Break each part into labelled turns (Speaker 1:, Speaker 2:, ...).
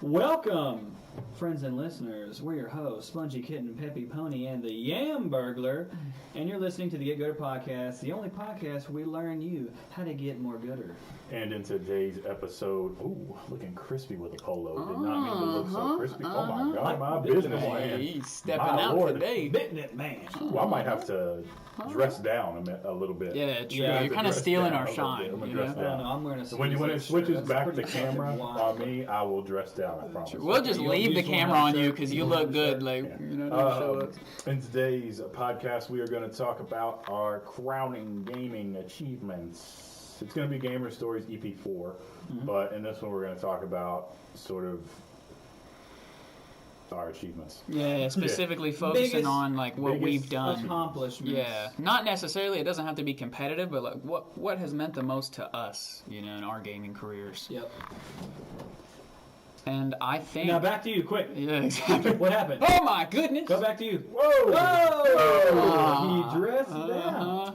Speaker 1: Welcome, friends and listeners. We're your hosts, Spongy Kitten, Peppy Pony, and the Yam Burglar. And you're listening to the Get Gooder Podcast, the only podcast where we learn you how to get more gooder.
Speaker 2: And in today's episode, looking crispy with a polo. Did not mean to look so crispy. Oh my God, my business man.
Speaker 3: He's stepping
Speaker 2: My
Speaker 3: out
Speaker 2: Lord.
Speaker 3: today.
Speaker 1: Business man.
Speaker 2: Ooh, I might have to dress down a little bit.
Speaker 3: Yeah, true.
Speaker 1: Yeah,
Speaker 3: You're kind of
Speaker 2: dress
Speaker 3: stealing
Speaker 2: down
Speaker 3: our
Speaker 2: a little
Speaker 3: shine.
Speaker 2: bit. I'm gonna
Speaker 3: You
Speaker 2: dress
Speaker 3: know?
Speaker 2: down.
Speaker 1: No, I'm wearing a
Speaker 2: So when it
Speaker 1: sweatshirt.
Speaker 2: switches
Speaker 1: That's
Speaker 2: back
Speaker 1: pretty
Speaker 2: the
Speaker 1: fucking
Speaker 2: camera
Speaker 1: wild.
Speaker 2: on me, I will dress down, I promise.
Speaker 3: We'll just
Speaker 1: You
Speaker 3: leave the
Speaker 1: just wanna
Speaker 3: camera
Speaker 1: have
Speaker 3: on
Speaker 1: a
Speaker 3: you
Speaker 1: shirt?
Speaker 3: because you
Speaker 1: You wanna
Speaker 3: look
Speaker 1: have a
Speaker 3: good.
Speaker 1: shirt?
Speaker 3: Like,
Speaker 2: Yeah.
Speaker 3: you know, don't show us.
Speaker 2: In today's podcast, we are going to talk about our crowning gaming achievements. It's going to be Gamer Stories EP4, but in this one we're going to talk about sort of our achievements.
Speaker 3: Yeah, specifically focusing
Speaker 1: Biggest-
Speaker 3: on like what we've
Speaker 2: biggest
Speaker 3: done.
Speaker 1: Accomplishments.
Speaker 3: Yeah, not necessarily. It doesn't have to be competitive, but like what has meant the most to us, you know, in our gaming careers.
Speaker 1: Yep.
Speaker 3: And I think.
Speaker 1: Now back to you, quick.
Speaker 3: Yeah, exactly.
Speaker 1: What happened?
Speaker 3: Oh my goodness!
Speaker 1: Go back to you.
Speaker 2: Whoa!
Speaker 1: Whoa! He dressed down.
Speaker 3: Uh-huh.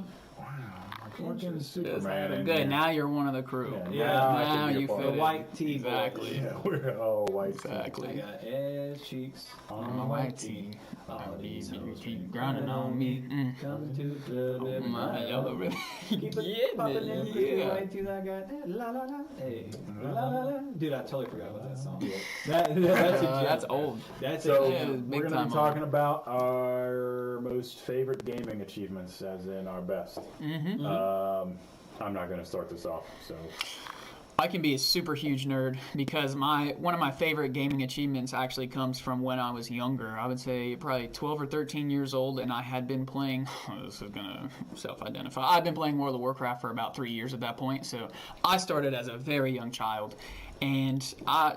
Speaker 2: Fucking
Speaker 3: Just
Speaker 2: Superman in
Speaker 3: good.
Speaker 2: here.
Speaker 3: Now you're one of the crew.
Speaker 1: Yeah,
Speaker 2: I
Speaker 3: now
Speaker 2: can be a
Speaker 3: you
Speaker 2: part
Speaker 3: fit
Speaker 2: of
Speaker 3: in.
Speaker 2: it.
Speaker 1: White tee.
Speaker 3: Exactly.
Speaker 2: Yeah, we're all white.
Speaker 3: Exactly.
Speaker 1: I got ass cheeks
Speaker 3: On my white tee.
Speaker 1: All these
Speaker 3: You
Speaker 1: hoes
Speaker 3: keep grinding on me.
Speaker 1: Coming to the club every
Speaker 3: My
Speaker 1: night.
Speaker 3: yellow ribbon.
Speaker 1: Keep it
Speaker 3: Yeah,
Speaker 1: popping in
Speaker 3: man,
Speaker 1: pretty
Speaker 3: yeah.
Speaker 1: white teeth. I got that la la la. Hey, la la la. Dude, I totally forgot about that song.
Speaker 2: Yeah.
Speaker 1: That's a gem.
Speaker 3: That's old.
Speaker 1: That's
Speaker 2: So
Speaker 1: a
Speaker 3: Yeah,
Speaker 1: gem.
Speaker 3: big
Speaker 2: we're going to
Speaker 3: time
Speaker 2: be talking about our most favorite gaming achievements, as in our best.
Speaker 3: Mm-hmm.
Speaker 2: I'm not going to start this off, so
Speaker 3: I can be a super huge nerd because one of my favorite gaming achievements actually comes from when I was younger. I would say probably 12 or 13 years old, and I had been playing. This is gonna self-identify. I've been playing World of Warcraft for about 3 years at that point, so I started as a very young child. And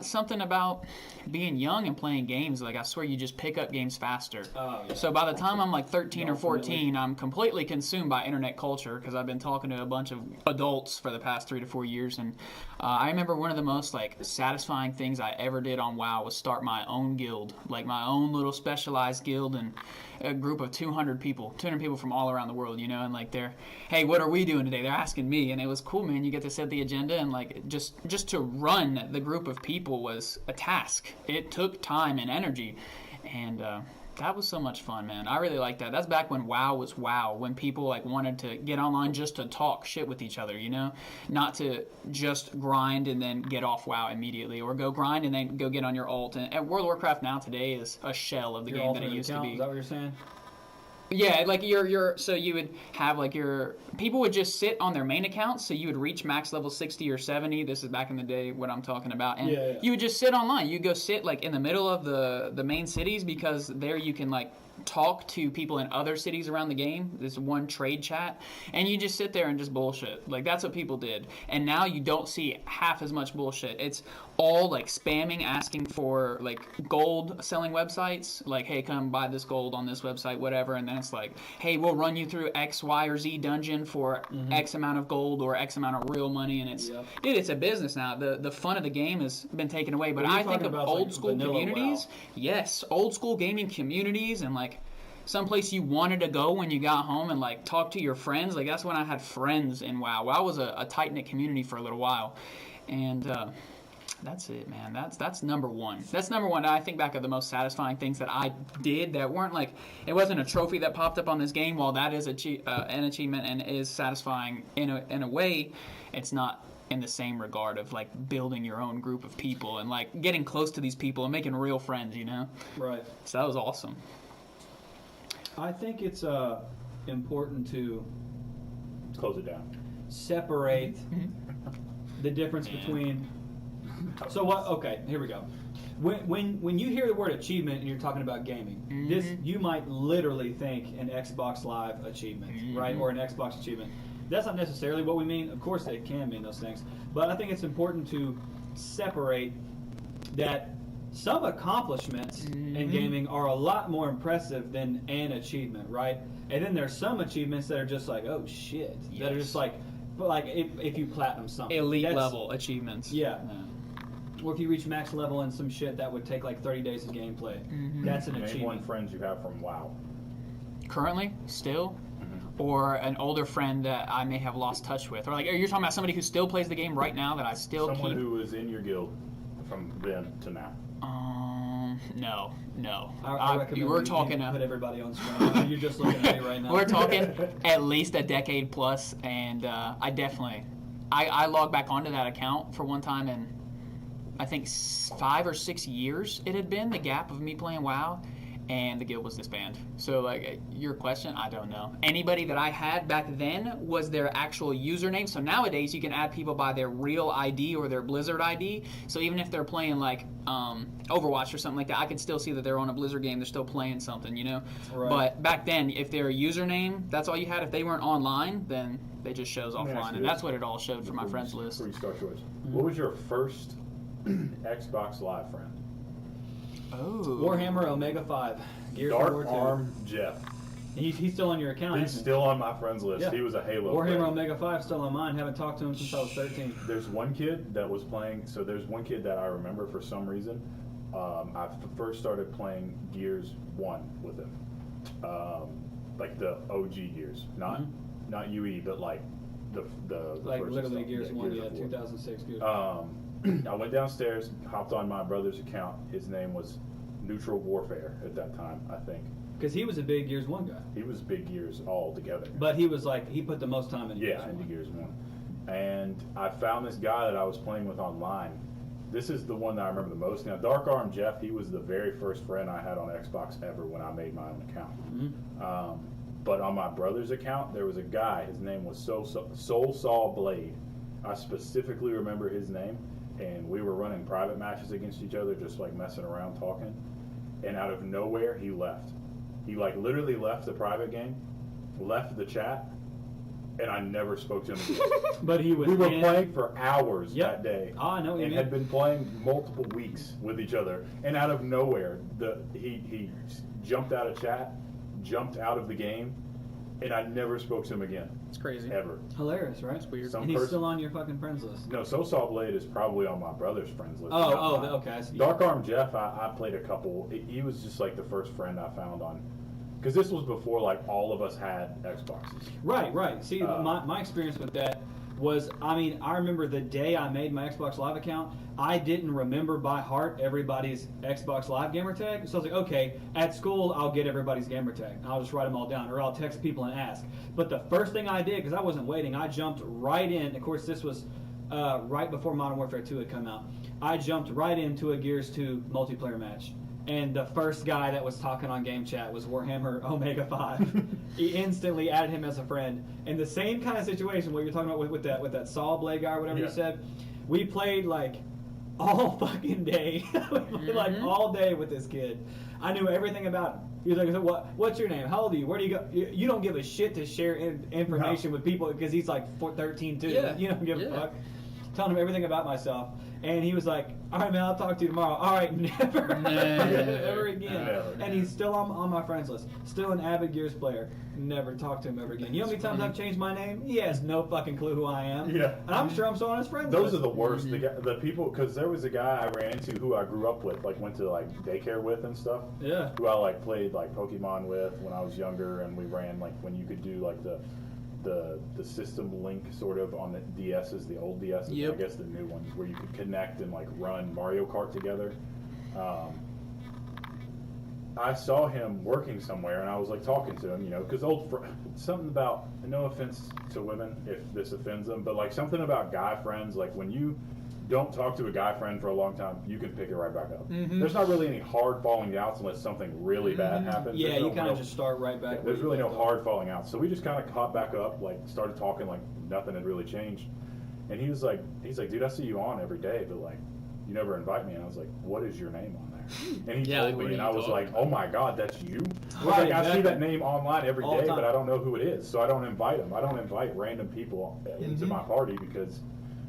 Speaker 3: something about being young and playing games, like I swear you just pick up games faster.
Speaker 1: Oh, yeah.
Speaker 3: So by the time I'm like 13 or 14, I'm completely consumed by internet culture because I've been talking to a bunch of adults for the past 3 to 4 years. And I remember one of the most like satisfying things I ever did on WoW was start my own guild, like my own little specialized guild, and a group of 200 people from all around the world, you know, and like hey, what are we doing today? They're asking me, and it was cool, man. You get to set the agenda, and like just to run the group of people was a task. It took time and energy, and that was so much fun, man. I really liked that. That's back when WoW was WoW, when people like wanted to get online just to talk shit with each other, you know, not to just grind and then get off WoW immediately, or go grind and then go get on your ult. And World of Warcraft now today is a shell of the
Speaker 1: Your
Speaker 3: game that it
Speaker 1: alternate
Speaker 3: used
Speaker 1: account,
Speaker 3: to be.
Speaker 1: Is that what you're saying?
Speaker 3: Yeah, like your so you would have like your people would just sit on their main accounts, so you would reach max level 60 or 70. This is back in the day what I'm talking about, and
Speaker 1: Yeah.
Speaker 3: you would just sit online. You go sit like in the middle of the main cities because there you can like talk to people in other cities around the game. This one trade chat, and you just sit there and just bullshit. Like that's what people did, and now you don't see half as much bullshit. It's all like spamming, asking for like gold selling websites, like hey, come buy this gold on this website, whatever. And then it's like, hey, we'll run you through X, Y, or Z dungeon for X amount of gold or X amount of real money. And it's
Speaker 1: Yep.
Speaker 3: dude, it's a business now. The fun of the game has been taken away. But
Speaker 1: What are you
Speaker 3: I think
Speaker 1: talking
Speaker 3: of
Speaker 1: about,
Speaker 3: old
Speaker 1: like
Speaker 3: school
Speaker 1: vanilla
Speaker 3: communities. Yes, old school gaming communities, and like someplace you wanted to go when you got home and like talk to your friends. Like that's when I had friends in WoW. WoW was a tight knit community for a little while, and that's it, man. That's number one. That's number one. I think back of the most satisfying things that I did that weren't like it wasn't a trophy that popped up on this game. While that is an achievement and is satisfying in a way, it's not in the same regard of like building your own group of people and like getting close to these people and making real friends. You know.
Speaker 1: Right.
Speaker 3: So that was awesome.
Speaker 1: I think it's important to
Speaker 2: close it down.
Speaker 1: separate the difference between. So what? Okay, here we go. When you hear the word achievement and you're talking about gaming, this you might literally think an Xbox Live achievement, right, or an Xbox achievement. That's not necessarily what we mean. Of course, it can mean those things, but I think it's important to separate that. Some accomplishments in gaming are a lot more impressive than an achievement, right? And then there's some achievements that are just like, oh shit, that are just like if you platinum something,
Speaker 3: Elite
Speaker 1: That's-
Speaker 3: level achievements.
Speaker 1: Yeah. Or if you reach max level in some shit that would take like 30 days of gameplay, that's an
Speaker 2: Name
Speaker 1: achievement.
Speaker 2: one friends you have from WoW.
Speaker 3: Currently, still, or an older friend that I may have lost touch with, or like, are you talking about somebody who still plays the game right now that I still
Speaker 2: Someone
Speaker 3: keep?
Speaker 2: who is in your guild. from then to now?
Speaker 3: No.
Speaker 1: I recommend
Speaker 3: we're
Speaker 1: you
Speaker 3: talking.
Speaker 1: put everybody on screen. You're just looking at me right now.
Speaker 3: We're talking at least a decade plus, and I logged back onto that account for one time, and I think 5 or 6 years it had been the gap of me playing WoW, and the guild was disbanded. So, like, your question, I don't know. Anybody that I had back then was their actual username. So nowadays you can add people by their real ID or their Blizzard ID. So even if they're playing like Overwatch or something like that, I can still see that they're on a Blizzard game. They're still playing something, you know.
Speaker 1: Right.
Speaker 3: But back then, if their username, that's all you had. If they weren't online, then they just shows offline, and that's what it all showed for my friends list.
Speaker 2: Before you start yours, what was your first Xbox Live friend?
Speaker 3: Oh.
Speaker 1: Warhammer Omega 5. Gears of War
Speaker 2: Dark
Speaker 1: 2.
Speaker 2: Arm Jeff.
Speaker 1: He's still on your account.
Speaker 2: He's
Speaker 1: isn't he?
Speaker 2: still on my friends list.
Speaker 1: Yeah.
Speaker 2: He was a Halo
Speaker 1: Warhammer
Speaker 2: friend.
Speaker 1: Omega 5 still on mine. Haven't talked to him since I was 13.
Speaker 2: There's one kid that was playing. So there's one kid that I remember for some reason. I first started playing Gears 1 with him, like the OG Gears, not UE, but like the
Speaker 1: Like
Speaker 2: first
Speaker 1: literally
Speaker 2: stuff.
Speaker 1: Gears 1,
Speaker 2: Gears of War.
Speaker 1: 2006 Gears.
Speaker 2: I went downstairs, hopped on my brother's account. His name was Neutral Warfare at that time, I think.
Speaker 1: Because he was a big Gears 1 guy.
Speaker 2: He was big Gears all together.
Speaker 1: But he was like, he put the most time in Gears
Speaker 2: Yeah,
Speaker 1: 1.
Speaker 2: into Gears 1. And I found this guy that I was playing with online. This is the one that I remember the most. Now, Dark Arm Jeff, he was the very first friend I had on Xbox ever when I made my own account. But on my brother's account, there was a guy. His name was Soul Saw Blade. I specifically remember his name. And we were running private matches against each other, just like messing around, talking. And out of nowhere, he left. He like literally left the private game, left the chat, and I never spoke to him again.
Speaker 1: But he was
Speaker 2: We were
Speaker 1: in-
Speaker 2: playing for hours
Speaker 1: Yep.
Speaker 2: that day.
Speaker 1: Oh, I know what you
Speaker 2: and
Speaker 1: mean.
Speaker 2: had been playing multiple weeks with each other. And out of nowhere, he jumped out of chat, jumped out of the game, and I never spoke to him again.
Speaker 3: It's crazy.
Speaker 2: Ever.
Speaker 1: Hilarious, right?
Speaker 3: That's weird.
Speaker 2: Some
Speaker 1: And he's
Speaker 2: person-
Speaker 1: still on your fucking friends list.
Speaker 2: No, Saw Blade is probably on my brother's friends list. not
Speaker 1: Oh,
Speaker 2: mine.
Speaker 1: okay. I see.
Speaker 2: Dark Arm Jeff, I played a couple. He was just like the first friend I found on, because this was before like all of us had Xboxes.
Speaker 1: Right. See, my experience with that was, I mean, I remember the day I made my Xbox Live account, I didn't remember by heart everybody's Xbox Live gamer tag. So I was like, okay, at school, I'll get everybody's gamer tag. I'll just write them all down, or I'll text people and ask. But the first thing I did, because I wasn't waiting, I jumped right in. Of course, this was right before Modern Warfare 2 had come out. I jumped right into a Gears 2 multiplayer match. And the first guy that was talking on game chat was Warhammer Omega 5. He instantly added him as a friend. In the same kind of situation what you're talking about with that Saw Blade guy or whatever you said, we played like all fucking day. We played like all day with this kid. I knew everything about him. He was like, what's your name? How old are you? Where do you go? You don't give a shit to share information with people because he's like 13 too.
Speaker 3: Yeah.
Speaker 1: You don't give a
Speaker 3: Yeah.
Speaker 1: fuck. Telling him everything about myself. And he was like, all right, man, I'll talk to you tomorrow. All right, never ever again.
Speaker 2: Never.
Speaker 1: And he's still on my friends list. Still an avid Gears player. Never talked to him ever again. You know how many times I've changed my name? He has no fucking clue who I am.
Speaker 2: Yeah.
Speaker 1: And I'm sure I'm still on his friends
Speaker 2: Those
Speaker 1: list.
Speaker 2: are the worst. The people, because there was a guy I ran into who I grew up with, like went to like daycare with and stuff.
Speaker 1: Yeah.
Speaker 2: Who I like played like Pokemon with when I was younger, and we ran like when you could do like the system link sort of on the DSs, the old DSs,
Speaker 3: Yep.
Speaker 2: I guess the new ones, where you could connect and like run Mario Kart together. I saw him working somewhere, and I was like talking to him, you know, because something about, no offense to women if this offends them, but like something about guy friends, like when you don't talk to a guy friend for a long time, you can pick it right back up. There's not really any hard falling outs unless something really bad happens.
Speaker 1: Yeah,
Speaker 2: There's
Speaker 1: you
Speaker 2: no
Speaker 1: kind of
Speaker 2: real-
Speaker 1: just start right back.
Speaker 2: there's
Speaker 1: where
Speaker 2: really
Speaker 1: you
Speaker 2: no
Speaker 1: left off.
Speaker 2: hard falling out. So we just kind of caught back up, like started talking like nothing had really changed. And he's like, dude, I see you on every day, but like, you never invite me. And I was like, what is your name on there? And he
Speaker 3: Yeah,
Speaker 2: told
Speaker 3: like, what
Speaker 2: me,
Speaker 3: are
Speaker 2: and
Speaker 3: you
Speaker 2: I was like,
Speaker 3: talking
Speaker 2: oh my God, that's you? I was
Speaker 1: Right,
Speaker 2: like, I see
Speaker 1: exactly.
Speaker 2: that name online every
Speaker 1: All the
Speaker 2: day, but
Speaker 1: time.
Speaker 2: I don't know who it is. So I don't invite him. I don't invite random people into my party because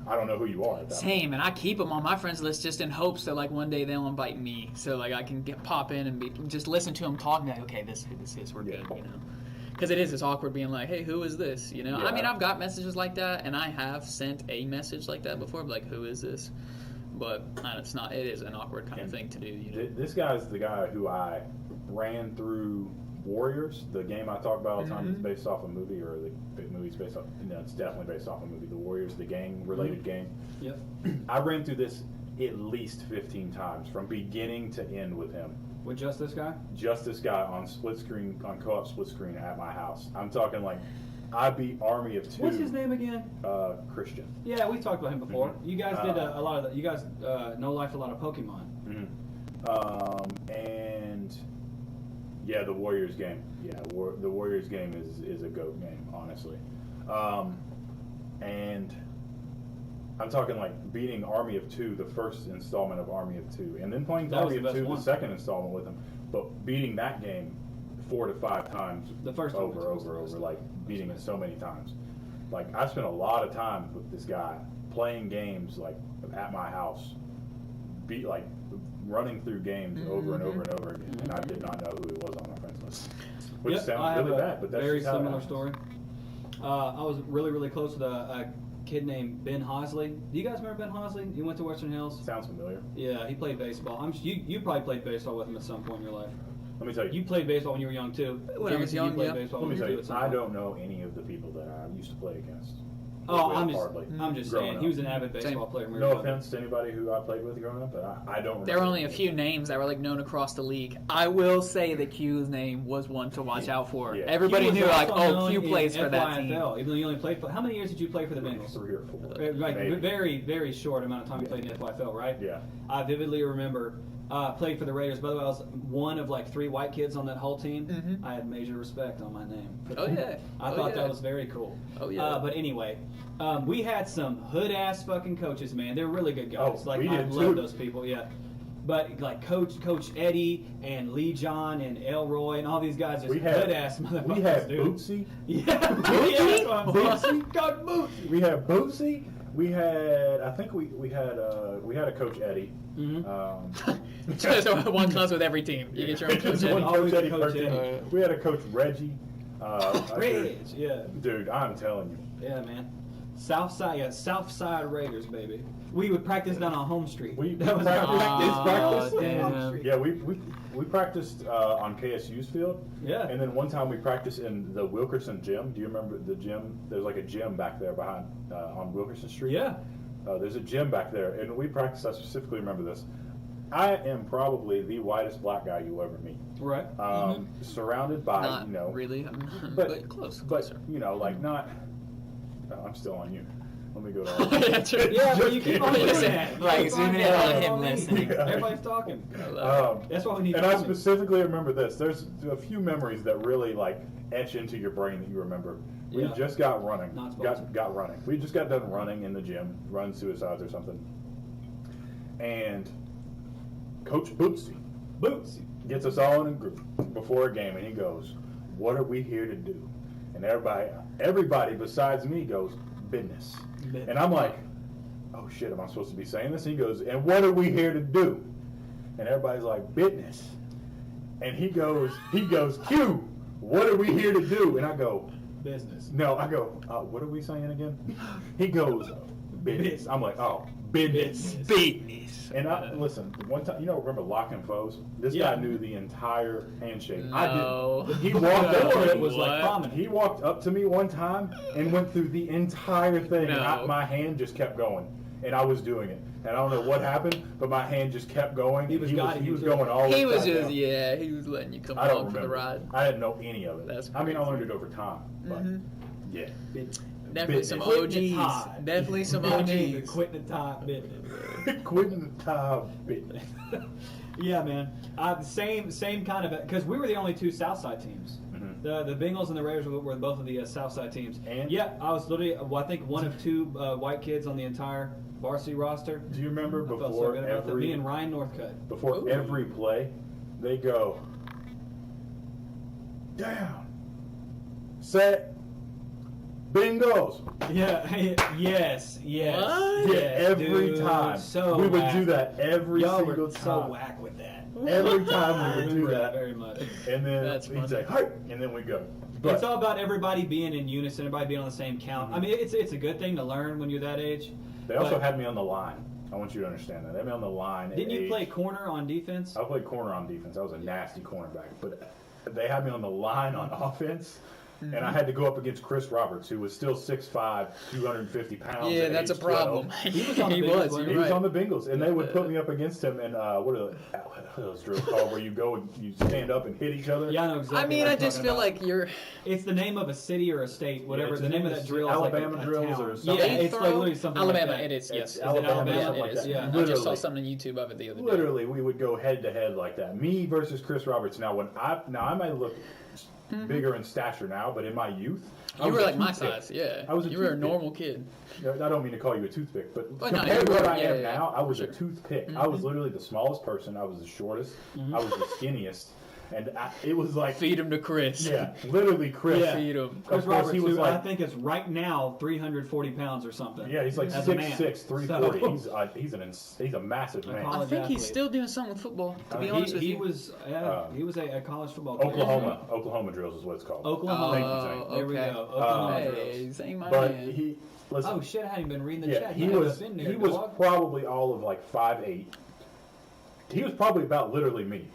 Speaker 2: I don't know who you are at that
Speaker 3: Same, and I keep them on my friends list just in hopes that like one day they'll invite me, so like I can pop in and just listen to them talk and be like, okay, this is we're good, you know. Because it's awkward being like, hey, who is this? You know, I mean,
Speaker 2: Yeah.
Speaker 3: I've got messages like that, and I have sent a message like that before, but like, who is this? But it is an awkward kind of thing to do, you know.
Speaker 2: This guy's the guy who I ran through Warriors, the game I talk about all the time. It's based off a movie, or the movie's based off. No, it's definitely based off a movie. The Warriors, the gang-related game.
Speaker 1: Yep.
Speaker 2: I ran through this at least 15 times from beginning to end with him.
Speaker 1: With just this guy?
Speaker 2: Just this guy on split screen, on co-op split screen at my house. I'm talking like I beat Army of Two.
Speaker 1: What's his name again?
Speaker 2: Christian.
Speaker 1: Yeah, we talked about him before.
Speaker 2: Mhm.
Speaker 1: You guys did a lot of. You guys no life a lot of Pokemon.
Speaker 2: And yeah, the Warriors game. Yeah, the Warriors game is a GOAT game, honestly. And I'm talking like beating Army of Two, the first installment of Army of Two, and then playing
Speaker 1: That was
Speaker 2: Army
Speaker 1: the
Speaker 2: of
Speaker 1: best
Speaker 2: Two,
Speaker 1: one.
Speaker 2: the second installment with him. But beating that game 4 to 5 times,
Speaker 1: The first one
Speaker 2: over,
Speaker 1: was the best.
Speaker 2: like beating it so many times. Like I spent a lot of time with this guy playing games like at my house, running through games over and over and over again, and I did not know who he was on my friends list, which
Speaker 1: Yep, I
Speaker 2: sounds
Speaker 1: have
Speaker 2: really
Speaker 1: a
Speaker 2: bad, but that's
Speaker 1: very
Speaker 2: just how it
Speaker 1: similar
Speaker 2: happens.
Speaker 1: story. I was really close with a kid named Ben Hosley. Do you guys remember Ben Hosley? He went to Western Hills.
Speaker 2: Sounds familiar.
Speaker 1: Yeah, he played baseball. You probably played baseball with him at some point in your life.
Speaker 2: Let me tell
Speaker 1: You played baseball when you were young too.
Speaker 3: When I was
Speaker 1: Guarantee
Speaker 3: young,
Speaker 1: you played
Speaker 3: yeah.
Speaker 1: baseball
Speaker 2: Let me
Speaker 1: when
Speaker 2: tell
Speaker 1: you
Speaker 2: you,
Speaker 1: were at some
Speaker 2: I
Speaker 1: point.
Speaker 2: don't know any of the people that I used to play against.
Speaker 1: Oh,
Speaker 2: Really
Speaker 1: I'm just
Speaker 2: hardly.
Speaker 1: saying.
Speaker 2: Growing
Speaker 1: He was an
Speaker 2: up.
Speaker 1: avid baseball player. when we
Speaker 2: No
Speaker 1: were young.
Speaker 2: offense to anybody who I played with growing up, but I don't remember.
Speaker 3: There were only a
Speaker 2: any of
Speaker 3: few
Speaker 2: them.
Speaker 3: names that were like known across the league. I will say that Q's name was one to watch out for.
Speaker 2: Yeah.
Speaker 3: Everybody
Speaker 1: He was
Speaker 3: knew like,
Speaker 1: also
Speaker 3: oh,
Speaker 1: known
Speaker 3: Q
Speaker 1: in
Speaker 3: plays for that team.
Speaker 1: FYFL, even though you only played for. How many years did you play for the Bengals?
Speaker 2: 3 or 4.
Speaker 1: Like
Speaker 2: Maybe.
Speaker 1: very short amount of time you played in FYFL, right?
Speaker 2: Yeah.
Speaker 1: I vividly remember played for the Raiders. By the way, I was one of like 3 white kids on that whole team.
Speaker 3: Mhm.
Speaker 1: I had major respect on my name.
Speaker 3: Oh, yeah.
Speaker 1: I
Speaker 3: Oh,
Speaker 1: thought
Speaker 3: yeah.
Speaker 1: that was very cool.
Speaker 3: Oh, yeah.
Speaker 1: But anyway, we had some hood ass fucking coaches, man. They're really good guys.
Speaker 2: Oh,
Speaker 1: like
Speaker 2: we
Speaker 1: I
Speaker 2: did
Speaker 1: love
Speaker 2: too.
Speaker 1: those people. Yeah. But like Coach Eddie and Lee John and Elroy and all these guys, just
Speaker 2: We had
Speaker 1: hood ass motherfuckers.
Speaker 2: we had
Speaker 1: dude.
Speaker 2: Bootsy.
Speaker 1: Yeah, that's what I'm saying.
Speaker 2: Bootsy?
Speaker 1: Coach Bootsy.
Speaker 2: We had Bootsy. We had we had a Coach Eddie.
Speaker 1: Mhm.
Speaker 3: Just one comes with every team. You get your own coach.
Speaker 2: One
Speaker 3: Eddie.
Speaker 1: Always
Speaker 2: Coach
Speaker 1: a
Speaker 2: Eddie
Speaker 1: Coach
Speaker 2: per team.
Speaker 1: Eddie.
Speaker 2: We had a Coach Reggie.
Speaker 1: Reg, yeah.
Speaker 2: Dude, I'm telling you.
Speaker 1: Yeah, man. Southside Raiders, baby. We would practice down on Home Street. That was our
Speaker 2: practiced-
Speaker 1: practice.
Speaker 3: Oh,
Speaker 1: Home
Speaker 3: damn.
Speaker 1: Street.
Speaker 2: Yeah, we practiced on KSU's field.
Speaker 1: Yeah.
Speaker 2: And then one time we practiced in the Wilkerson gym. Do you remember the gym? There's like a gym back there behind on Wilkerson Street.
Speaker 1: Yeah.
Speaker 2: There's a gym back there, and we practiced. I specifically remember this. I am probably the whitest black guy you'll ever meet.
Speaker 1: Right.
Speaker 2: Surrounded by,
Speaker 3: Not
Speaker 2: you know,
Speaker 3: really,
Speaker 2: but-
Speaker 3: but close.
Speaker 2: but
Speaker 3: Closer.
Speaker 2: you know, like not. I'm still on you. Let me go
Speaker 3: Yeah,
Speaker 2: to.
Speaker 3: true.
Speaker 1: Yeah, but you keep on doing
Speaker 3: Listen,
Speaker 1: that.
Speaker 3: like,
Speaker 1: Keep
Speaker 3: zoom
Speaker 1: on
Speaker 3: in
Speaker 1: doing
Speaker 3: on
Speaker 1: that.
Speaker 3: him listening.
Speaker 1: Everybody's talking. That's why we need
Speaker 2: And I
Speaker 1: comments.
Speaker 2: specifically remember this. There's a few memories that really like etch into your brain that you remember. We
Speaker 1: Yeah.
Speaker 2: just got running.
Speaker 1: Not sponsored.
Speaker 2: Got running. We just got done running in the gym, run suicides or something. And Coach Bootsy gets us all in a group before a game, and he goes, "What are we here to do?" And everybody besides me goes, "Business." And I'm like, "Oh shit, am I supposed to be saying this?" And he goes, "And what are we here to do?" And everybody's like, "Business." And he goes, "Q, what are we here to do?" And I go,
Speaker 1: Business.
Speaker 2: "No," I go, "What are we saying again?" He goes, "Business." I'm like, "Oh, business."
Speaker 3: Business.
Speaker 2: And listen, one time, remember Lock and Foes? This
Speaker 1: Yeah.
Speaker 2: guy knew the entire handshake.
Speaker 3: No.
Speaker 2: I didn't. He walked up to
Speaker 1: It
Speaker 2: me.
Speaker 1: was like
Speaker 3: What?
Speaker 1: prominent.
Speaker 2: He walked up to me one time and went through the entire thing. And
Speaker 3: No.
Speaker 2: my hand just kept going, and I was doing it. And I don't know what happened, but my hand just kept going.
Speaker 1: He was guiding
Speaker 2: he
Speaker 1: you
Speaker 2: was
Speaker 1: to it.
Speaker 2: going all the
Speaker 3: He was
Speaker 2: time
Speaker 3: just,
Speaker 2: down.
Speaker 3: he was letting you come
Speaker 2: I don't
Speaker 3: along for the
Speaker 2: remember.
Speaker 3: ride.
Speaker 2: I didn't know any of it.
Speaker 3: That's
Speaker 2: I mean, I
Speaker 3: crazy.
Speaker 2: learned it over time, but yeah.
Speaker 3: Definitely some
Speaker 2: Business.
Speaker 1: Quitting the
Speaker 3: OGs.
Speaker 1: Tide.
Speaker 3: Definitely some
Speaker 1: My name is
Speaker 3: OGs.
Speaker 1: Quitting the Tide business.
Speaker 2: Quitting the time business.
Speaker 1: Yeah, man. Same kind of, because we were the only 2 Southside teams.
Speaker 2: Mhm.
Speaker 1: The Bengals and the Raiders were both of the Southside teams.
Speaker 2: And-
Speaker 1: yeah, I was literally, I think one of 2 white kids on the entire varsity roster.
Speaker 2: Do you remember
Speaker 1: I felt so
Speaker 2: before
Speaker 1: good about that.
Speaker 2: every
Speaker 1: Me and Ryan Northcutt.
Speaker 2: before
Speaker 3: Ooh.
Speaker 2: every play, they go down, set, Bengals.
Speaker 1: Yeah. Yes.
Speaker 3: What?
Speaker 1: Yes,
Speaker 2: Yeah, every
Speaker 1: dude,
Speaker 2: time.
Speaker 1: So
Speaker 2: we would
Speaker 1: whack.
Speaker 2: do that every
Speaker 1: Y'all
Speaker 2: single
Speaker 1: were
Speaker 2: time.
Speaker 1: so whack with that.
Speaker 2: Every
Speaker 1: I
Speaker 2: time we would do
Speaker 1: remember
Speaker 2: that,
Speaker 1: very much.
Speaker 2: and then
Speaker 3: That's
Speaker 2: he'd
Speaker 3: funny.
Speaker 2: say, "Hey," and then we go. But
Speaker 1: It's all about everybody being in unison, everybody being on the same count. I mean, it's a good thing to learn when you're that age.
Speaker 2: they also
Speaker 1: but-
Speaker 2: had me on the line. I want you to understand that. They had me on the line. at
Speaker 1: Didn't you
Speaker 2: age-
Speaker 1: play corner on defense?
Speaker 2: I played corner on defense. I was a nasty cornerback, but they had me on the line on offense. and I had to go up against Chris Roberts, who was still 6'5", 250 pounds.
Speaker 3: Yeah,
Speaker 2: at
Speaker 3: that's a
Speaker 2: age 12.
Speaker 3: problem.
Speaker 1: He was on the
Speaker 3: He
Speaker 1: Bengals,
Speaker 3: was.
Speaker 1: wasn't
Speaker 3: You're
Speaker 2: He was
Speaker 3: right.
Speaker 2: on the Bengals, and they would put me up against him. And what are those drills called, where you go and you stand up and hit each other?
Speaker 1: Yeah, I know exactly.
Speaker 3: I mean,
Speaker 1: what
Speaker 3: I
Speaker 1: you're
Speaker 3: just
Speaker 1: talking
Speaker 3: feel
Speaker 1: about.
Speaker 3: like you're.
Speaker 1: It's the name of a city or a state, whatever.
Speaker 2: it's
Speaker 1: The name of that drill is
Speaker 2: Alabama
Speaker 1: like a
Speaker 2: drills
Speaker 1: town.
Speaker 2: or something.
Speaker 1: Yeah, it's like literally something
Speaker 3: Alabama,
Speaker 1: like that.
Speaker 3: it is. Yes,
Speaker 2: It's Alabama,
Speaker 3: Yeah,
Speaker 2: something
Speaker 3: it
Speaker 2: like
Speaker 3: is.
Speaker 2: that.
Speaker 1: Yeah.
Speaker 3: I just saw
Speaker 2: Literally.
Speaker 3: something on YouTube of it the other day.
Speaker 2: Literally, we would go head to head like that. Me versus Chris Roberts. Now, I might look bigger in stature now, but in my youth, I
Speaker 3: You
Speaker 2: was
Speaker 3: were
Speaker 2: a
Speaker 3: like my
Speaker 2: toothpick.
Speaker 3: size, yeah.
Speaker 2: I was a
Speaker 3: You were a
Speaker 2: toothpick.
Speaker 3: normal kid.
Speaker 2: I don't mean to call you a toothpick, but
Speaker 3: But no,
Speaker 2: compared to
Speaker 3: you
Speaker 2: what
Speaker 3: were-
Speaker 2: I
Speaker 3: yeah,
Speaker 2: am
Speaker 3: yeah,
Speaker 2: now, I was
Speaker 3: sure.
Speaker 2: a toothpick. I was literally the smallest person. I was the shortest. I was the skinniest, and it was like
Speaker 3: Feed him to Chris.
Speaker 2: yeah, literally Chris.
Speaker 1: Yeah.
Speaker 3: Feed him.
Speaker 1: Chris
Speaker 2: Of course,
Speaker 1: Roberts,
Speaker 2: he was
Speaker 1: who I
Speaker 2: like-
Speaker 1: think is right now 340 pounds or something.
Speaker 2: Yeah, he's like
Speaker 1: As a man.
Speaker 2: 6'6", 340.
Speaker 1: So-
Speaker 2: He's a massive man.
Speaker 1: college
Speaker 3: I think he's
Speaker 1: athlete.
Speaker 3: still doing something with football, to be honest with
Speaker 1: he
Speaker 3: you.
Speaker 1: was a college football player.
Speaker 2: Oklahoma drills is what it's called.
Speaker 1: Oklahoma.
Speaker 2: Thank you, Zane.
Speaker 1: There we
Speaker 3: okay.
Speaker 1: go. Oklahoma
Speaker 3: Hey,
Speaker 1: drills.
Speaker 3: Zane, my
Speaker 2: But
Speaker 3: man.
Speaker 2: he listen.
Speaker 1: Oh shit! I hadn't even been reading the
Speaker 2: Yeah,
Speaker 1: chat.
Speaker 2: he
Speaker 1: had
Speaker 2: was
Speaker 1: us in there,
Speaker 2: he was
Speaker 1: dog.
Speaker 2: probably all of like 5'8". He was probably about literally me.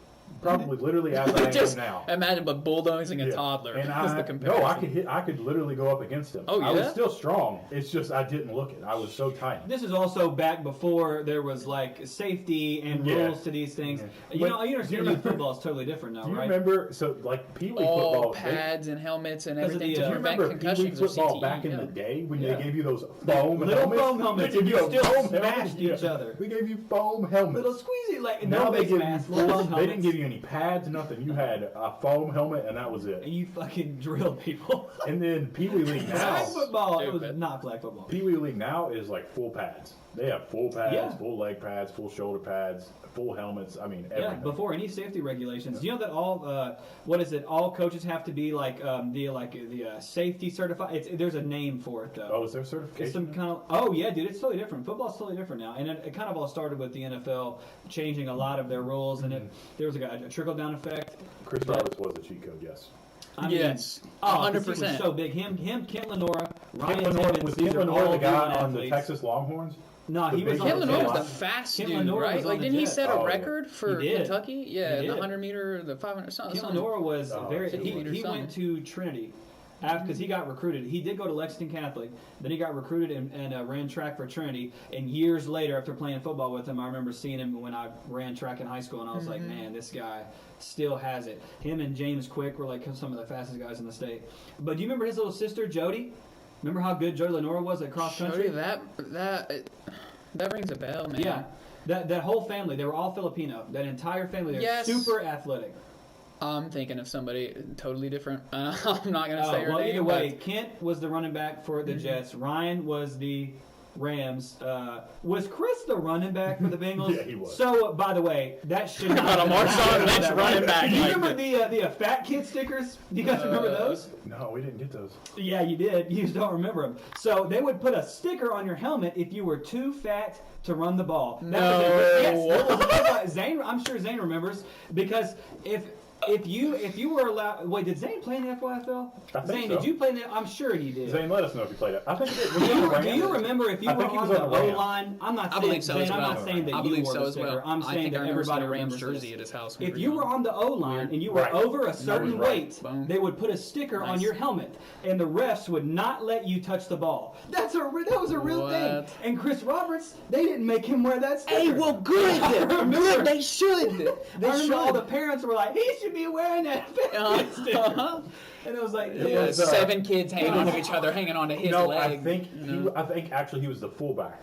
Speaker 2: Probably literally as I
Speaker 3: Just
Speaker 2: am now.
Speaker 3: imagine but bulldozing a
Speaker 2: Yeah.
Speaker 3: toddler.
Speaker 2: And
Speaker 3: That's the comparison.
Speaker 2: I could literally go up against him.
Speaker 3: Oh,
Speaker 2: I was
Speaker 3: yeah?
Speaker 2: still strong. It's just I didn't look it. I was so tiny.
Speaker 1: This is also back before there was like safety and
Speaker 2: Yeah.
Speaker 1: rules to these things.
Speaker 2: Yeah.
Speaker 1: You
Speaker 2: But
Speaker 1: know, you
Speaker 2: do
Speaker 1: understand
Speaker 2: you
Speaker 1: youth football is totally different now,
Speaker 2: Do you
Speaker 1: right?
Speaker 2: remember? So like Pee Wee
Speaker 3: all
Speaker 2: football.
Speaker 3: pads and helmets and
Speaker 1: Because of
Speaker 3: everything
Speaker 1: the,
Speaker 3: to
Speaker 2: Do you
Speaker 3: prevent
Speaker 2: remember Pee Wee
Speaker 3: concussions or
Speaker 2: football
Speaker 3: CTE.
Speaker 2: back in
Speaker 3: yeah.
Speaker 2: the day when
Speaker 1: Yeah.
Speaker 2: they gave you those foam
Speaker 1: Little
Speaker 2: helmets?
Speaker 1: foam helmets
Speaker 2: They
Speaker 1: and
Speaker 2: gave
Speaker 1: you
Speaker 2: a
Speaker 1: still
Speaker 2: foam
Speaker 1: smashed
Speaker 2: helmet.
Speaker 1: each
Speaker 2: Yeah.
Speaker 1: other.
Speaker 2: We gave you foam helmets.
Speaker 1: Little squeezy, like
Speaker 2: Now
Speaker 1: no
Speaker 2: they
Speaker 1: face
Speaker 2: give
Speaker 1: mask,
Speaker 2: you
Speaker 1: little
Speaker 2: full,
Speaker 1: foam
Speaker 2: they didn't
Speaker 1: helmets.
Speaker 2: give you any pads, nothing. You had a foam helmet and that was it.
Speaker 1: And you fucking drilled people.
Speaker 2: And then Pee Wee League now,
Speaker 1: Flag football. It was
Speaker 3: Stupid.
Speaker 1: not flag football.
Speaker 2: Pee Wee League now is like full pads. They have full pads,
Speaker 1: Yeah.
Speaker 2: full leg pads, full shoulder pads, full helmets. I mean
Speaker 1: Yeah,
Speaker 2: everything.
Speaker 1: before any safety regulations. You know that all what is it? All coaches have to be like the safety certified. There's a name for it though.
Speaker 2: Oh, is there
Speaker 1: It's
Speaker 2: certification?
Speaker 1: some kind of yeah, dude. It's totally different. Football's totally different now, and it kind of all started with the NFL changing a lot of their rules, and there was a trickle down effect.
Speaker 2: Chris Roberts was a cheat code, yes.
Speaker 1: I mean,
Speaker 3: Yes,
Speaker 1: oh, 100%.
Speaker 3: 100%.
Speaker 1: He was so big. Him, Kent Lenora, Ryan
Speaker 2: Kent Lenore,
Speaker 1: Timmons,
Speaker 2: was
Speaker 1: these
Speaker 2: Kent
Speaker 1: are
Speaker 2: Lenore
Speaker 1: all
Speaker 2: the guy
Speaker 1: D1
Speaker 2: on the
Speaker 1: athletes.
Speaker 2: Texas Longhorns?
Speaker 1: No, he
Speaker 2: the
Speaker 1: was
Speaker 2: big
Speaker 1: on
Speaker 3: Kent
Speaker 1: the
Speaker 3: Lenore was
Speaker 1: Jets.
Speaker 3: the fast
Speaker 1: Kent
Speaker 3: dude,
Speaker 1: Lenore
Speaker 3: right?
Speaker 1: was on
Speaker 3: Like,
Speaker 1: the
Speaker 3: didn't he
Speaker 1: Jets.
Speaker 3: set a
Speaker 2: Oh, yeah.
Speaker 3: record for
Speaker 1: He did.
Speaker 3: Kentucky? Yeah,
Speaker 1: He
Speaker 3: the
Speaker 1: did.
Speaker 3: 100 meter, the 500. Something.
Speaker 1: Kent Lenora was very.
Speaker 3: 50 feet or
Speaker 1: He
Speaker 3: something.
Speaker 1: went to Trinity because he got recruited. He did go to Lexington Catholic. Then he got recruited and ran track for Trinity. And years later, after playing football with him, I remember seeing him when I ran track in high school, and I was like, man, this guy still has it. Him and James Quick were like some of the fastest guys in the state. But do you remember his little sister Jody? Remember how good Jody Lenora was at cross country?
Speaker 3: Jody, that rings a bell, man.
Speaker 1: Yeah. That whole family, they were all Filipino. That entire family, they're
Speaker 3: Yes.
Speaker 1: super athletic.
Speaker 3: I'm thinking of somebody totally different. I'm not gonna say her
Speaker 1: Well,
Speaker 3: name.
Speaker 1: either way,
Speaker 3: but-
Speaker 1: Kent was the running back for the Jets. Ryan was the Rams. Was Chris the running back for the Bengals?
Speaker 2: Yeah, he was.
Speaker 1: So, by the way, that should not
Speaker 3: Got a
Speaker 1: have
Speaker 3: Marshawn
Speaker 1: been
Speaker 3: Lynch
Speaker 1: that
Speaker 3: running
Speaker 1: way.
Speaker 3: back
Speaker 1: Do you
Speaker 3: like
Speaker 1: remember the fat kid stickers? Do you guys remember those?
Speaker 2: No, we didn't get those.
Speaker 1: Yeah, you did. You just don't remember them. So they would put a sticker on your helmet if you were too fat to run the ball. That was yes, that was Zane. I'm sure Zane remembers because if you were allowed. Wait, did Zane play in the FYFL?
Speaker 2: I think
Speaker 1: Zane,
Speaker 2: so.
Speaker 1: did you play in the? I'm sure he did.
Speaker 2: Zane, let us know if you played it. I think it did. Was
Speaker 1: Do
Speaker 2: he on the
Speaker 1: you, do
Speaker 2: Rams?
Speaker 1: you remember if you
Speaker 2: I
Speaker 1: were
Speaker 2: think he
Speaker 1: on
Speaker 2: was
Speaker 1: the
Speaker 2: on the Rams.
Speaker 1: O-line? I'm not
Speaker 3: I
Speaker 1: saying,
Speaker 3: believe so
Speaker 1: Zane,
Speaker 3: as
Speaker 1: I'm
Speaker 3: well.
Speaker 1: not saying that
Speaker 3: I
Speaker 1: you
Speaker 3: believe
Speaker 1: wore
Speaker 3: so
Speaker 1: the
Speaker 3: as well.
Speaker 1: sticker. I'm
Speaker 3: I
Speaker 1: saying
Speaker 3: think I
Speaker 1: that
Speaker 3: remember seeing
Speaker 1: everybody
Speaker 3: a Rams
Speaker 1: remembers
Speaker 3: jersey
Speaker 1: this.
Speaker 3: at his house. when
Speaker 1: If
Speaker 3: we
Speaker 1: you
Speaker 3: were
Speaker 1: were
Speaker 3: young.
Speaker 1: on the O-line and you were
Speaker 2: Right.
Speaker 1: over a certain
Speaker 2: right.
Speaker 1: weight,
Speaker 3: Boom.
Speaker 1: they would put a sticker on
Speaker 3: Nice.
Speaker 1: your helmet, and the refs would not let you touch the ball. That was a real thing.
Speaker 3: What?
Speaker 1: And Chris Roberts, they didn't make him wear that sticker.
Speaker 3: good.
Speaker 1: I remember.
Speaker 3: Good, they should. They
Speaker 1: I remember all the
Speaker 3: should.
Speaker 1: parents were like, he should be wearing that sticker.
Speaker 3: Uh-huh.
Speaker 1: And it was like,
Speaker 2: It
Speaker 3: Yeah,
Speaker 2: was,
Speaker 3: 7 kids hanging on to each other, hanging on to his
Speaker 2: No,
Speaker 3: leg.
Speaker 2: I think
Speaker 3: you know?
Speaker 2: I think actually he was the fullback.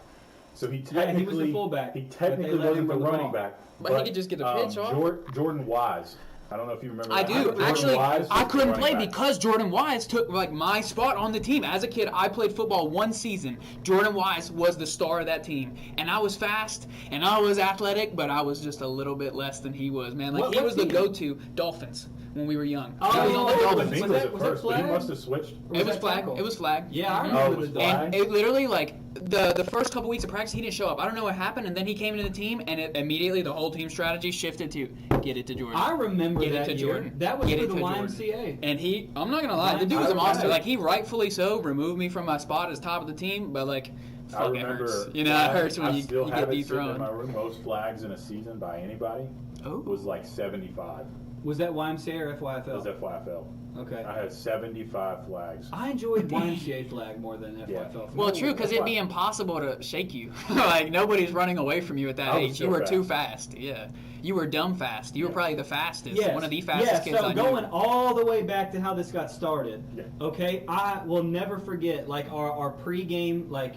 Speaker 2: So he
Speaker 1: Yeah,
Speaker 2: technically
Speaker 1: he was the fullback,
Speaker 2: He
Speaker 1: but they
Speaker 2: technically
Speaker 1: let him
Speaker 2: wasn't the
Speaker 1: run the
Speaker 2: running
Speaker 1: ball.
Speaker 2: back.
Speaker 3: But he could just get the pitch off.
Speaker 2: Jordan Wise. I don't know if you remember.
Speaker 3: I
Speaker 2: that.
Speaker 3: do.
Speaker 2: Jordan
Speaker 3: Actually,
Speaker 2: Wise was
Speaker 3: I
Speaker 2: the
Speaker 3: couldn't
Speaker 2: running
Speaker 3: play
Speaker 2: back.
Speaker 3: because Jordan Wise took like my spot on the team. As a kid, I played football 1 season. Jordan Wise was the star of that team, and I was fast and I was athletic, but I was just a little bit less than he was. Man, like
Speaker 1: What
Speaker 3: he was the
Speaker 1: team?
Speaker 3: go-to Dolphins when we were young.
Speaker 1: Oh,
Speaker 3: He was on the
Speaker 1: was
Speaker 2: The
Speaker 3: Dolphins.
Speaker 1: it-
Speaker 2: Bengals
Speaker 1: that-
Speaker 2: at
Speaker 1: was it
Speaker 2: first, but he
Speaker 1: flag?
Speaker 2: must have switched.
Speaker 3: It was
Speaker 1: that
Speaker 3: flag.
Speaker 1: tackle?
Speaker 3: It was flag.
Speaker 1: Yeah, I
Speaker 3: Mhm.
Speaker 1: remember
Speaker 2: Oh,
Speaker 1: the
Speaker 2: it was
Speaker 1: dog.
Speaker 2: flag?
Speaker 3: And it literally, like, the first couple weeks of practice, he didn't show up. I don't know what happened, and then he came into the team, and immediately the whole team strategy shifted to get it to Jordan.
Speaker 1: I remember
Speaker 3: Get it
Speaker 1: that
Speaker 3: to
Speaker 1: year.
Speaker 3: Jordan.
Speaker 1: That was
Speaker 3: Get
Speaker 1: for
Speaker 3: it
Speaker 1: the
Speaker 3: to Jordan.
Speaker 1: YMCA.
Speaker 3: And I'm not gonna lie, the dude was a monster.
Speaker 2: Okay.
Speaker 3: Like, he rightfully so removed me from my spot as top of the team, but like,
Speaker 2: I
Speaker 3: fuck, it
Speaker 2: remember.
Speaker 3: hurts. You know, it hurts when
Speaker 2: I
Speaker 3: you
Speaker 2: still
Speaker 3: get
Speaker 2: have it sitting in
Speaker 3: dethroned.
Speaker 2: my room. Most flags in a season by anybody
Speaker 3: Oh.
Speaker 2: was like 75.
Speaker 1: Was that YMCA or
Speaker 2: It
Speaker 1: FYFL?
Speaker 2: was FYFL.
Speaker 1: Okay.
Speaker 2: I had 75 flags.
Speaker 1: I enjoyed YMCA flag more than FYFL. flag.
Speaker 3: Well, true, because it'd be impossible to shake you. Like, nobody's running away from you at that
Speaker 2: I was
Speaker 3: age.
Speaker 2: so
Speaker 3: You were
Speaker 2: fast.
Speaker 3: too fast. Yeah. You were dumb fast. You were probably the fastest.
Speaker 1: Yes.
Speaker 3: One of the fastest kids
Speaker 1: so
Speaker 3: I knew.
Speaker 1: going all the way back to how this got started.
Speaker 2: Yeah.
Speaker 1: Okay, I will never forget like our pregame, like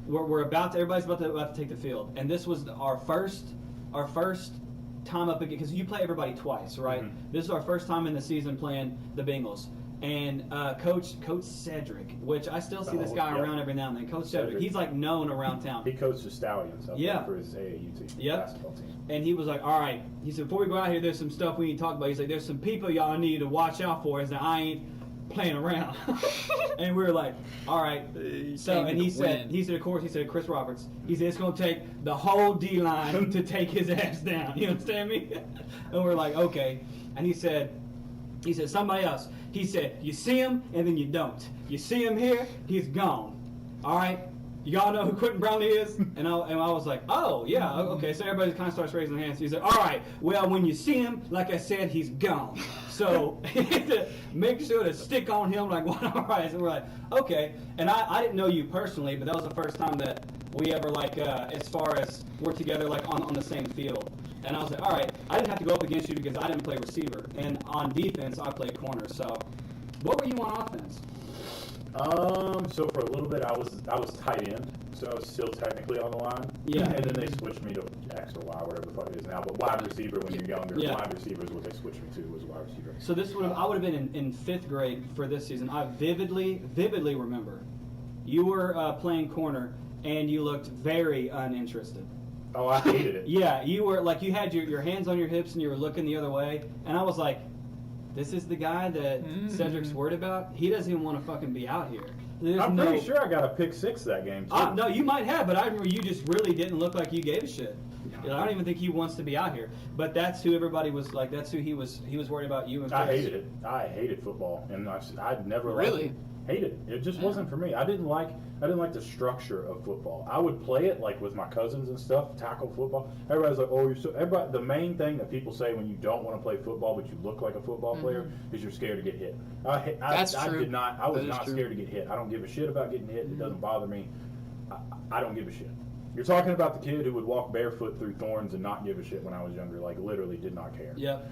Speaker 1: we're about to, everybody's about to take the field, and this was our first time up again, because you play everybody twice, right?
Speaker 2: Mhm.
Speaker 1: This is our first time in the season playing the Bengals. And Coach Cedric, which I still see this guy
Speaker 2: yeah.
Speaker 1: around every now and then. Coach Cedric,
Speaker 2: Cedric.
Speaker 1: he's like known around town.
Speaker 2: He coached the Stallions up
Speaker 1: Yeah.
Speaker 2: there for his AAU team,
Speaker 1: Yep.
Speaker 2: basketball team.
Speaker 1: And he was like, all right. He said, before we go out here, there's some stuff we need to talk about. He's like, there's some people y'all need to watch out for. Is that I ain't playing around. And we were like, all right. So, and he said, of course, he said, Chris Roberts. He said, it's going to take the whole D-line to take his ass down. You understand me? And we're like, okay. And he said, somebody else. He said, you see him, and then you don't. You see him here, he's gone. All right? Y'all know who Quentin Brownlee is? And I was like, oh, yeah, okay. So everybody kind of starts raising their hands. He said, all right, well, when you see him, like I said, he's gone. So make sure to stick on him like one of our eyes. And we're like, okay. And I didn't know you personally, but that was the first time that we ever, like, as far as we're together, like, on the same field. And I was like, all right, I didn't have to go up against you because I didn't play receiver. And on defense, I played corner. So what were you on offense?
Speaker 2: So for a little bit, I was tight end, so I was still technically on the line.
Speaker 1: Yeah.
Speaker 2: And then they switched me to X or Y, whatever the fuck it is now. But wide receiver when you're younger,
Speaker 1: Yeah.
Speaker 2: wide receiver is what they switched me to, was wide receiver.
Speaker 1: So I would have been in fifth grade for this season. I vividly remember you were playing corner and you looked very uninterested.
Speaker 2: Oh, I hated it.
Speaker 1: Yeah, you were like, you had your hands on your hips and you were looking the other way, and I was like, this is the guy that Cedric's worried about? He doesn't even want to fucking be out here.
Speaker 2: I'm pretty sure I got a pick six that game too.
Speaker 1: No, you might have, but I remember you just really didn't look like you gave a shit. I don't even think he wants to be out here. But that's who everybody was like. That's who he was. He was worried about you and Chris.
Speaker 2: I hated it. I hated football, and I'd never
Speaker 3: Really?
Speaker 2: liked it. Hated it. It just wasn't for me. I didn't like the structure of football. I would play it like with my cousins and stuff, tackle football. Everybody's like, "Oh, you're so." Everybody, the main thing that people say when you don't want to play football but you look like a football player is you're scared to get hit.
Speaker 3: That's true.
Speaker 2: I was
Speaker 3: That is
Speaker 2: not
Speaker 3: true.
Speaker 2: scared to get hit. I don't give a shit about getting hit. It doesn't bother me. I don't give a shit. You're talking about the kid who would walk barefoot through thorns and not give a shit when I was younger. Like literally did not care.
Speaker 1: Yep.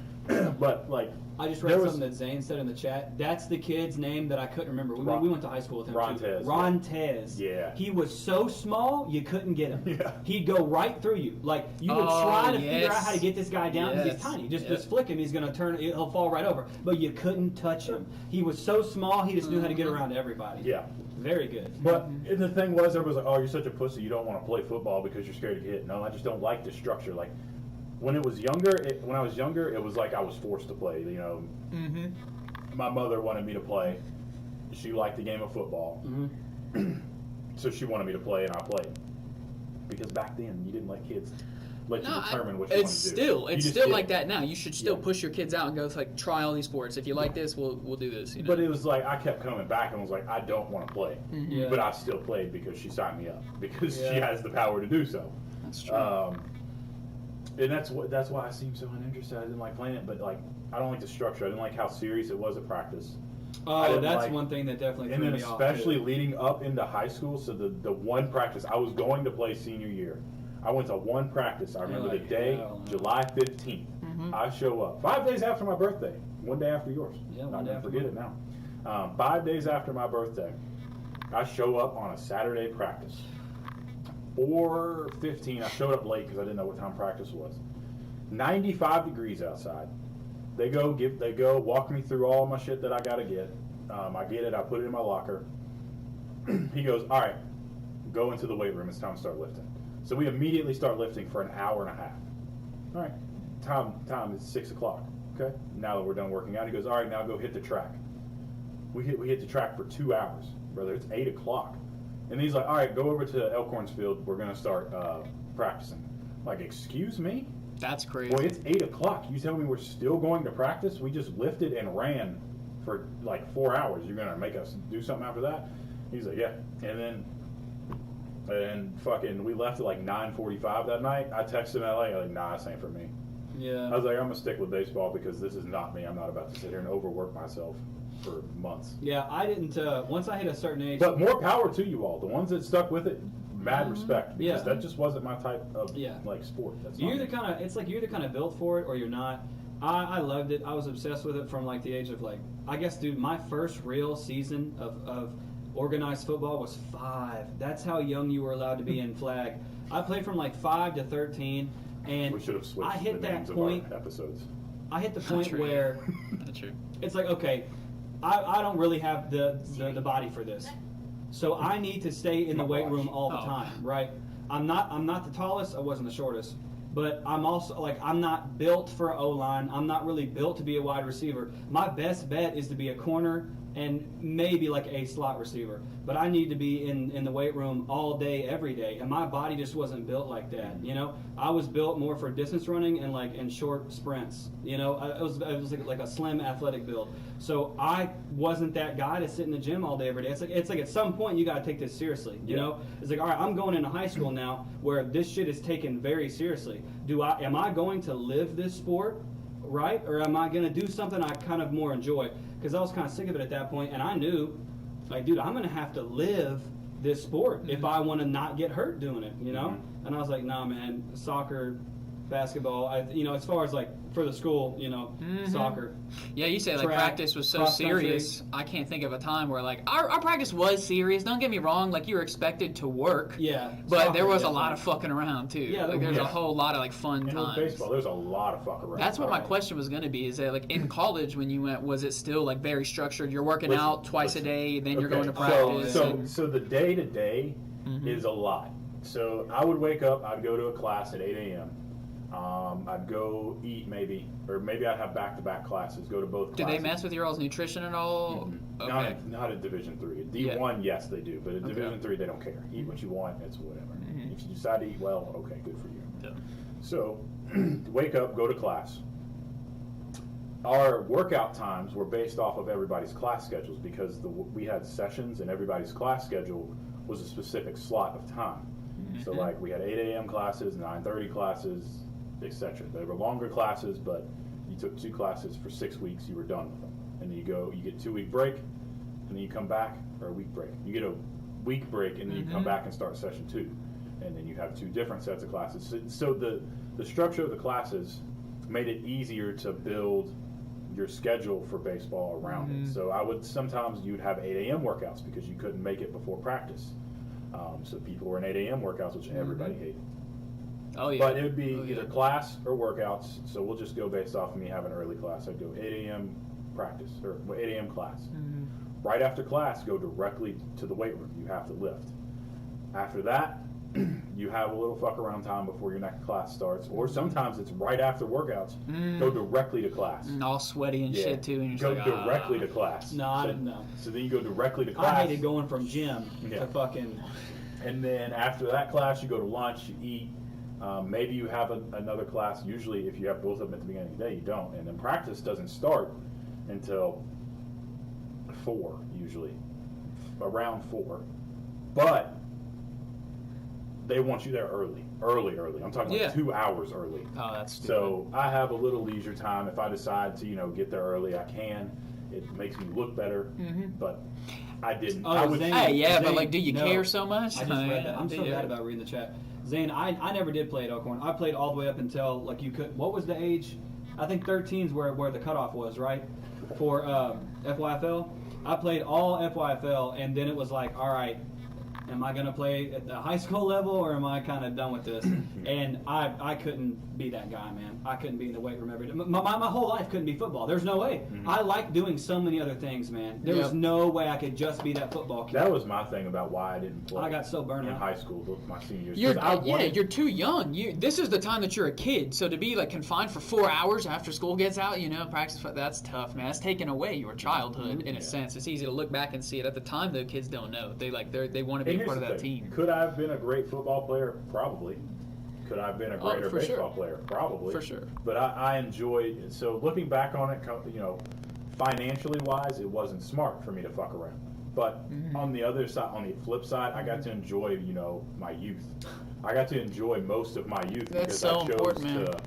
Speaker 2: But like.
Speaker 1: I just read something that Zane said in the chat. That's the kid's name that I couldn't remember. We went to high school with him.
Speaker 2: Ron
Speaker 1: too.
Speaker 2: Tez.
Speaker 1: Ron Tez.
Speaker 2: Yeah.
Speaker 1: He was so small you couldn't get him.
Speaker 2: Yeah.
Speaker 1: He'd go right through you. Like you would try to figure out how to
Speaker 3: yes.
Speaker 1: get this guy down because he's
Speaker 3: Yes.
Speaker 1: tiny. Just
Speaker 3: Yes.
Speaker 1: flick him, he's gonna turn. He'll fall right over. But you couldn't touch him. He was so small. He just knew how to get around everybody.
Speaker 2: Yeah.
Speaker 1: Very good.
Speaker 2: But the thing was, everybody was like, "Oh, you're such a pussy. You don't want to play football because you're scared to get hit." No, I just don't like the structure. Like when I was younger, it was like I was forced to play. You know, my mother wanted me to play. She liked the game of football, so she wanted me to play, and I played. Because back then, you didn't let kids let you determine what you want to do.
Speaker 3: It's
Speaker 2: You just
Speaker 3: still
Speaker 2: did.
Speaker 3: like that now. You should still
Speaker 2: Yeah.
Speaker 3: push your kids out and go like try all these sports. If you like this, we'll do this. You know?
Speaker 2: But it was like I kept coming back and was like, I don't want to play,
Speaker 1: Yeah.
Speaker 2: but I still played because she signed me up because she
Speaker 1: Yeah.
Speaker 2: has the power to do so.
Speaker 3: That's true.
Speaker 2: And that's why I seemed so uninterested. I didn't like playing it, but like I don't like the structure. I didn't like how serious it was at practice. I
Speaker 1: Oh,
Speaker 2: didn't
Speaker 1: that's
Speaker 2: like-
Speaker 1: one thing that definitely
Speaker 2: And
Speaker 1: threw
Speaker 2: then
Speaker 1: me off,
Speaker 2: especially
Speaker 1: too.
Speaker 2: leading up into high school, so the one practice I was going to play senior year, I went to one practice. I remember
Speaker 1: like,
Speaker 2: the day,
Speaker 1: hell no.
Speaker 2: July 15th. I show up 5 days after my birthday, one day after yours.
Speaker 1: Yeah,
Speaker 2: I'll
Speaker 1: one day
Speaker 2: never
Speaker 1: after
Speaker 2: forget it now. 5 days after my birthday, I show up on a Saturday practice. 4:15. I showed up late because I didn't know what time practice was. 95 degrees outside. They go walk me through all my shit that I gotta get. I get it. I put it in my locker. He goes, all right, go into the weight room. It's time to start lifting. So we immediately start lifting for an hour and a half. All right, time is 6 o'clock. Okay, now that we're done working out, he goes, all right, now go hit the track. We hit the track for 2 hours, brother. It's 8 o'clock, and he's like, all right, go over to Elkhorn's Field. We're gonna start practicing. I'm like, excuse me?
Speaker 3: That's crazy.
Speaker 2: Boy, it's 8 o'clock. You tell me we're still going to practice? We just lifted and ran for like 4 hours. You're gonna make us do something after that? He's like, yeah. And fucking, we left at like 9:45 that night. I texted him in LA, like, nah, this ain't for me.
Speaker 1: Yeah.
Speaker 2: I was like, I'm gonna stick with baseball because this is not me. I'm not about to sit here and overwork myself for months.
Speaker 1: Yeah, I didn't. Once I hit a certain age.
Speaker 2: But more power to you all. The ones that stuck with it, mad respect, because
Speaker 1: Yeah.
Speaker 2: that just wasn't my type of
Speaker 1: Yeah.
Speaker 2: like sport. That's
Speaker 1: You're
Speaker 2: not
Speaker 1: either
Speaker 2: me.
Speaker 1: kind of. It's like you're either kind of built for it or you're not. I loved it. I was obsessed with it from like the age of like. I guess, dude, my first real season of organized football was 5. That's how young you were allowed to be in flag. I played from like 5 to 13, and
Speaker 2: We should have switched
Speaker 1: I hit
Speaker 2: the names
Speaker 1: that point.
Speaker 2: of our episodes.
Speaker 1: I hit the point
Speaker 3: true.
Speaker 1: where
Speaker 3: That's true.
Speaker 1: it's like, okay, I don't really have the body for this, so I need to stay in the weight room all the
Speaker 3: Oh.
Speaker 1: time, right? I'm not the tallest. I wasn't the shortest, but I'm also like I'm not built for O-line. I'm not really built to be a wide receiver. My best bet is to be a corner and maybe like a slot receiver. But I need to be in the weight room all day, every day, and my body just wasn't built like that. You know, I was built more for distance running and like in short sprints. You know, it was like a slim athletic build. So I wasn't that guy to sit in the gym all day every day. It's like at some point you got to take this seriously. You
Speaker 2: Yeah.
Speaker 1: know, it's like all right, I'm going into high school now where this shit is taken very seriously. Am I going to live this sport, right, or am I going to do something I kind of more enjoy? Because I was kind of sick of it at that point, and I knew, like, dude, I'm going to have to live this sport if I want to not get hurt doing it, you know? And I was like, nah, man, soccer, basketball, as far as like for the school, soccer.
Speaker 3: Yeah, you say like
Speaker 1: Track,
Speaker 3: practice was so
Speaker 1: cross country.
Speaker 3: serious. I can't think of a time where like our practice was serious. Don't get me wrong, like you were expected to work.
Speaker 1: Yeah.
Speaker 3: But there
Speaker 1: soccer,
Speaker 3: was a
Speaker 1: yeah.
Speaker 3: lot of fucking around too.
Speaker 1: Yeah,
Speaker 3: like there's
Speaker 2: yeah.
Speaker 3: a whole lot of like fun
Speaker 2: And with
Speaker 3: times.
Speaker 2: baseball, there's a lot of fuck around.
Speaker 3: That's what my
Speaker 2: Right.
Speaker 3: question was going to be. Is that like in college when you went, was it still like very structured? You're working
Speaker 2: Listen,
Speaker 3: out twice
Speaker 2: listen.
Speaker 3: a day, then you're
Speaker 2: Okay,
Speaker 3: going to practice.
Speaker 2: So,
Speaker 3: and,
Speaker 2: so the day to day
Speaker 3: Mm-hmm.
Speaker 2: is a lot. So I would wake up, I'd go to a class at 8 a.m. I'd go eat maybe, or maybe I'd have back-to-back classes. Go to both.
Speaker 3: do
Speaker 2: classes.
Speaker 3: they mess with your all's nutrition at all? Okay.
Speaker 2: Not at Division III. At D1, yes, they do, but at Division III, they don't care. Eat what you want, it's whatever. If you decide to eat well, okay, good for you.
Speaker 3: Yeah.
Speaker 2: So, wake up, go to class. Our workout times were based off of everybody's class schedules because we had sessions and everybody's class schedule was a specific slot of time. So like we had 8 a.m. classes, 9:30 classes, etc. They were longer classes, but you took 2 classes for 6 weeks, you were done with them. And then you get 2-week break, and then you come back, or a week break. You get a week break, and then you come back and start session 2. And then you have 2 different sets of classes. So the structure of the classes made it easier to build your schedule for baseball around it. So sometimes you'd have 8 a.m. workouts because you couldn't make it before practice. So people were in 8 a.m. workouts, which everybody hated.
Speaker 3: Oh yeah.
Speaker 2: But it would be either class or workouts. So we'll just go based off of me having early class. I'd go 8 a.m. practice or 8 a.m. class. Right after class, go directly to the weight room. You have to lift. After that, you have a little fuck around time before your next class starts. Or sometimes it's right after workouts. Go directly to class.
Speaker 3: And all sweaty and
Speaker 2: Yeah.
Speaker 3: shit too. And
Speaker 2: Go
Speaker 3: you're just like,
Speaker 2: directly to class.
Speaker 1: No, I didn't know.
Speaker 2: So then you go directly to class.
Speaker 1: I hated going from gym
Speaker 2: Yeah.
Speaker 1: to fucking.
Speaker 2: And then after that class, you go to lunch, you eat. Maybe you have another class. Usually, if you have both of them at the beginning of the day, you don't. And then practice doesn't start until 4, usually, around 4. But they want you there early. I'm talking like
Speaker 3: Yeah.
Speaker 2: 2 hours early.
Speaker 3: Oh, that's stupid.
Speaker 2: So I have a little leisure time. If I decide to, get there early, I can. It makes me look better, but I didn't.
Speaker 1: Oh,
Speaker 2: I was
Speaker 1: Zane.
Speaker 3: Hey, yeah, but
Speaker 1: Zane,
Speaker 3: like, do you
Speaker 1: no.
Speaker 3: care so much?
Speaker 1: I just read that. I'm so
Speaker 3: Yeah.
Speaker 1: bad about reading the chat. Zane, I never did play at Elkhorn. I played all the way up until like you could. What was the age? I think 13 is where the cutoff was, right? For FYFL. I played all FYFL, and then it was like, all right, am I gonna play at the high school level, or am I kind of done with this? And I couldn't be that guy, man. I couldn't be in the weight room every day. My whole life couldn't be football. There's no way. I like doing so many other things, man. There was
Speaker 3: Yep.
Speaker 1: no way I could just be that football kid.
Speaker 2: That was my thing about why I didn't play.
Speaker 1: I got so burned
Speaker 2: in
Speaker 1: out.
Speaker 2: high school, my senior years.
Speaker 3: You're
Speaker 2: 'Cause I wanted-
Speaker 3: you're too young. This is the time that you're a kid. So to be like confined for 4 hours after school gets out, practice, that's tough, man. That's taking away your childhood in a sense. It's easy to look back and see it. At the time, though, kids don't know. They want to be
Speaker 2: And
Speaker 3: a
Speaker 2: here's
Speaker 3: part of
Speaker 2: the
Speaker 3: that
Speaker 2: thing.
Speaker 3: team.
Speaker 2: Could I have been a great football player? Probably. Could I have been a greater
Speaker 3: for sure.
Speaker 2: baseball player? Probably.
Speaker 3: For sure.
Speaker 2: But I enjoyed it. So looking back on it, financially wise, it wasn't smart for me to fuck around. But on the other side, on the flip side, I got to enjoy, my youth. I got to enjoy most of my youth
Speaker 3: That's
Speaker 2: because
Speaker 3: so
Speaker 2: I chose
Speaker 3: important, man.
Speaker 2: to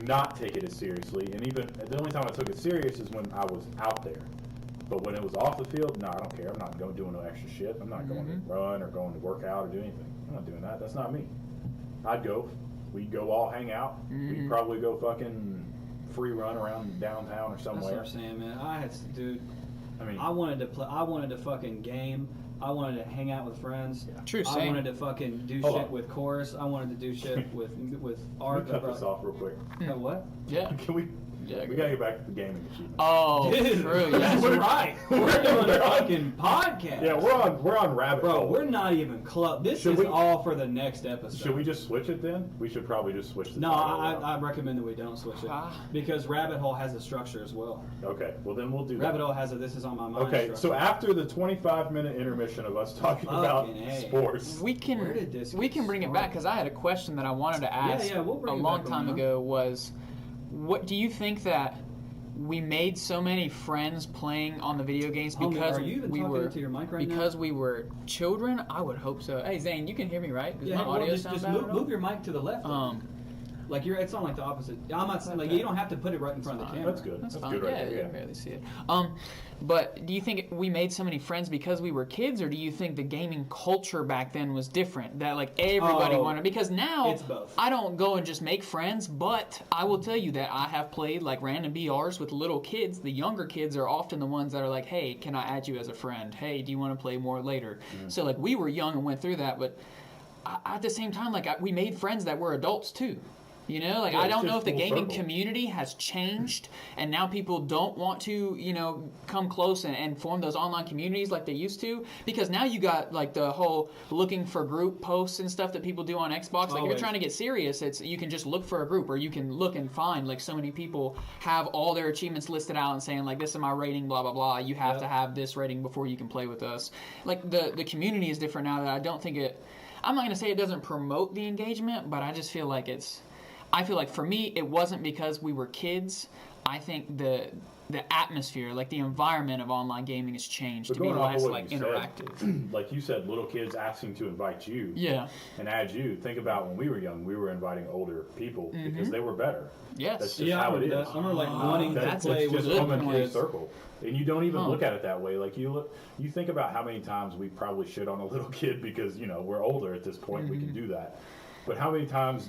Speaker 2: not take it as seriously. And even the only time I took it serious is when I was out there. But when it was off the field, no, I don't care. I'm not going doing no extra shit. I'm not going to run or going to work out or do anything. I'm not doing that. That's not me. I'd go. We'd go all hang out. We'd probably go fucking free run around downtown or somewhere.
Speaker 1: That's what I'm saying, man. Dude.
Speaker 2: I mean,
Speaker 1: I wanted to play. I wanted to fucking game. I wanted to hang out with friends.
Speaker 2: Yeah.
Speaker 3: True,
Speaker 1: I
Speaker 3: same.
Speaker 1: wanted to fucking do
Speaker 2: Hold
Speaker 1: shit
Speaker 2: on.
Speaker 1: with chorus. I wanted to do shit with
Speaker 2: Can
Speaker 1: art.
Speaker 2: we cut this off real quick?
Speaker 1: What?
Speaker 3: Yeah.
Speaker 2: Can we?
Speaker 3: Yeah,
Speaker 2: We gotta get back to the gaming achievement.
Speaker 3: Oh,
Speaker 1: Dude,
Speaker 3: true.
Speaker 1: that's
Speaker 3: Yes.
Speaker 1: right. We're doing a fucking podcast.
Speaker 2: Yeah, we're on rabbit
Speaker 1: Bro,
Speaker 2: hole.
Speaker 1: we're not even close. This
Speaker 2: Should
Speaker 1: is
Speaker 2: we-
Speaker 1: all for the next episode.
Speaker 2: Should we just switch it then? We should probably just switch the
Speaker 1: No,
Speaker 2: title
Speaker 1: I
Speaker 2: around.
Speaker 1: recommend that we don't switch it
Speaker 3: Ah.
Speaker 1: because Rabbit Hole has a structure as well.
Speaker 2: Okay, well then we'll do
Speaker 1: Rabbit
Speaker 2: that.
Speaker 1: Hole has a "This is on my mind."
Speaker 2: Okay, so
Speaker 1: structure.
Speaker 2: after the 25-minute intermission of us talking about
Speaker 1: Fucking A.
Speaker 2: sports,
Speaker 3: We can
Speaker 1: Where did this
Speaker 3: we
Speaker 1: get
Speaker 3: can bring it back because I had a question that I wanted to ask
Speaker 1: yeah, we'll bring
Speaker 3: a
Speaker 1: it
Speaker 3: long
Speaker 1: back
Speaker 3: time
Speaker 1: around.
Speaker 3: ago. Was what do you think that we made so many friends playing on the video games
Speaker 1: Homie,
Speaker 3: because
Speaker 1: are you even
Speaker 3: we
Speaker 1: talking
Speaker 3: were
Speaker 1: into your mic right
Speaker 3: because
Speaker 1: now?
Speaker 3: we were children? I would hope so. Hey Zane, you can hear me right? Does
Speaker 1: Yeah,
Speaker 3: my
Speaker 1: well,
Speaker 3: audio
Speaker 1: just
Speaker 3: sound bad
Speaker 1: move,
Speaker 3: at all?
Speaker 1: move your mic to the left. Like it's on like the opposite. I'm not saying like you don't have to put it right in front of the camera.
Speaker 2: that's good.
Speaker 3: That's
Speaker 2: That's
Speaker 3: fine.
Speaker 2: good right
Speaker 3: Yeah,
Speaker 2: there,
Speaker 3: you
Speaker 2: yeah.
Speaker 3: can barely see it. But do you think we made so many friends because we were kids, or do you think the gaming culture back then was different? That like everybody
Speaker 1: Oh,
Speaker 3: wanted, because now
Speaker 1: it's both.
Speaker 3: I don't go and just make friends, but I will tell you that I have played like random BRs with little kids. The younger kids are often the ones that are like, "Hey, can I add you as a friend? Hey, do you want to play more later?" So like we were young and went through that, but at the same time, like we made friends that were adults too. You know, like
Speaker 2: Yeah,
Speaker 3: I
Speaker 2: it's
Speaker 3: don't know
Speaker 2: just
Speaker 3: if the
Speaker 2: full
Speaker 3: gaming
Speaker 2: circle.
Speaker 3: community has changed, and now people don't want to, you know, come close and form those online communities like they used to. Because now you got like the whole looking for group posts and stuff that people do on Xbox. Like if you're
Speaker 1: Always.
Speaker 3: trying to get serious, it's you can just look for a group, or you can look and find like so many people have all their achievements listed out and saying like this is my rating, blah blah blah. You have
Speaker 1: Yep.
Speaker 3: to have this rating before you can play with us. Like the community is different now. That I don't think it. I'm not gonna say it doesn't promote the engagement, but I just feel like it's. I feel like for me, it wasn't because we were kids. I think the atmosphere, like the environment of online gaming has changed
Speaker 2: But
Speaker 3: to be
Speaker 2: going off of
Speaker 3: less
Speaker 2: what
Speaker 3: like
Speaker 2: you said,
Speaker 3: interactive.
Speaker 2: like you said, little kids asking to invite you
Speaker 3: Yeah.
Speaker 2: and add you. Think about when we were young, we were inviting older people because they were better.
Speaker 3: Yes.
Speaker 2: That's just
Speaker 1: Yeah, I
Speaker 2: how it
Speaker 1: remember
Speaker 2: is.
Speaker 1: that. I remember like wanting to
Speaker 3: that's
Speaker 1: play
Speaker 2: it's
Speaker 1: with
Speaker 2: just
Speaker 3: good
Speaker 2: coming
Speaker 1: little
Speaker 2: full
Speaker 1: kids.
Speaker 2: circle, and you don't even
Speaker 3: Huh.
Speaker 2: look at it that way. Like you think about how many times we probably shit on a little kid because we're older at this point. We can do that, but how many times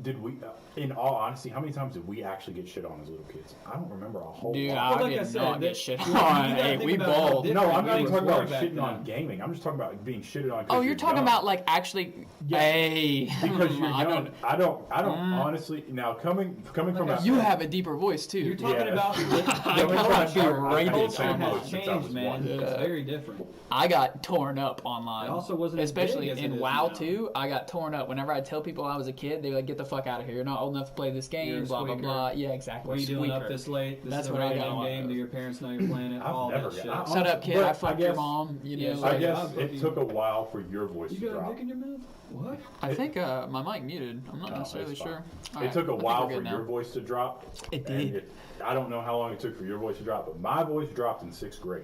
Speaker 2: did we? In all honesty, how many times did we actually get shit on as little kids? I don't remember a whole
Speaker 3: Dude,
Speaker 2: lot.
Speaker 1: Well,
Speaker 3: I
Speaker 1: like I
Speaker 3: did
Speaker 1: said,
Speaker 3: not get
Speaker 1: that-
Speaker 3: shit
Speaker 1: you gotta
Speaker 3: on.
Speaker 1: think
Speaker 3: Hey, we
Speaker 1: about how
Speaker 3: balled.
Speaker 1: different
Speaker 2: No, I'm not even
Speaker 1: games
Speaker 2: talking about
Speaker 1: were back
Speaker 2: shitting
Speaker 1: then.
Speaker 2: on gaming. I'm just talking about being shitted on. 'cause
Speaker 3: Oh, you're talking
Speaker 2: young.
Speaker 3: about like actually.
Speaker 1: Yeah.
Speaker 3: Hey.
Speaker 2: Because you're
Speaker 3: I
Speaker 2: young.
Speaker 3: don't-
Speaker 2: I don't honestly. Now coming from
Speaker 1: Like I
Speaker 2: a,
Speaker 3: You have a deeper voice too.
Speaker 1: You're talking
Speaker 2: Yeah.
Speaker 1: about
Speaker 3: I
Speaker 2: we're
Speaker 3: got
Speaker 2: not sure.
Speaker 3: berated
Speaker 2: I've
Speaker 1: culture
Speaker 2: had
Speaker 3: online.
Speaker 1: has
Speaker 2: since I was
Speaker 1: changed, man.
Speaker 2: one.
Speaker 1: It's very different.
Speaker 3: I got torn up online.
Speaker 1: It also wasn't as
Speaker 3: especially
Speaker 1: big as it
Speaker 3: in
Speaker 1: is
Speaker 3: WoW
Speaker 1: now.
Speaker 3: too. I got torn up whenever I tell people I was a kid. They were like, "Get the fuck out of here! You're not old enough to play this
Speaker 1: You're
Speaker 3: game."
Speaker 1: a
Speaker 3: Blah blah
Speaker 1: squeaker.
Speaker 3: blah. Yeah, exactly.
Speaker 1: What are you doing up
Speaker 3: Squeaker.
Speaker 1: this late? This
Speaker 3: That's
Speaker 1: is a
Speaker 3: what I
Speaker 1: rated
Speaker 3: got
Speaker 1: M
Speaker 3: on
Speaker 1: game.
Speaker 3: it.
Speaker 1: Do your parents know you're playing it?
Speaker 2: I've
Speaker 1: All
Speaker 2: never
Speaker 1: that shit.
Speaker 2: got-
Speaker 3: Shut up, kid!
Speaker 2: But
Speaker 3: I
Speaker 2: I
Speaker 3: fucked your
Speaker 2: guess-
Speaker 3: mom. You know.
Speaker 1: Yeah,
Speaker 2: I
Speaker 1: like,
Speaker 2: guess
Speaker 1: I've-
Speaker 2: it took a while for your voice
Speaker 1: You
Speaker 2: to
Speaker 1: got a
Speaker 2: drop.
Speaker 1: dick in your mouth? What?
Speaker 3: I think my mic muted. I'm not
Speaker 2: No,
Speaker 3: necessarily
Speaker 2: it's fine.
Speaker 3: sure. All
Speaker 2: It
Speaker 3: right,
Speaker 2: took a
Speaker 3: I think
Speaker 2: while
Speaker 3: we're
Speaker 2: for
Speaker 3: good
Speaker 2: your
Speaker 3: now.
Speaker 2: voice to drop.
Speaker 3: It
Speaker 2: and
Speaker 3: did.
Speaker 2: I don't know how long it took for your voice to drop, but my voice dropped in 6th grade.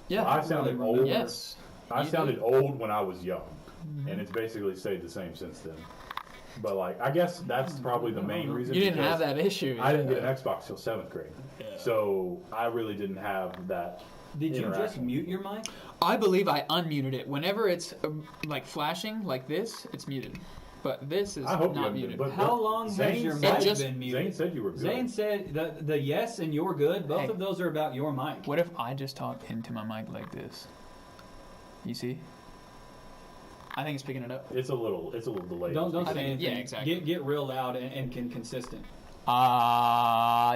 Speaker 3: Yeah.
Speaker 2: I sounded
Speaker 1: really
Speaker 2: old.
Speaker 3: Yes.
Speaker 2: I
Speaker 3: You
Speaker 2: sounded
Speaker 3: did.
Speaker 2: old when I was young, and it's basically stayed the same since then. But like, I guess that's probably the main reason.
Speaker 3: You didn't
Speaker 2: because
Speaker 3: have that issue.
Speaker 2: I didn't get an Xbox till 7th grade, so I really didn't have that.
Speaker 1: Did you just
Speaker 2: interaction.
Speaker 1: mute your mic?
Speaker 3: I believe I unmuted it. Whenever it's like flashing like this, it's muted. But this is
Speaker 2: I hope you
Speaker 3: not
Speaker 2: unmuted,
Speaker 3: muted.
Speaker 2: but-
Speaker 1: How long has
Speaker 2: Zane
Speaker 1: your
Speaker 2: said-
Speaker 1: mic
Speaker 3: just-
Speaker 1: been muted?
Speaker 2: Zane said you were good.
Speaker 1: Zane said the yes and you're good. Both
Speaker 3: Hey.
Speaker 1: of those are about your mic.
Speaker 3: What if I just talk into my mic like this? You see? I think it's picking it up.
Speaker 2: It's a little delayed.
Speaker 1: Don't
Speaker 3: I
Speaker 1: say
Speaker 3: think-
Speaker 1: anything.
Speaker 3: yeah, exactly.
Speaker 1: Get real loud and consistent.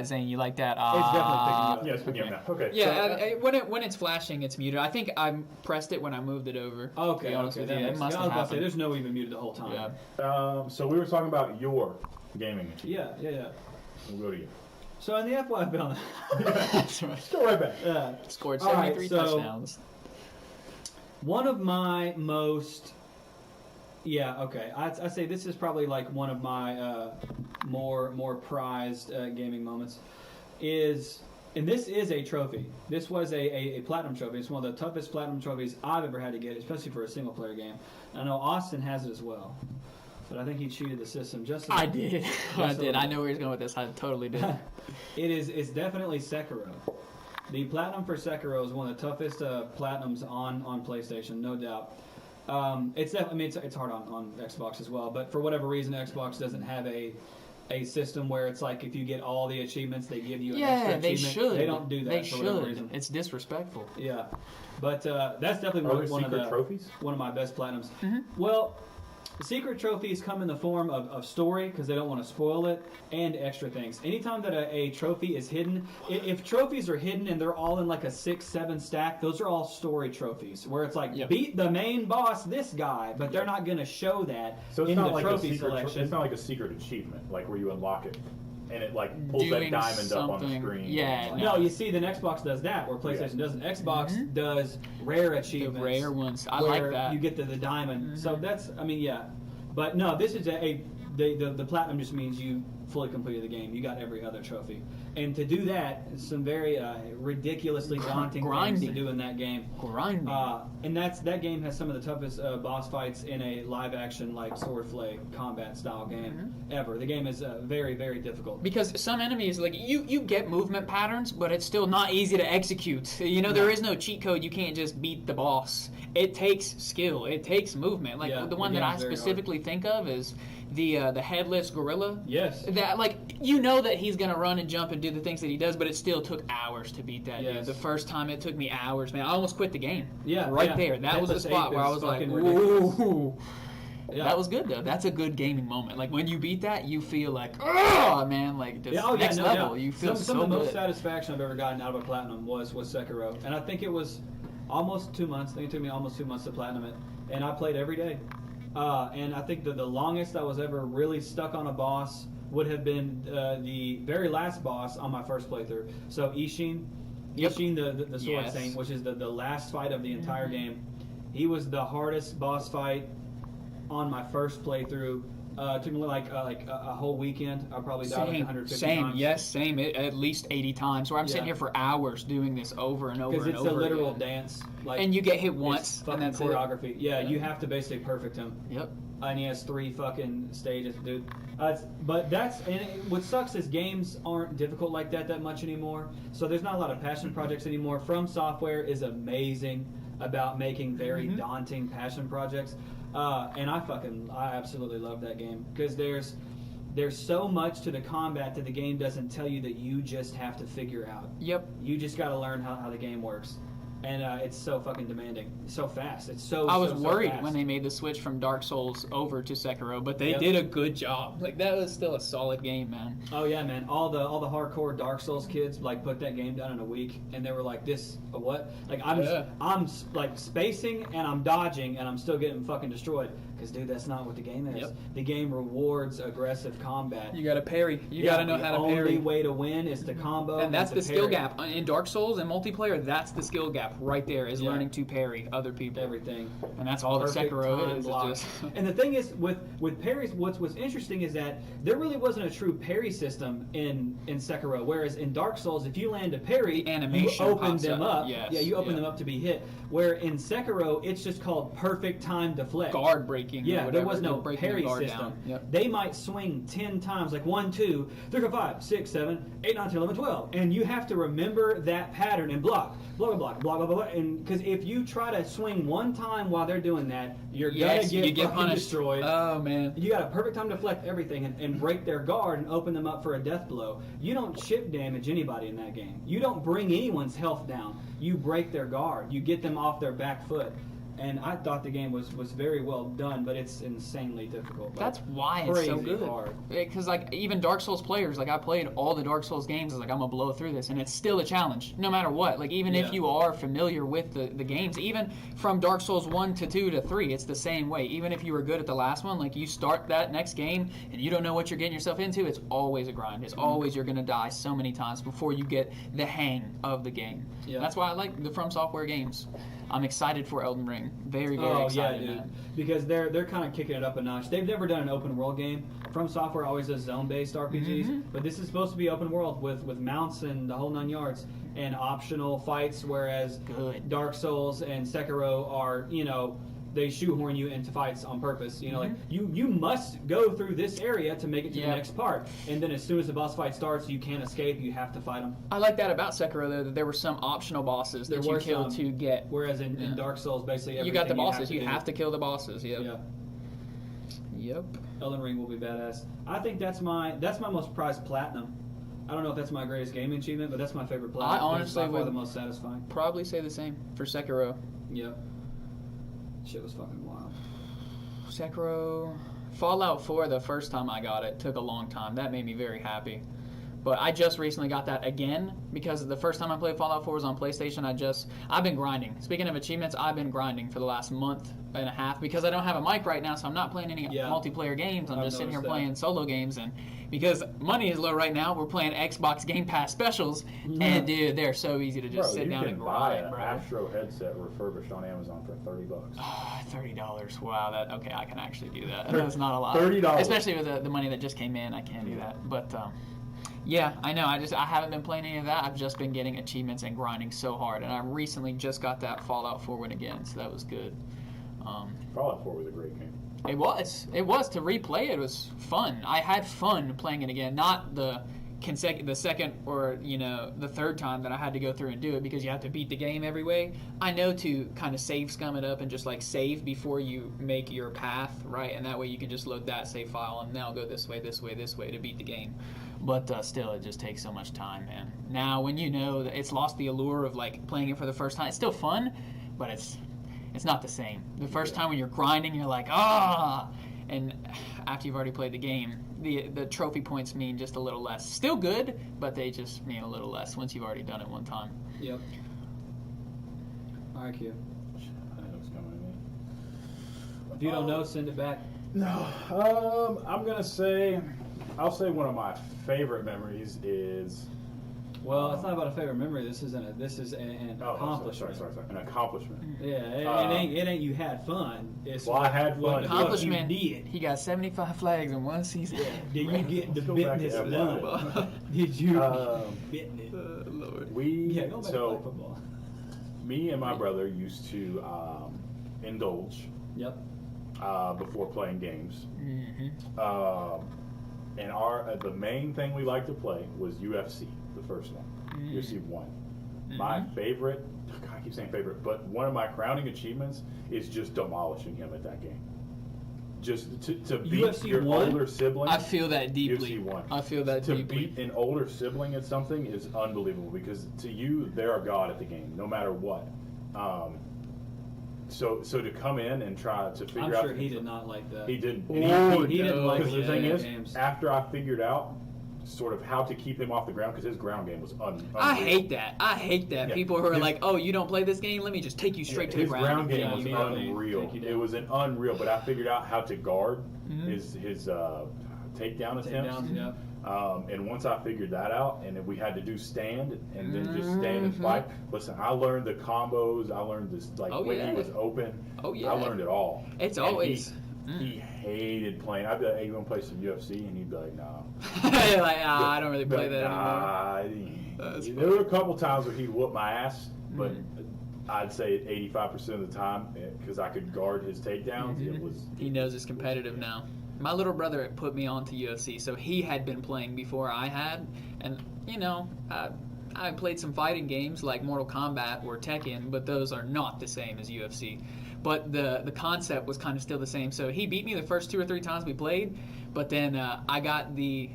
Speaker 3: Zane, you like that?
Speaker 1: It's definitely picking you up.
Speaker 2: Yeah, it's picking up now. Okay.
Speaker 3: Yeah, when it's flashing, it's muted. I think I pressed it when I moved it over. to
Speaker 1: Okay,
Speaker 3: be honest
Speaker 1: okay.
Speaker 3: with
Speaker 1: That
Speaker 3: you. It
Speaker 1: makes sense.
Speaker 3: must
Speaker 1: I was
Speaker 3: have
Speaker 1: about to say,
Speaker 3: happened.
Speaker 1: there's no even muted the whole time.
Speaker 3: Yeah.
Speaker 2: So we were talking about your gaming achievement.
Speaker 1: Yeah.
Speaker 2: We'll go to you.
Speaker 1: So in the FYFL,
Speaker 3: That's right.
Speaker 2: Go right back.
Speaker 3: Scored
Speaker 1: All right,
Speaker 3: 73
Speaker 1: so-
Speaker 3: touchdowns.
Speaker 1: one of my most, I say this is probably like one of my more prized gaming moments is, and this is a trophy. This was a platinum trophy. It's one of the toughest platinum trophies I've ever had to get, especially for a single player game. I know Austin has it as well. but I think he cheated the system just.
Speaker 3: I did. I
Speaker 1: Just a
Speaker 3: did. I
Speaker 1: little
Speaker 3: know where he's going with this. I totally did.
Speaker 1: It's definitely Sekiro. The platinum for Sekiro is one of the toughest platinums on PlayStation, no doubt. It's hard on Xbox as well, but for whatever reason, Xbox doesn't have a system where it's like if you get all the achievements, they give you an extra
Speaker 3: Yeah, they
Speaker 1: achievement.
Speaker 3: should.
Speaker 1: They don't do that
Speaker 3: They
Speaker 1: for whatever
Speaker 3: should.
Speaker 1: reason.
Speaker 3: It's disrespectful.
Speaker 1: Yeah, but that's definitely
Speaker 2: Are there
Speaker 1: one of
Speaker 2: secret
Speaker 1: the
Speaker 2: trophies?
Speaker 1: one of my best platinums.
Speaker 3: Mm-hmm.
Speaker 1: Well, secret trophies come in the form of story because they don't want to spoil it, and extra things. Anytime that a trophy is hidden, if trophies are hidden and they're all in like a 6-7 stack, those are all story trophies where it's like
Speaker 3: Yep.
Speaker 1: beat the main boss, this guy, but they're not going to show that
Speaker 2: So it's
Speaker 1: in
Speaker 2: not
Speaker 1: the
Speaker 2: like a
Speaker 1: trophy
Speaker 2: secret.
Speaker 1: selection.
Speaker 2: It's not like a secret achievement, like where you unlock it, and it like pulls
Speaker 3: Doing
Speaker 2: that diamond up on the
Speaker 3: something-
Speaker 2: screen.
Speaker 3: yeah,
Speaker 1: No, you see, then Xbox does that, where PlayStation doesn't. Xbox does rare
Speaker 3: The
Speaker 1: achievements.
Speaker 3: rare ones. I
Speaker 1: where
Speaker 3: like that.
Speaker 1: You get the diamond. So that's, I mean, yeah. But no, this is the platinum just means you fully completed the game. You got every other trophy. And to do that, some very ridiculously daunting things
Speaker 3: Grinding.
Speaker 1: to do in that game.
Speaker 3: Grinding.
Speaker 1: And that game has some of the toughest boss fights in a live action like sword play combat style game ever. The game is very, very difficult.
Speaker 3: Because some enemies, like you get movement patterns, but it's still not easy to execute. You know, there is no cheat code. You can't just beat the boss. It takes skill. It takes movement. Like
Speaker 1: Yeah,
Speaker 3: the one
Speaker 1: the
Speaker 3: that I
Speaker 1: game's very hard.
Speaker 3: specifically think of is the headless gorilla.
Speaker 1: Yes.
Speaker 3: That like you know that he's gonna run and jump and do the things that he does, but it still took hours to beat that dude.
Speaker 1: Yes.
Speaker 3: The first time it took me hours, man. I almost quit the game.
Speaker 1: Yeah,
Speaker 3: right
Speaker 1: yeah.
Speaker 3: there. That was the
Speaker 1: Headless
Speaker 3: spot
Speaker 1: Ape
Speaker 3: where I
Speaker 1: is
Speaker 3: was like,
Speaker 1: fucking ridiculous.
Speaker 3: "Ooh."
Speaker 1: Yeah.
Speaker 3: That was good though. That's a good gaming moment. Like when you beat that, you feel like, oh man, like just next
Speaker 1: no
Speaker 3: level.
Speaker 1: doubt.
Speaker 3: You feel
Speaker 1: some of the
Speaker 3: so
Speaker 1: most
Speaker 3: good.
Speaker 1: satisfaction I've ever gotten out of a platinum was Sekiro, and I think it was almost 2 months. I think it took me almost 2 months to platinum it, and I played every day. And I think that the longest I was ever really stuck on a boss would have been the very last boss on my first playthrough. So Ishin,
Speaker 3: Yep.
Speaker 1: Ishin the Sword
Speaker 3: Yes.
Speaker 1: Saint, which is the last fight of the entire game. He was the hardest boss fight on my first playthrough. It took me like a whole weekend. I probably died like 150
Speaker 3: Same,
Speaker 1: times.
Speaker 3: yes, same. At least 80 times. Where I'm sitting
Speaker 1: Yeah.
Speaker 3: here for hours doing this over and over
Speaker 1: Because
Speaker 3: and
Speaker 1: it's
Speaker 3: over
Speaker 1: a literal
Speaker 3: again.
Speaker 1: dance. Like,
Speaker 3: And you get hit
Speaker 1: it's
Speaker 3: once,
Speaker 1: fucking
Speaker 3: and that's it.
Speaker 1: choreography. Yeah, you have to basically perfect him.
Speaker 3: Yep.
Speaker 1: And he has 3 fucking stages, dude. But that's what sucks is games aren't difficult like that much anymore. So there's not a lot of passion projects anymore. From Software is amazing about making very daunting passion projects, and I absolutely love that game because there's so much to the combat that the game doesn't tell you that you just have to figure out.
Speaker 3: Yep.
Speaker 1: You just got to learn how the game works. And it's so fucking demanding. It's so fast. It's so
Speaker 3: I was
Speaker 1: so
Speaker 3: worried
Speaker 1: fast.
Speaker 3: when they made the switch from Dark Souls over to Sekiro, but they
Speaker 1: Yep.
Speaker 3: did a good job. Like that was still a solid game, man.
Speaker 1: Oh yeah, man! All the hardcore Dark Souls kids like put that game down in a week, and they were like, "This what?" Like I'm like spacing and I'm dodging and I'm still getting fucking destroyed. Because dude, that's not what the game is.
Speaker 3: Yep.
Speaker 1: The game rewards aggressive combat.
Speaker 3: You got to parry. You
Speaker 1: Yeah,
Speaker 3: got to know how to
Speaker 1: The only
Speaker 3: parry.
Speaker 1: way to win is to combo.
Speaker 3: And that's
Speaker 1: to
Speaker 3: the skill
Speaker 1: parry
Speaker 3: gap in Dark Souls and multiplayer. That's the skill gap right there. Is
Speaker 1: Yeah.
Speaker 3: learning to parry other people.
Speaker 1: Everything.
Speaker 3: And that's all the
Speaker 1: Perfect
Speaker 3: Sekiro
Speaker 1: time
Speaker 3: is.
Speaker 1: block.
Speaker 3: Just
Speaker 1: And the thing is, with parries, what's interesting is that there really wasn't a true parry system in Sekiro. Whereas in Dark Souls, if you land a parry,
Speaker 3: The animation
Speaker 1: you open
Speaker 3: pops
Speaker 1: them
Speaker 3: up.
Speaker 1: up.
Speaker 3: Yes,
Speaker 1: Yeah, you open
Speaker 3: yeah.
Speaker 1: them up to be hit. Where in Sekiro, it's just called perfect time deflect.
Speaker 3: guard breaking. or
Speaker 1: Yeah, there
Speaker 3: whatever.
Speaker 1: was no
Speaker 3: You're breaking the
Speaker 1: parry
Speaker 3: guard
Speaker 1: system.
Speaker 3: down. Yep.
Speaker 1: They might swing 10 times, like 1, 2, 3, 4, 5, 6, 7, 8, 9, 10, 11, 12. And you have to remember that pattern and block, blah, blah, blah, blah, blah, blah. And because if you try to swing one time while they're doing that, you're
Speaker 3: Yes,
Speaker 1: going to
Speaker 3: you get
Speaker 1: fucking
Speaker 3: punished.
Speaker 1: destroyed.
Speaker 3: Oh man.
Speaker 1: You got a perfect time to deflect everything and break their guard and open them up for a death blow. You don't chip damage anybody in that game. You don't bring anyone's health down. You break their guard. You get them off their back foot. And I thought the game was very well done, but it's insanely difficult. Like,
Speaker 3: That's why it's so
Speaker 1: crazy
Speaker 3: good.
Speaker 1: hard.
Speaker 3: Because like even Dark Souls players, like I played all the Dark Souls games. Like I'm gonna blow through this, and it's still a challenge, no matter what. Like even
Speaker 1: Yeah.
Speaker 3: if you are familiar with the games, even from Dark Souls 1 to 2 to 3, it's the same way. Even if you were good at the last one, like you start that next game and you don't know what you're getting yourself into, it's always a grind. It's always you're gonna die so many times before you get the hang of the game.
Speaker 1: Yeah.
Speaker 3: That's why I like the From Software games. I'm excited for Elden Ring. Very, very excited,
Speaker 1: dude.
Speaker 3: man.
Speaker 1: Because they're kind of kicking it up a notch. They've never done an open world game. From Software always does zone-based RPGs,
Speaker 3: Mm-hmm.
Speaker 1: but this is supposed to be open world with mounts and the whole 9 yards and optional fights. Whereas
Speaker 3: Good.
Speaker 1: Dark Souls and Sekiro are they shoehorn you into fights on purpose. You know, like you must go through this area to make it to the next part, and then as soon as the boss fight starts, you can't escape. You have to fight them.
Speaker 3: I like that about Sekiro though, that there were some optional bosses that you killed to get.
Speaker 1: Whereas in Dark Souls, basically everything
Speaker 3: you got the bosses.
Speaker 1: You
Speaker 3: have to kill the bosses. Yep.
Speaker 1: Yeah.
Speaker 3: Yep.
Speaker 1: Elden Ring will be badass. I think that's my most prized platinum. I don't know if that's my greatest gaming achievement, but that's my favorite platinum.
Speaker 3: I honestly
Speaker 1: It's by far
Speaker 3: would
Speaker 1: the most satisfying.
Speaker 3: Probably say the same for Sekiro.
Speaker 1: Yep. Shit was fucking wild.
Speaker 3: Sekiro, Fallout 4. The first time I got it took a long time. That made me very happy. But I just recently got that again because the first time I played Fallout 4 was on PlayStation. I've been grinding. Speaking of achievements, I've been grinding for the last month and a half because I don't have a mic right now, so I'm not playing any multiplayer games. I'm just sitting here playing solo games, and because money is low right now, we're playing Xbox Game Pass specials, and dude, they're so easy to just sit down and grind.
Speaker 2: You can buy an Astro headset refurbished on Amazon for $30.
Speaker 3: $30. Wow, okay, I can actually do that. That's not a lot.
Speaker 2: $30,
Speaker 3: especially with the money that just came in. I can't do that, but. Yeah, I know. I haven't been playing any of that. I've just been getting achievements and grinding so hard. And I recently just got that Fallout 4 win again, so that was good.
Speaker 2: Fallout 4 was a great game.
Speaker 3: It was. To replay it was fun. I had fun playing it again. Not the second or the third time that I had to go through and do it because you have to beat the game every way. I know to kind of save scum it up and just like save before you make your path, right? And that way you can just load that save file and now go this way to beat the game. But still, it just takes so much time, man. Now, when you know that it's lost the allure of like playing it for the first time, it's still fun, but it's not the same. The first time when you're grinding, you're like, and after you've already played the game, the trophy points mean just a little less. Still good, but they just mean a little less once you've already done it one time.
Speaker 1: Yep. All right, Q.
Speaker 2: I know it's coming to me.
Speaker 1: If you don't know, send it back.
Speaker 2: No. I'll say one of my favorite memories is.
Speaker 1: Well, it's not about a favorite memory. This is an accomplishment.
Speaker 2: Sorry. An accomplishment.
Speaker 1: Yeah, it ain't you had fun. It's
Speaker 2: I had fun.
Speaker 3: Accomplishment.
Speaker 1: You did.
Speaker 3: He got 75 flags in one season.
Speaker 1: Did you get the business done? Did you business?
Speaker 3: Lord.
Speaker 1: Go back to play football.
Speaker 2: Me and my brother used to indulge.
Speaker 1: Yep.
Speaker 2: Before playing games.
Speaker 3: Mm-hmm.
Speaker 2: And the main thing we liked to play was UFC, the first one, UFC 1. My favorite, God, I keep saying favorite, but one of my crowning achievements is just demolishing him at that game. Just to beat
Speaker 1: UFC
Speaker 2: your
Speaker 1: 1?
Speaker 2: older sibling.
Speaker 3: I feel that deeply.
Speaker 2: UFC 1.
Speaker 3: I feel that
Speaker 2: to
Speaker 3: deeply.
Speaker 2: beat an older sibling at something is unbelievable because to you, they're a god at the game, no matter what. So to come in and try to figure out...
Speaker 1: I'm sure he did not like that.
Speaker 2: He didn't.
Speaker 1: He didn't like
Speaker 2: the thing is,
Speaker 1: games.
Speaker 2: after I figured out sort of how to keep him off the ground, because his ground game was unreal.
Speaker 3: I hate that.
Speaker 2: Yeah.
Speaker 3: People who are like, oh, you don't play this game? Let me just take you straight to the ground.
Speaker 2: His ground game was
Speaker 1: immediately
Speaker 2: unreal.
Speaker 1: take you down.
Speaker 2: It was an unreal, but I figured out how to guard his takedown attempts.
Speaker 1: Takedowns, yeah.
Speaker 2: And once I figured that out, and then we had to do stand, and then just stand and fight. Listen, I learned the combos. I learned this, when he was open.
Speaker 3: Oh, yeah.
Speaker 2: I learned it all.
Speaker 3: It's
Speaker 2: And
Speaker 3: always...
Speaker 2: He hated playing. I'd be like, hey, you want to play some UFC? And he'd be like, nah.
Speaker 3: I don't really play that anymore.
Speaker 2: There were a couple times where he whooped my ass, but I'd say 85% of the time, because I could guard his takedowns, it was...
Speaker 3: He knows it's competitive now. My little brother put me on to UFC, so he had been playing before I had. And, I played some fighting games like Mortal Kombat or Tekken, but those are not the same as UFC. But the concept was kind of still the same. So he beat me the first 2 or 3 times we played, but then I got the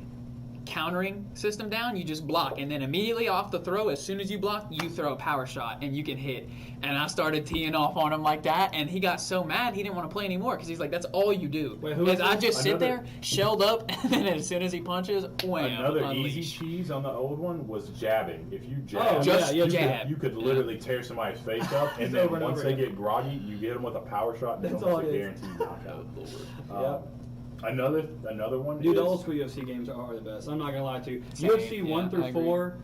Speaker 3: countering system down. You just block, and then immediately off the throw, as soon as you block, you throw a power shot, and you can hit. And I started teeing off on him like that, and he got so mad he didn't want to play anymore because he's like, that's all you do.
Speaker 1: Wait, who is
Speaker 3: I
Speaker 1: this?
Speaker 3: just sit there, shelled up, and then as soon as he punches, wham,
Speaker 2: Another
Speaker 3: unleash.
Speaker 2: easy cheese on the old one was jabbing. If you jab,
Speaker 3: jab.
Speaker 2: you could literally tear somebody's face up, and then
Speaker 1: Over and
Speaker 2: once
Speaker 1: over
Speaker 2: they
Speaker 1: again.
Speaker 2: get groggy, you get them with a power shot, and it's
Speaker 1: That's
Speaker 2: almost
Speaker 1: all
Speaker 2: a
Speaker 1: it is.
Speaker 2: guaranteed knockout.
Speaker 1: Yep.
Speaker 2: Another one
Speaker 1: Dude,
Speaker 2: is...
Speaker 1: the old school UFC games are the best. I'm not gonna lie to you.
Speaker 3: Same,
Speaker 1: UFC 1
Speaker 3: I
Speaker 1: through
Speaker 3: agree.
Speaker 1: 4,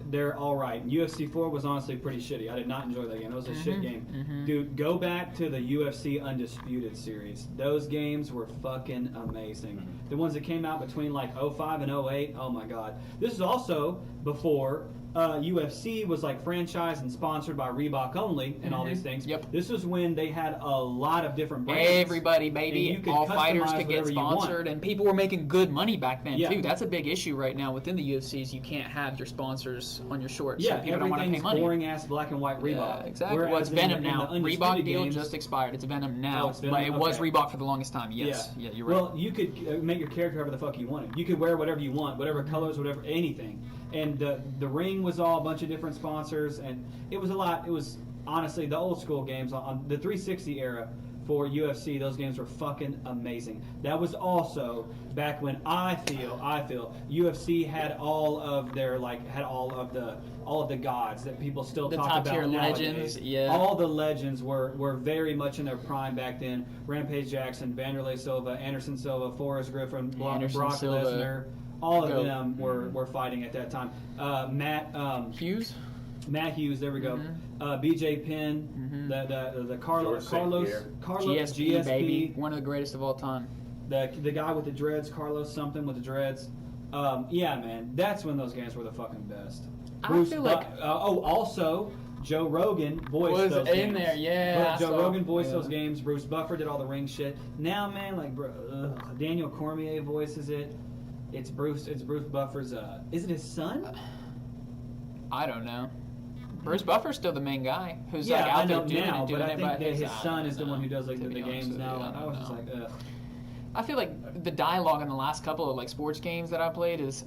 Speaker 1: they're all right. UFC 4 was honestly pretty shitty. I did not enjoy that game. It was a shit game. Dude, go back to the UFC Undisputed series. Those games were fucking amazing. The ones that came out between like 05 and 08, oh my god. This is also before UFC was like franchised and sponsored by Reebok only and all these things.
Speaker 3: Yep.
Speaker 1: This was when they had a lot of different brands.
Speaker 3: Everybody,
Speaker 1: And
Speaker 3: baby,
Speaker 1: you could
Speaker 3: all fighters
Speaker 1: customize
Speaker 3: could get
Speaker 1: whatever you want.
Speaker 3: sponsored, and people were making good money back then
Speaker 1: Yeah.
Speaker 3: too. That's a big issue right now within the UFC. Is you can't have your sponsors on your shorts.
Speaker 1: Yeah,
Speaker 3: so people don't want to pay
Speaker 1: everything's
Speaker 3: money.
Speaker 1: boring ass black and white Reebok.
Speaker 3: Yeah, exactly.
Speaker 1: Whereas
Speaker 3: Well, it's
Speaker 1: in
Speaker 3: Venom
Speaker 1: the- in
Speaker 3: now.
Speaker 1: the Undisputed
Speaker 3: Reebok deal
Speaker 1: games-
Speaker 3: just expired. It's Venom now,
Speaker 1: Oh, it's Venom?
Speaker 3: but it was
Speaker 1: Okay.
Speaker 3: Reebok for the longest time. Yes. Yeah, you're right.
Speaker 1: Well, you could make your character however the fuck you wanted. You could wear whatever you want, whatever colors, whatever, anything. And the ring was all a bunch of different sponsors, and it was a lot. It was honestly the old school games on the 360 era for UFC. Those games were fucking amazing. That was also back when I feel UFC had all of their all of the gods that people still
Speaker 3: The
Speaker 1: talk
Speaker 3: top
Speaker 1: about
Speaker 3: tier
Speaker 1: nowadays.
Speaker 3: legends, yeah.
Speaker 1: All the legends were very much in their prime back then. Rampage Jackson, Vanderlei Silva, Anderson Silva, Forrest Griffin,
Speaker 3: Anderson
Speaker 1: Brock
Speaker 3: Silva.
Speaker 1: Lesnar. All of
Speaker 3: Go.
Speaker 1: them were fighting at that time. Matt
Speaker 3: Hughes.
Speaker 1: Hughes, there we go. BJ Penn, the Carlos
Speaker 2: George St.
Speaker 3: GSP, baby, one of the greatest of all time.
Speaker 1: the guy with the dreads, Carlos something with the dreads. Yeah, man, that's when those games were the fucking best.
Speaker 3: I feel like-
Speaker 1: also Joe Rogan voiced
Speaker 3: Was
Speaker 1: those
Speaker 3: in
Speaker 1: games.
Speaker 3: there, yeah, I
Speaker 1: Joe
Speaker 3: saw-
Speaker 1: Rogan voiced
Speaker 3: yeah.
Speaker 1: those games. Bruce Buffer did all the ring shit. Now, man, like Daniel Cormier voices it. It's Bruce Buffer's. Is it his son?
Speaker 3: I don't know. Bruce Buffer's still the main guy who's
Speaker 1: Yeah,
Speaker 3: like
Speaker 1: I
Speaker 3: out there
Speaker 1: know
Speaker 3: doing
Speaker 1: now,
Speaker 3: it, doing
Speaker 1: but I
Speaker 3: it.
Speaker 1: think that his
Speaker 3: I
Speaker 1: son
Speaker 3: don't
Speaker 1: is the
Speaker 3: know,
Speaker 1: one who does like
Speaker 3: to
Speaker 1: the
Speaker 3: be honest
Speaker 1: games
Speaker 3: with you,
Speaker 1: now.
Speaker 3: I
Speaker 1: I
Speaker 3: don't
Speaker 1: was just
Speaker 3: know.
Speaker 1: like, ugh.
Speaker 3: I feel like the dialogue in the last couple of like sports games that I played is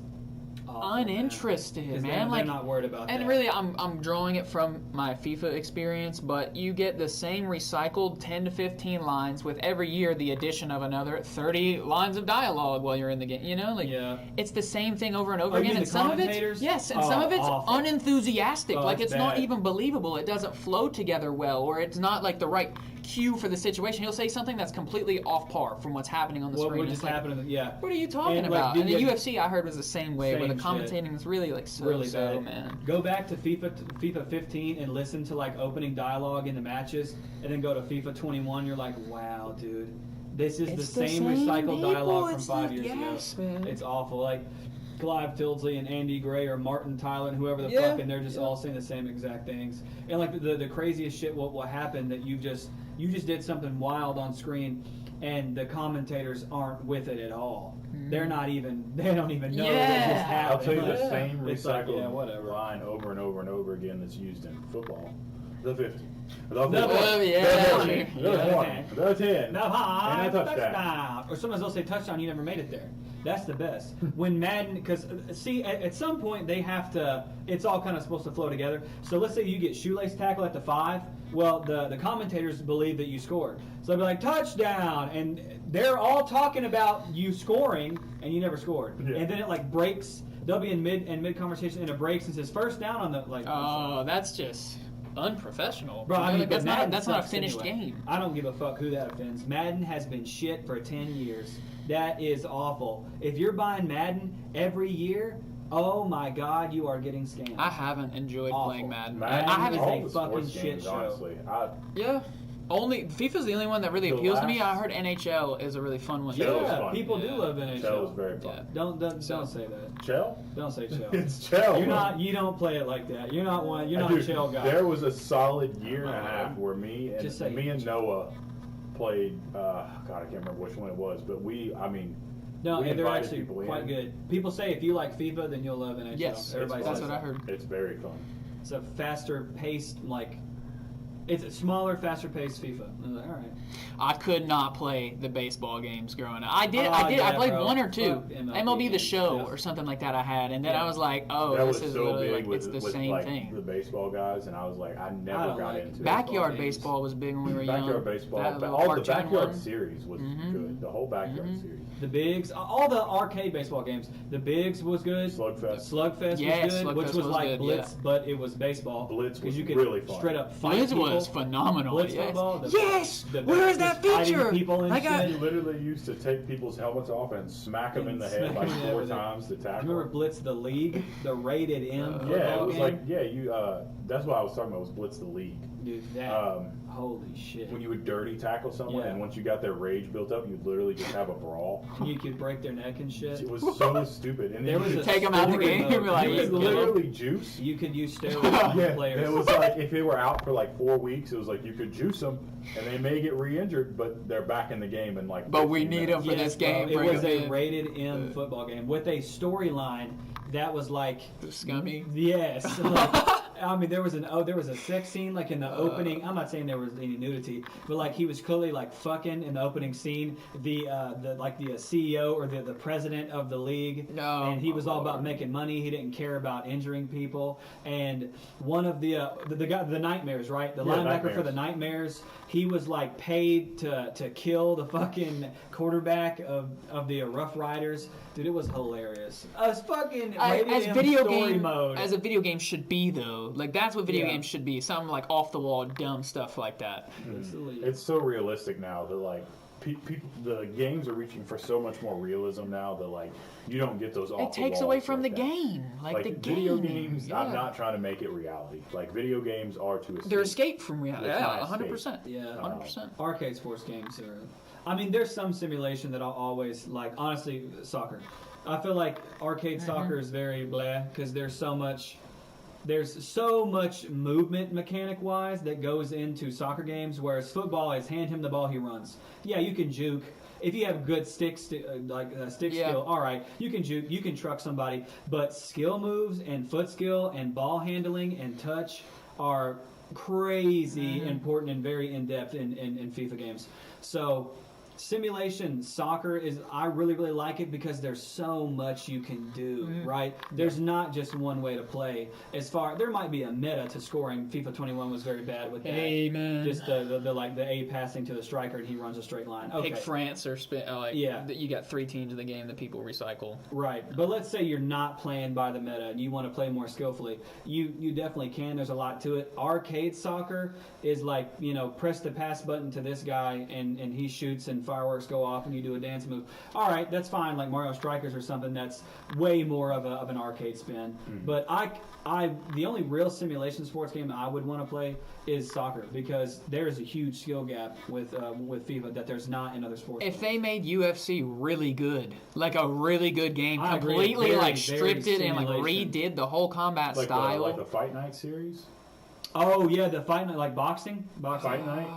Speaker 1: Awful,
Speaker 3: uninterested,
Speaker 1: 'Cause
Speaker 3: man.
Speaker 1: They're
Speaker 3: Like,
Speaker 1: not worried about that.
Speaker 3: and really, I'm drawing it from my FIFA experience, but you get the same recycled 10 to 15 lines with every year the addition of another 30 lines of dialogue while you're in the game. You know, like
Speaker 1: Yeah.
Speaker 3: it's the same thing over and over
Speaker 1: Oh, you
Speaker 3: again.
Speaker 1: mean
Speaker 3: And
Speaker 1: the
Speaker 3: some of it's
Speaker 1: commentators?
Speaker 3: some of it's
Speaker 1: Awful.
Speaker 3: unenthusiastic.
Speaker 1: Oh,
Speaker 3: Like
Speaker 1: it's
Speaker 3: it's not
Speaker 1: bad.
Speaker 3: even believable. It doesn't flow together well, or it's not like the right cue for the situation. He'll say something that's completely off par from what's happening on the
Speaker 1: What
Speaker 3: screen.
Speaker 1: would
Speaker 3: It's
Speaker 1: just
Speaker 3: like,
Speaker 1: happen? Yeah.
Speaker 3: what are you talking
Speaker 1: And, like,
Speaker 3: about?
Speaker 1: did
Speaker 3: And the
Speaker 1: you-
Speaker 3: UFC I heard was the same way, where the
Speaker 1: Same shit.
Speaker 3: commentating is really like so
Speaker 1: Really bad.
Speaker 3: man.
Speaker 1: Go back to FIFA 15 and listen to like opening dialogue in the matches, and then go to FIFA 21. You're like, wow, dude, this is
Speaker 3: It's
Speaker 1: the
Speaker 3: the
Speaker 1: same
Speaker 3: same
Speaker 1: recycled
Speaker 3: people,
Speaker 1: dialogue from
Speaker 3: it's
Speaker 1: 5
Speaker 3: the-
Speaker 1: years
Speaker 3: yes,
Speaker 1: ago.
Speaker 3: man.
Speaker 1: It's awful. Like Clive Tildesley and Andy Gray or Martin Tyler and whoever the
Speaker 3: Yeah,
Speaker 1: fuck, and they're just
Speaker 3: yeah.
Speaker 1: all saying the same exact things. And like the craziest shit will happen that you just did something wild on screen, and the commentators aren't with it at all. They don't even know that it just
Speaker 3: Yeah.
Speaker 1: happened.
Speaker 2: I'll tell you the
Speaker 1: Like,
Speaker 2: same
Speaker 1: it's like,
Speaker 2: recycled
Speaker 1: yeah, whatever.
Speaker 2: line over and over and over again that's used in football. The 50. The
Speaker 1: The
Speaker 2: 50.
Speaker 3: Oh, yeah.
Speaker 2: The 40.
Speaker 1: Yeah.
Speaker 2: The 20. The 10.
Speaker 1: No,
Speaker 2: And a touchdown.
Speaker 1: touchdown. Or sometimes they'll say touchdown, you never made it there. That's the best. When Madden, because see, at some point they have to, it's all kind of supposed to flow together. So let's say you get shoelace tackle at the 5. Well, the commentators believe that you scored. So they'll be like, touchdown. And they're all talking about you scoring, and you never scored.
Speaker 2: Yeah.
Speaker 1: And then it like breaks. They'll be in mid conversation, and it breaks and says first down on the like.
Speaker 3: Oh, that's just unprofessional.
Speaker 1: Bro, I mean,
Speaker 3: Like,
Speaker 1: but Madden
Speaker 3: that's not a
Speaker 1: sucks
Speaker 3: finished
Speaker 1: anyway.
Speaker 3: game.
Speaker 1: I don't give a fuck who that offends. Madden has been shit for 10 years. That is awful. If you're buying Madden every year, oh my God, you are getting scammed.
Speaker 3: I haven't enjoyed
Speaker 1: Awful.
Speaker 3: playing Madden.
Speaker 2: Madden,
Speaker 3: I haven't.
Speaker 1: all
Speaker 2: all
Speaker 1: a
Speaker 2: the
Speaker 1: fucking
Speaker 2: sports
Speaker 1: shit
Speaker 2: games,
Speaker 1: show.
Speaker 2: honestly.
Speaker 3: Yeah. Only FIFA's the only one that really
Speaker 2: The
Speaker 3: appeals to me.
Speaker 2: last-
Speaker 3: I heard NHL is a really fun one.
Speaker 1: Yeah,
Speaker 2: Shell is fun.
Speaker 1: people do
Speaker 3: Yeah.
Speaker 1: love NHL.
Speaker 2: Shell is very fun.
Speaker 3: Yeah.
Speaker 1: Don't
Speaker 3: So-
Speaker 1: say that.
Speaker 2: Shell?
Speaker 1: Don't say Shell.
Speaker 2: It's Shell.
Speaker 1: You don't play it like that. You're not one. You're not
Speaker 2: Dude,
Speaker 1: a Shell guy.
Speaker 2: There was a solid year and a half where
Speaker 1: Just say-
Speaker 2: me and Noah played. God, I can't remember which one it was, but
Speaker 1: No,
Speaker 2: we
Speaker 1: and they're
Speaker 2: invited
Speaker 1: actually
Speaker 2: people
Speaker 1: quite
Speaker 2: in.
Speaker 1: good. People say if you like FIFA, then you'll love NHL.
Speaker 3: Yes,
Speaker 1: Everybody
Speaker 3: that's
Speaker 1: says
Speaker 3: what I
Speaker 1: that.
Speaker 3: heard.
Speaker 2: It's very fun.
Speaker 1: It's a faster paced, like, it's a smaller, faster paced FIFA. I was like, all right.
Speaker 3: I could not play the baseball games growing up. I did.
Speaker 1: Oh,
Speaker 3: I
Speaker 1: yeah,
Speaker 3: played
Speaker 1: bro.
Speaker 3: one or two.
Speaker 1: Fuck
Speaker 3: MLB The
Speaker 1: games.
Speaker 3: Show
Speaker 1: Yeah.
Speaker 3: or something like that I had, and then
Speaker 1: Yeah.
Speaker 3: I was like, oh,
Speaker 2: That
Speaker 3: this
Speaker 2: was
Speaker 3: is
Speaker 2: so
Speaker 3: literally
Speaker 2: big
Speaker 3: like
Speaker 2: with,
Speaker 3: it's the
Speaker 2: with
Speaker 3: same
Speaker 2: like
Speaker 3: thing.
Speaker 2: the baseball guys, and I was like, I
Speaker 1: I
Speaker 2: never
Speaker 1: don't
Speaker 2: got
Speaker 1: like
Speaker 2: into it.
Speaker 3: Backyard
Speaker 1: games.
Speaker 3: baseball was big when we were young.
Speaker 2: Backyard baseball,
Speaker 3: That little
Speaker 2: all the
Speaker 3: cartoon
Speaker 2: backyard
Speaker 3: one.
Speaker 2: series was
Speaker 3: Mhm.
Speaker 2: good. The whole backyard
Speaker 3: Mhm.
Speaker 2: series.
Speaker 1: The Bigs, all the arcade baseball games. The Bigs was good.
Speaker 2: Slugfest.
Speaker 1: Slugfest
Speaker 3: Yeah,
Speaker 1: was good, which
Speaker 3: Slugfest
Speaker 1: was
Speaker 3: was
Speaker 1: like
Speaker 3: good,
Speaker 1: Blitz,
Speaker 3: yeah.
Speaker 1: but it was baseball.
Speaker 2: Blitz
Speaker 1: 'Cause
Speaker 2: was
Speaker 1: you could
Speaker 2: really fun.
Speaker 1: straight up fight
Speaker 3: Blitz
Speaker 1: people.
Speaker 3: was phenomenal.
Speaker 1: Blitz
Speaker 3: yes.
Speaker 1: football.
Speaker 3: Yes!
Speaker 1: the
Speaker 3: Where is
Speaker 1: just
Speaker 3: that
Speaker 1: fighting
Speaker 3: picture?
Speaker 1: People and
Speaker 3: I got-
Speaker 1: shit.
Speaker 2: You literally used to take people's helmets off and smack them in the head
Speaker 1: Smack
Speaker 2: like
Speaker 1: them in the head
Speaker 2: 4
Speaker 1: with it.
Speaker 2: times to tackle.
Speaker 1: Remember Blitz the League, the rated M football
Speaker 2: Yeah, it was
Speaker 1: game?
Speaker 2: like you. That's what I was talking about. Was Blitz the League?
Speaker 1: Dude, that holy shit.
Speaker 2: When you would dirty tackle someone,
Speaker 1: Yeah.
Speaker 2: and once you got their rage built up, you'd literally just have a brawl.
Speaker 1: You could break their neck and shit.
Speaker 2: It was so stupid. And
Speaker 1: There
Speaker 2: then
Speaker 1: was
Speaker 2: you
Speaker 1: a
Speaker 3: Take 'em out the
Speaker 1: story
Speaker 3: game,
Speaker 1: mode.
Speaker 3: be like,
Speaker 2: could
Speaker 3: "Let's go."
Speaker 2: literally juice.
Speaker 1: You could use steroids on
Speaker 2: Yeah,
Speaker 1: players.
Speaker 2: it was like if they were out for like 4 weeks, it was like you could juice them, and they may get re-injured, but they're back in the game in like.
Speaker 3: But we
Speaker 2: 15
Speaker 3: need
Speaker 2: minutes.
Speaker 3: them for this game.
Speaker 1: It
Speaker 3: bring
Speaker 1: was
Speaker 3: 'em
Speaker 1: a
Speaker 3: in.
Speaker 1: rated M football game with a storyline that was like
Speaker 3: Scummy.
Speaker 1: yes. Like, I mean, there was a sex scene like in the opening. I'm not saying there was any nudity, but like he was clearly like fucking in the opening scene. The CEO or the president of the league,
Speaker 3: No.
Speaker 1: and he was all about making money. He didn't care about injuring people. And one of the guy, the Nightmares, right? The
Speaker 2: Yeah,
Speaker 1: linebacker for
Speaker 2: Nightmares.
Speaker 1: the Nightmares, he was like paid to kill the fucking quarterback of the Rough Riders. Dude, it was hilarious. As fucking rated
Speaker 3: As
Speaker 1: M
Speaker 3: video
Speaker 1: story
Speaker 3: game,
Speaker 1: mode.
Speaker 3: as a video game should be though. Like that's what video
Speaker 1: Yeah.
Speaker 3: games should be. Something like off the wall, dumb stuff like that.
Speaker 2: It's so realistic now that like people, the games are reaching for so much more realism now that like you don't get those.
Speaker 3: It takes away from the
Speaker 2: that.
Speaker 3: game. Like the
Speaker 2: video
Speaker 3: game.
Speaker 2: games,
Speaker 3: Yeah.
Speaker 2: I'm not trying to make it reality. Like video games are to escape.
Speaker 3: They're escape from reality.
Speaker 2: They're
Speaker 3: Yeah,
Speaker 2: trying to
Speaker 3: 100%.
Speaker 1: Yeah.
Speaker 3: 100%.
Speaker 1: Arcade sports games are. I mean, there's some simulation that I'll always like. Honestly, soccer. I feel like arcade soccer is very blah because there's so much movement mechanic wise that goes into soccer games, whereas football is hand him the ball, he runs. Yeah, you can juke. If you have good stick
Speaker 3: Yeah.
Speaker 1: skill, all right, you can juke, you can truck somebody. But skill moves and foot skill and ball handling and touch are crazy important and very in depth in FIFA games. So simulation soccer is, I really like it because there's so much you can do, right? There's not just one way to play. There might be a meta to scoring. FIFA 21 was very bad with that.
Speaker 3: Amen.
Speaker 1: Just the A passing to the striker and he runs a straight line. Okay.
Speaker 3: Pick France or like
Speaker 1: Yeah.
Speaker 3: you got 3 teams in the game that people recycle.
Speaker 1: Right, but let's say you're not playing by the meta and you want to play more skillfully. You definitely can. There's a lot to it. Arcade soccer is like, press the pass button to this guy and he shoots and fireworks go off and you do a dance move. All right, that's fine. Like Mario Strikers or something that's way more of an arcade spin. But the only real simulation sports game I would want to play is soccer because there is a huge skill gap with FIFA that there's not in other sports.
Speaker 3: If they made UFC really good, like a really good game,
Speaker 1: I agree.
Speaker 3: completely
Speaker 1: Very,
Speaker 3: like
Speaker 1: very
Speaker 3: stripped it and like
Speaker 1: simulation.
Speaker 3: redid the whole combat
Speaker 2: like
Speaker 3: style.
Speaker 2: like the Fight Night series.
Speaker 1: Oh yeah, the fight night, like boxing.
Speaker 2: Fight Night.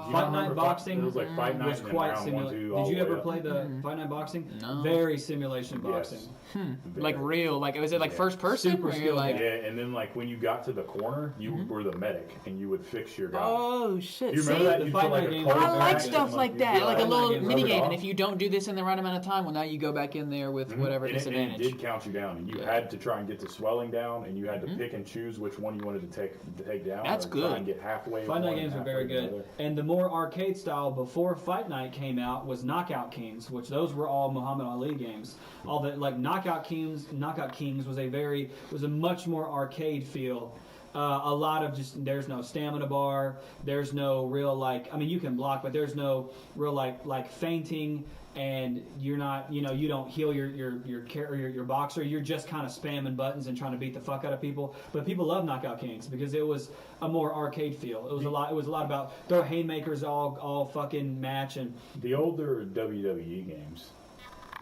Speaker 2: Do you
Speaker 1: Fight
Speaker 2: not
Speaker 1: Night
Speaker 2: remember
Speaker 1: Boxing
Speaker 2: It was like Fight Night
Speaker 1: was
Speaker 2: and then
Speaker 1: quite
Speaker 2: round
Speaker 1: similar.
Speaker 2: 1, 2,
Speaker 1: Did
Speaker 2: all
Speaker 1: you
Speaker 2: the
Speaker 1: ever
Speaker 2: way up.
Speaker 1: play the Fight Night Boxing?
Speaker 3: No.
Speaker 1: Very simulation boxing.
Speaker 2: Yes.
Speaker 3: Like
Speaker 2: Very.
Speaker 3: real, like was it like
Speaker 2: Yeah.
Speaker 3: first person?
Speaker 1: Super
Speaker 3: where you're
Speaker 1: skill,
Speaker 3: like,
Speaker 2: Yeah, and then like when you got to the corner, you were the medic and you would fix your guy.
Speaker 3: oh shit!
Speaker 2: you remember
Speaker 3: See?
Speaker 2: that?
Speaker 1: the
Speaker 2: You
Speaker 1: Fight
Speaker 2: put like
Speaker 1: Night
Speaker 2: a
Speaker 1: games
Speaker 2: card
Speaker 1: are
Speaker 3: I
Speaker 1: very
Speaker 2: back
Speaker 3: like
Speaker 1: good.
Speaker 3: stuff
Speaker 2: and,
Speaker 3: like
Speaker 2: you
Speaker 3: that, like a
Speaker 1: Fight
Speaker 3: little
Speaker 1: Night games
Speaker 3: mini
Speaker 2: rub it
Speaker 3: game.
Speaker 2: off.
Speaker 3: And if you don't do this in the right amount of time, well, now you go back in there with whatever
Speaker 2: and it
Speaker 3: disadvantage.
Speaker 2: did count you down, and you had to try and get the swelling down, and you had to pick and choose which one you wanted to take down.
Speaker 3: That's
Speaker 2: or
Speaker 3: good.
Speaker 2: Try and get halfway.
Speaker 1: Fight
Speaker 2: one
Speaker 1: Night
Speaker 2: and
Speaker 1: games are
Speaker 2: halfway
Speaker 1: very
Speaker 2: the
Speaker 1: good.
Speaker 2: other.
Speaker 1: And the more arcade style before Fight Night came out was Knockout Kings, which those were all Muhammad Ali games. All the like Knockout Kings was a much more arcade feel. A lot of just there's no stamina bar, there's no real like I mean you can block, but there's no real like feinting, and you're not you don't heal your boxer. You're just kind of spamming buttons and trying to beat the fuck out of people. But people love Knockout Kings because it was a more arcade feel. It was a lot about throw haymakers all fucking match and
Speaker 2: The older WWE games,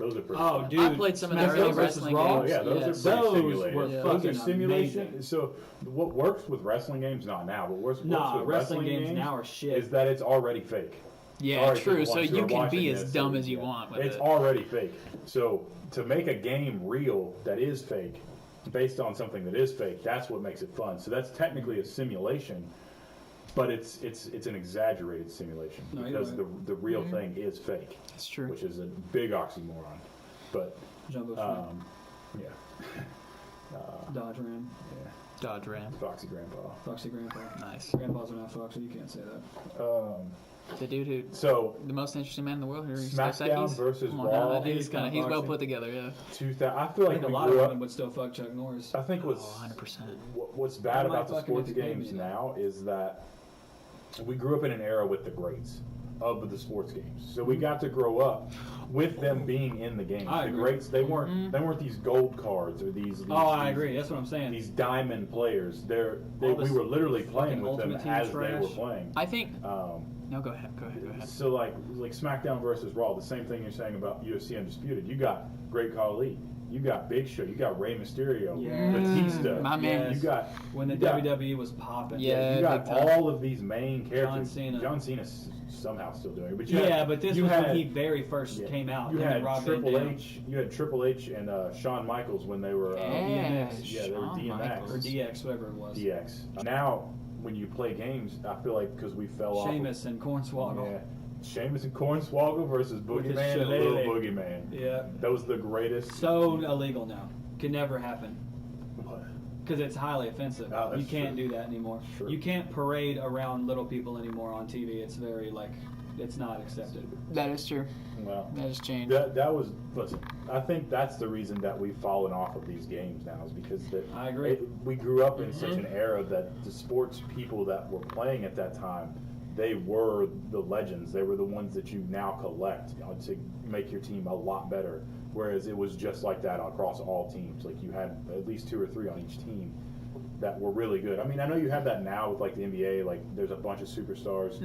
Speaker 2: those are pretty.
Speaker 1: oh
Speaker 2: fun.
Speaker 1: dude,
Speaker 3: I played some of the
Speaker 1: SmackDown
Speaker 3: early
Speaker 1: versus
Speaker 3: wrestling
Speaker 1: Raw.
Speaker 3: games.
Speaker 2: Yeah, those
Speaker 3: Yes.
Speaker 2: are pretty
Speaker 1: Those
Speaker 2: simulated.
Speaker 1: were
Speaker 2: Those are
Speaker 1: fucking
Speaker 2: simulation.
Speaker 1: amazing.
Speaker 2: So what works with wrestling games, not now, but works
Speaker 1: Nah,
Speaker 2: with
Speaker 1: wrestling games now are shit.
Speaker 2: is that it's already fake.
Speaker 3: Yeah,
Speaker 2: Sorry,
Speaker 3: true.
Speaker 2: people
Speaker 3: So
Speaker 2: who
Speaker 3: you
Speaker 2: are
Speaker 3: can
Speaker 2: watching
Speaker 3: be as
Speaker 2: this,
Speaker 3: dumb
Speaker 2: so,
Speaker 3: as you
Speaker 2: yeah.
Speaker 3: want with
Speaker 2: It's
Speaker 3: it.
Speaker 2: already fake. So to make a game real that is fake, based on something that is fake, that's what makes it fun. So that's technically a simulation, but it's an exaggerated simulation
Speaker 1: No, you're
Speaker 2: because
Speaker 1: right.
Speaker 2: the real thing is fake,
Speaker 3: That's true.
Speaker 2: which is a big oxymoron. But
Speaker 1: Jumbo Shrimp,
Speaker 2: yeah,
Speaker 1: Dodge Ram,
Speaker 2: yeah,
Speaker 3: Dodge Ram.
Speaker 2: Foxy Grandpa.
Speaker 1: Foxy Grandpa.
Speaker 3: Nice.
Speaker 1: Grandpas are not Foxy, you can't say that.
Speaker 3: The dude who,
Speaker 2: So
Speaker 3: the most interesting man in the world, who
Speaker 2: SmackDown versus
Speaker 3: Come on,
Speaker 2: Raw.
Speaker 3: now, that dude's
Speaker 1: He's kinda
Speaker 3: he's well
Speaker 1: boxing.
Speaker 3: put together. Yeah.
Speaker 2: 2000. I feel
Speaker 1: I
Speaker 2: like
Speaker 1: think a
Speaker 2: we
Speaker 1: lot of
Speaker 2: grew
Speaker 1: women
Speaker 2: up.
Speaker 1: would still fuck Chuck Norris.
Speaker 2: I think
Speaker 3: Oh,
Speaker 2: what's
Speaker 3: 100%.
Speaker 2: what's bad
Speaker 1: I might
Speaker 2: about the
Speaker 1: fucking
Speaker 2: sports
Speaker 1: make a game,
Speaker 2: games
Speaker 1: you know.
Speaker 2: now is that we grew up in an era with the greats of the sports games. So we got to grow up with them being in the games.
Speaker 1: I
Speaker 2: The
Speaker 1: agree.
Speaker 2: greats, they weren't these gold cards or these
Speaker 1: I agree. That's what I'm saying.
Speaker 2: these diamond players.
Speaker 1: All
Speaker 2: We
Speaker 1: this
Speaker 2: were literally playing
Speaker 1: fucking
Speaker 2: with them
Speaker 1: Ultimate Team
Speaker 2: as
Speaker 1: trash.
Speaker 2: they were playing.
Speaker 3: I think. No, go ahead. Go ahead.
Speaker 2: So like SmackDown versus Raw, the same thing you're saying about UFC Undisputed. You got Great Khali, you got Big Show, you got Rey Mysterio,
Speaker 1: Yeah.
Speaker 2: Batista,
Speaker 3: My man.
Speaker 1: Yes.
Speaker 2: you got
Speaker 1: when the
Speaker 2: you got-
Speaker 1: WWE was popping.
Speaker 3: Yeah.
Speaker 2: you got
Speaker 3: big time.
Speaker 2: all of these main characters.
Speaker 1: Cena.
Speaker 2: John Cena's somehow still doing it, but
Speaker 1: But this
Speaker 2: you
Speaker 1: was
Speaker 2: had,
Speaker 1: when he very first
Speaker 2: yeah,
Speaker 1: came out.
Speaker 2: You
Speaker 1: him and
Speaker 2: had
Speaker 1: Rob Van
Speaker 2: Triple
Speaker 1: Dam.
Speaker 2: H. You had Triple H and Shawn Michaels when they were
Speaker 3: Yeah,
Speaker 1: DMX.
Speaker 2: Yeah, they were
Speaker 3: Shawn
Speaker 2: DMX.
Speaker 3: Michaels.
Speaker 1: or DX, whoever it was.
Speaker 2: DX. Now, when you play games, I feel like because we fell off.
Speaker 1: Sheamus and Cornswoggle.
Speaker 2: Yeah. Sheamus and Cornswoggle versus
Speaker 1: With his
Speaker 2: Boogeyman and Little
Speaker 1: shillelagh.
Speaker 2: Boogeyman.
Speaker 1: Yeah.
Speaker 2: That was the greatest.
Speaker 1: So illegal now. Can never happen.
Speaker 2: What?
Speaker 1: Because it's highly offensive.
Speaker 2: Oh, that's
Speaker 1: You can't
Speaker 2: true.
Speaker 1: do that anymore.
Speaker 2: True.
Speaker 1: You can't parade around little people anymore on TV. It's very, it's not accepted.
Speaker 3: That is true.
Speaker 2: Well,
Speaker 3: That has changed.
Speaker 2: that was. Listen, I think that's the reason that we've fallen off of these games now is because
Speaker 1: I agree.
Speaker 2: we grew up in such an era that the sports people that were playing at that time, they were the legends. They were the ones that you now collect to make your team a lot better. Whereas it was just like that across all teams. Like you had at least 2 or 3 on each team that were really good. I mean, I know you have that now with like the NBA. Like there's a bunch of superstars.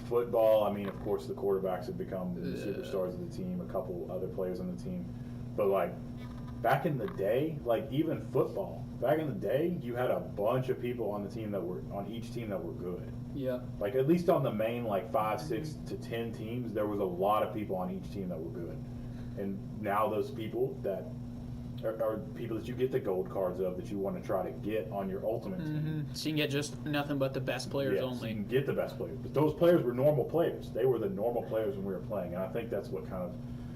Speaker 2: Football, I mean, of course, the quarterbacks have become the superstars of the team. A couple other players on the team, but like back in the day, like even football, back in the day, you had a bunch of people on the team that were on each team that were good.
Speaker 1: Yeah.
Speaker 2: Like at least on the main like 5, 6 to 10 teams, there was a lot of people on each team that were good. And now those people that are people that you get the gold cards of that you want to try to get on your ultimate team.
Speaker 3: So you can get just nothing but the best players
Speaker 2: Yes,
Speaker 3: only.
Speaker 2: you can get the best players. But those players were normal players. They were the normal players when we were playing. And I think that's what kind of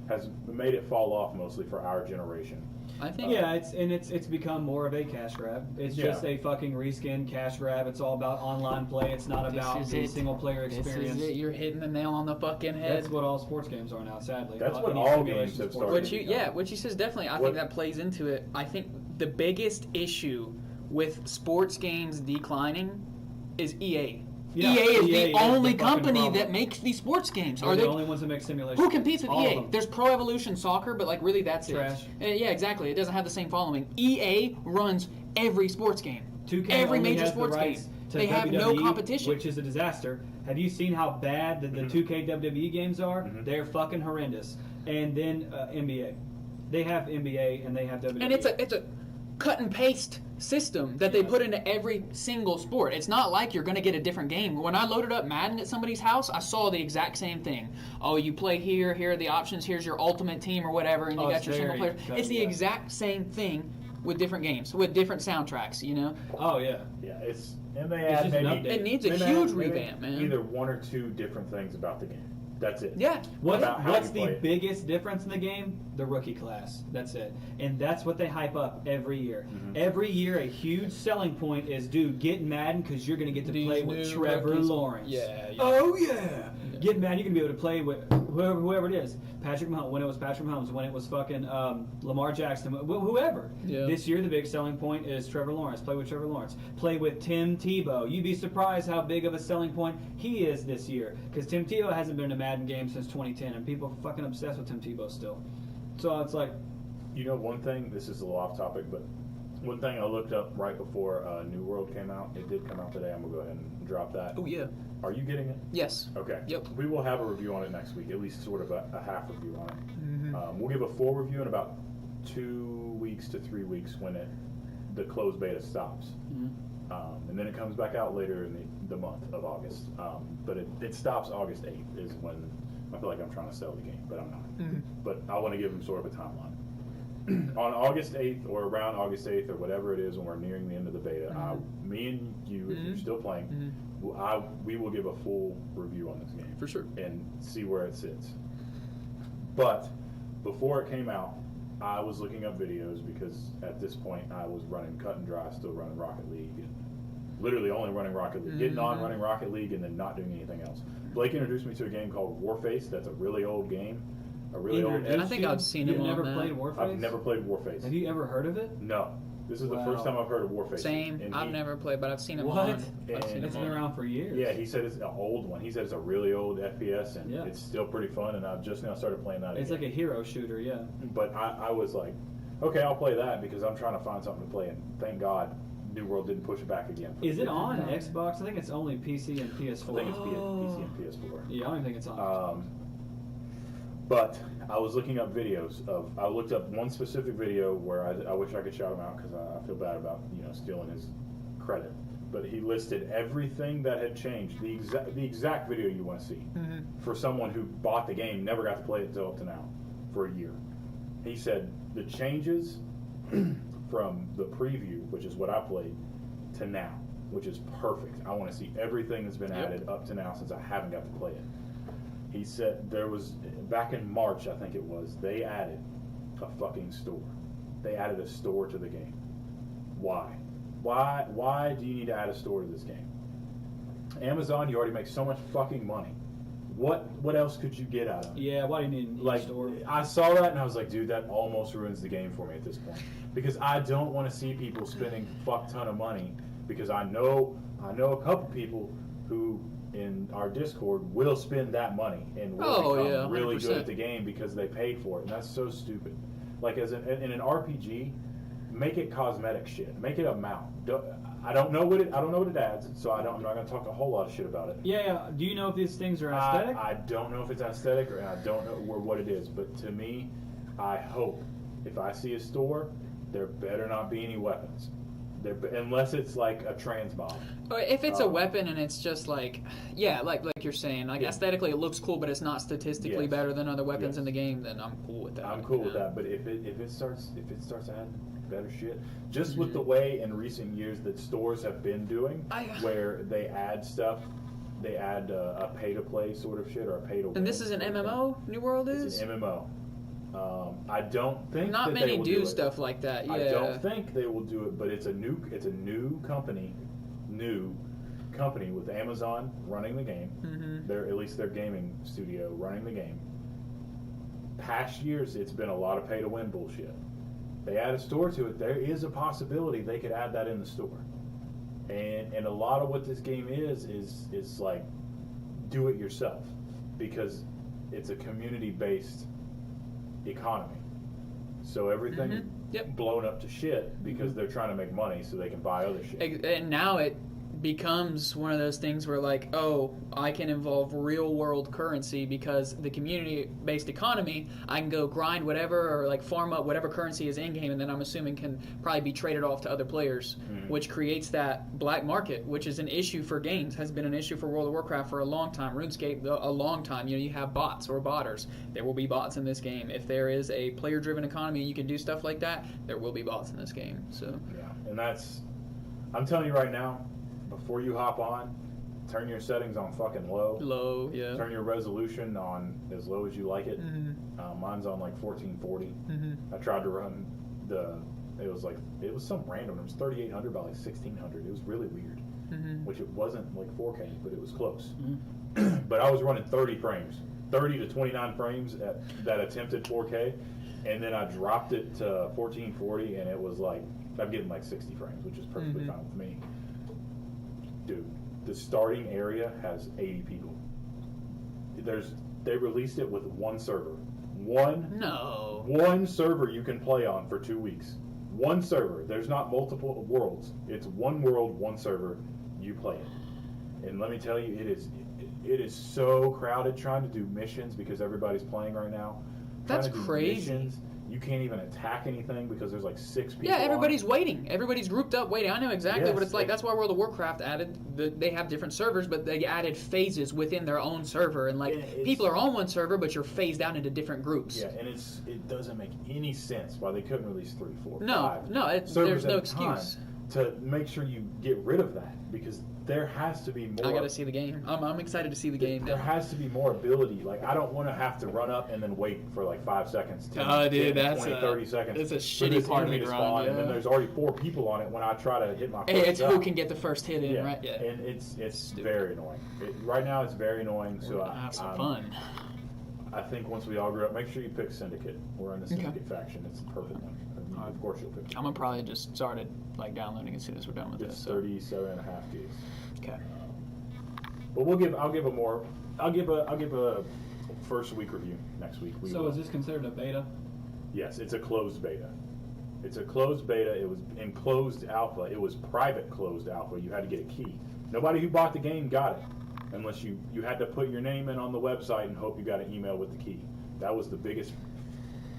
Speaker 2: has made it fall off mostly for our generation.
Speaker 3: I think.
Speaker 1: Yeah, it's become more of a cash grab. It's
Speaker 2: Yeah.
Speaker 1: just a fucking reskin cash grab. It's all about online play. It's not about
Speaker 3: is
Speaker 1: the
Speaker 3: it.
Speaker 1: single player
Speaker 3: This
Speaker 1: experience.
Speaker 3: is it. You're hitting the nail on the fucking head.
Speaker 1: That's what all sports games are now, sadly.
Speaker 2: That's what
Speaker 1: Any
Speaker 2: all
Speaker 1: simulation
Speaker 2: games have
Speaker 1: sports
Speaker 2: started.
Speaker 1: games.
Speaker 3: What you says definitely. I
Speaker 2: What-
Speaker 3: think that plays into it. I think the biggest issue with sports games declining is EA.
Speaker 1: Yeah,
Speaker 3: EA is
Speaker 1: EA
Speaker 3: the
Speaker 1: is
Speaker 3: only
Speaker 1: the fucking
Speaker 3: company
Speaker 1: problem.
Speaker 3: that makes these sports games.
Speaker 1: They're
Speaker 3: Are
Speaker 1: the
Speaker 3: they?
Speaker 1: only ones that make simulations.
Speaker 3: Who competes with
Speaker 1: All of
Speaker 3: EA?
Speaker 1: them.
Speaker 3: There's Pro Evolution Soccer, but like really that's
Speaker 1: Trash.
Speaker 3: it. Yeah, exactly. It doesn't have the same following. EA runs every sports game.
Speaker 1: 2K
Speaker 3: Every
Speaker 1: only
Speaker 3: major
Speaker 1: has
Speaker 3: sports
Speaker 1: the
Speaker 3: game.
Speaker 1: rights to
Speaker 3: They have no
Speaker 1: WWE,
Speaker 3: competition.
Speaker 1: which is a disaster. Have you seen how bad the 2K WWE games are?
Speaker 2: Mhm.
Speaker 1: They're fucking horrendous. And then NBA, they have NBA and they have WWE.
Speaker 3: And it's a cut and paste system that they
Speaker 1: Yeah.
Speaker 3: put into every single sport. It's not like you're going to get a different game. When I loaded up Madden at somebody's house, I saw the exact same thing. Oh, you play here, here are the options, here's your ultimate team or whatever, and you
Speaker 1: Oh,
Speaker 3: got
Speaker 1: it's
Speaker 3: your single
Speaker 1: very
Speaker 3: player.
Speaker 1: cut,
Speaker 3: It's the
Speaker 1: yeah.
Speaker 3: exact same thing with different games, with different soundtracks, you know?
Speaker 1: Oh yeah.
Speaker 2: Yeah, and they
Speaker 1: It's
Speaker 2: add
Speaker 1: just an
Speaker 2: maybe
Speaker 1: update.
Speaker 3: It needs a
Speaker 2: maybe
Speaker 3: huge
Speaker 2: maybe
Speaker 3: revamp, man.
Speaker 2: Either 1 or 2 different things about the game. That's it.
Speaker 3: Yeah.
Speaker 2: About how
Speaker 1: What's
Speaker 2: you
Speaker 1: the
Speaker 2: play it.
Speaker 1: biggest difference in the game? The rookie class. That's it. And that's what they hype up every year.
Speaker 2: Mm-hmm.
Speaker 1: Every year, a huge selling point is, dude, get Madden because you're going to get to
Speaker 3: These
Speaker 1: play with
Speaker 3: new
Speaker 1: Trevor
Speaker 3: rookies.
Speaker 1: Lawrence.
Speaker 3: Yeah.
Speaker 1: Oh, yeah. Get Madden, you're going to be able to play with whoever it is. Patrick Mahomes, when it was Patrick Mahomes, when it was fucking Lamar Jackson, whoever.
Speaker 3: Yeah.
Speaker 1: This year, the big selling point is Trevor Lawrence. Play with Trevor Lawrence. Play with Tim Tebow. You'd be surprised how big of a selling point he is this year. Because Tim Tebow hasn't been in a Madden game since 2010, and people are fucking obsessed with Tim Tebow still. So it's like,
Speaker 2: You know, one thing, this is a little off topic, but one thing I looked up right before New World came out, it did come out today, I'm going to go ahead and drop that.
Speaker 3: Oh, yeah.
Speaker 2: Are you getting it?
Speaker 3: Yes.
Speaker 2: Okay.
Speaker 3: Yep.
Speaker 2: We will have a review on it next week, at least sort of a half review on it. We'll give a full review in about 2 weeks to 3 weeks when the closed beta stops. And then it comes back out later in the month of August. But it stops August 8th is when I feel like I'm trying to sell the game, but I'm not. But I want to give them sort of a timeline. On August 8th or around August 8th or whatever it is when we're nearing the end of the beta, me and you, if you're still playing, we will give a full review on this game.
Speaker 3: For sure.
Speaker 2: And see where it sits. But before it came out, I was looking up videos because at this point I was running Cut and Dry, still running Rocket League, and literally only running Rocket League, getting on running Rocket League, and then not doing anything else. Blake introduced me to a game called Warface. That's a really old game, a really old.
Speaker 3: I think I've seen
Speaker 1: You've
Speaker 3: him on
Speaker 1: never
Speaker 3: that.
Speaker 1: played Warface?
Speaker 2: I've never played Warface.
Speaker 1: Have you ever heard of it?
Speaker 2: No. This is the
Speaker 1: Wow.
Speaker 2: first time I've heard of Warface.
Speaker 3: Same.
Speaker 2: And
Speaker 3: I've
Speaker 2: he-
Speaker 3: never played, but I've seen him
Speaker 1: What?
Speaker 3: on.
Speaker 2: And
Speaker 3: I've seen
Speaker 1: It's
Speaker 3: him
Speaker 1: been
Speaker 3: on.
Speaker 1: around for years.
Speaker 2: Yeah, he said it's an old one. He said it's a really old FPS, and
Speaker 1: Yeah.
Speaker 2: it's still pretty fun. And I've just now started playing that.
Speaker 1: It's
Speaker 2: again.
Speaker 1: like a hero shooter, yeah.
Speaker 2: But I was like, okay, I'll play that because I'm trying to find something to play. And thank God, New World didn't push it back again.
Speaker 1: Is it on Xbox? I think it's only PC and PS4.
Speaker 2: I think it's PC and PS4.
Speaker 1: Yeah, I don't even think it's on.
Speaker 2: But I was looking up videos of. I looked up one specific video where I wish I could shout him out because I feel bad about stealing his credit. But he listed everything that had changed. The exact video you want to see for someone who bought the game, never got to play it until up to now, for a year. He said the changes from the preview, which is what I played, to now, which is perfect. I want to see everything that's been added up to now since I haven't got to play it. He said there was, back in March, I think it was, they added a fucking store. They added a store to the game. Why? Why do you need to add a store to this game? Amazon, you already make so much fucking money. What else could you get out of it?
Speaker 1: Yeah, why do you need a store?
Speaker 2: I saw that and I was like, dude, that almost ruins the game for me at this point. Because I don't want to see people spending a fuck ton of money, because I know a couple people who in our Discord will spend that money and will become really good at the game because they paid for it, and that's so stupid. Like in an RPG, make it cosmetic shit. Make it a mount. I don't know what it adds, so I'm not going to talk a whole lot of shit about it.
Speaker 1: Yeah. Do you know if these things are aesthetic?
Speaker 2: I don't know if it's aesthetic, or I don't know what it is. But to me, I hope if I see a store, there better not be any weapons. Unless it's like a trans bomb.
Speaker 3: Or if it's a weapon and it's just like you're saying, like aesthetically it looks cool, but it's not statistically
Speaker 2: Yes.
Speaker 3: better than other weapons
Speaker 2: Yes.
Speaker 3: in the game, then I'm cool with that.
Speaker 2: I'm cool with that, but if it starts adding better shit, just with the way in recent years that stores have been doing, where they add stuff, they add a pay to play sort of shit or a pay to win.
Speaker 3: And this is an MMO. New World
Speaker 2: It's
Speaker 3: is.
Speaker 2: an MMO. I don't think
Speaker 3: Not
Speaker 2: that
Speaker 3: many
Speaker 2: they will
Speaker 3: do
Speaker 2: it.
Speaker 3: stuff like that. Yeah.
Speaker 2: I don't think they will do it, but it's a new company with Amazon running the game.
Speaker 3: Mm-hmm.
Speaker 2: At least their gaming studio running the game. Past years, it's been a lot of pay to win bullshit. They add a store to it. There is a possibility they could add that in the store, and a lot of what this game is like do it yourself, because it's a community based economy. So everything blown up to shit because they're trying to make money so they can buy other shit.
Speaker 3: And now it becomes one of those things where, like, oh, I can involve real world currency because the community based economy, I can go grind whatever or like farm up whatever currency is in game, and then I'm assuming can probably be traded off to other players, which creates that black market, which is an issue for games, has been an issue for World of Warcraft for a long time, RuneScape a long time. You have bots or botters. There will be bots in this game. If there is a player driven economy and you can do stuff like that, there will be bots in this game. So
Speaker 2: yeah, and I'm telling you right now, before you hop on, turn your settings on fucking low.
Speaker 3: Yeah.
Speaker 2: Turn your resolution on as low as you like it. Mine's on like 1440. I tried to run it was some random. It was 3800 by like 1600. It was really weird, which it wasn't like 4K, but it was close. But I was running 30 to 29 frames at that attempted 4K, and then I dropped it to 1440, and it was like I'm getting like 60 frames, which is perfectly fine with me. Dude, the starting area has 80 people. They released it with one server. One server you can play on for 2 weeks. One server. There's not multiple worlds. It's one world, one server. You play it. And let me tell you, it is so crowded trying to do missions because everybody's playing right now.
Speaker 3: That's
Speaker 2: Trying to do
Speaker 3: crazy.
Speaker 2: missions, you can't even attack anything because there's like 6 people.
Speaker 3: Yeah, everybody's
Speaker 2: on.
Speaker 3: waiting. Everybody's grouped up waiting. I know exactly
Speaker 2: Yes,
Speaker 3: what it's like. That's why World of Warcraft they have different servers, but they added phases within their own server. And people are on one server, but you're phased out into different groups.
Speaker 2: Yeah, and it doesn't make any sense why they couldn't release 3, 4, 5.
Speaker 3: There's
Speaker 2: servers
Speaker 3: no
Speaker 2: at a time
Speaker 3: excuse.
Speaker 2: to make sure you get rid of that, because there has to be more.
Speaker 3: I gotta see the game. I'm excited to see the game
Speaker 2: There
Speaker 3: now.
Speaker 2: has to be more ability. Like, I don't want to have to run up and then wait for like 5 seconds, 10,
Speaker 3: Oh, dude,
Speaker 2: 10,
Speaker 3: that's
Speaker 2: 20, 30 seconds.
Speaker 3: it's a
Speaker 2: for
Speaker 3: shitty
Speaker 2: this
Speaker 3: part of
Speaker 2: enemy
Speaker 3: the
Speaker 2: to
Speaker 3: grind,
Speaker 2: spawn, and
Speaker 3: yeah.
Speaker 2: then there's already 4 people on it when I try to hit my first
Speaker 3: It's
Speaker 2: shot.
Speaker 3: who can get the first hit in, right? Yeah.
Speaker 2: And it's very annoying. Right now, it's very annoying. So
Speaker 3: have some fun.
Speaker 2: I think once we all grow up, make sure you pick Syndicate. We're in the Syndicate faction. It's the perfect one. Of course you'll pick it.
Speaker 3: I'm gonna probably just start it like downloading as soon as we're done with
Speaker 2: It's
Speaker 3: this.
Speaker 2: 37.5 gigs.
Speaker 3: Okay.
Speaker 2: But I'll give a first week review next week. We
Speaker 1: So
Speaker 2: will.
Speaker 1: is this considered a beta?
Speaker 2: Yes, it's a closed beta. It's a closed beta. It was in closed alpha. It was private closed alpha. You had to get a key. Nobody who bought the game got it, unless you had to put your name in on the website and hope you got an email with the key. That was the biggest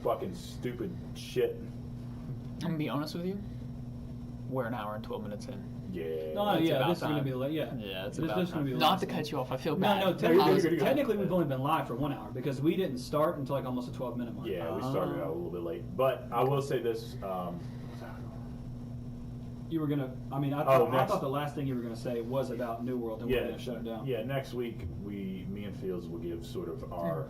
Speaker 2: fucking stupid shit.
Speaker 3: I'm gonna be honest with you. We're an hour and 12 minutes in.
Speaker 2: Yeah.
Speaker 1: No,
Speaker 3: It's
Speaker 1: yeah,
Speaker 3: about
Speaker 1: this is going to
Speaker 3: time.
Speaker 1: be late. Yeah,
Speaker 3: Yeah, it's
Speaker 1: this,
Speaker 3: about
Speaker 1: this is going
Speaker 3: time.
Speaker 1: to be
Speaker 3: Not
Speaker 1: late.
Speaker 3: to cut you off. I feel
Speaker 1: No,
Speaker 3: bad.
Speaker 1: no.
Speaker 2: you're
Speaker 1: Technically,
Speaker 2: good.
Speaker 1: technically, we've only been live for 1 hour because we didn't start until like almost a 12-minute mark.
Speaker 2: Yeah, we started out a little bit late, but I will say this.
Speaker 1: You were gonna. I mean, I thought the last thing you were gonna say was about New World, and we're gonna shut it down.
Speaker 2: Yeah, next week me and Fields will give sort of our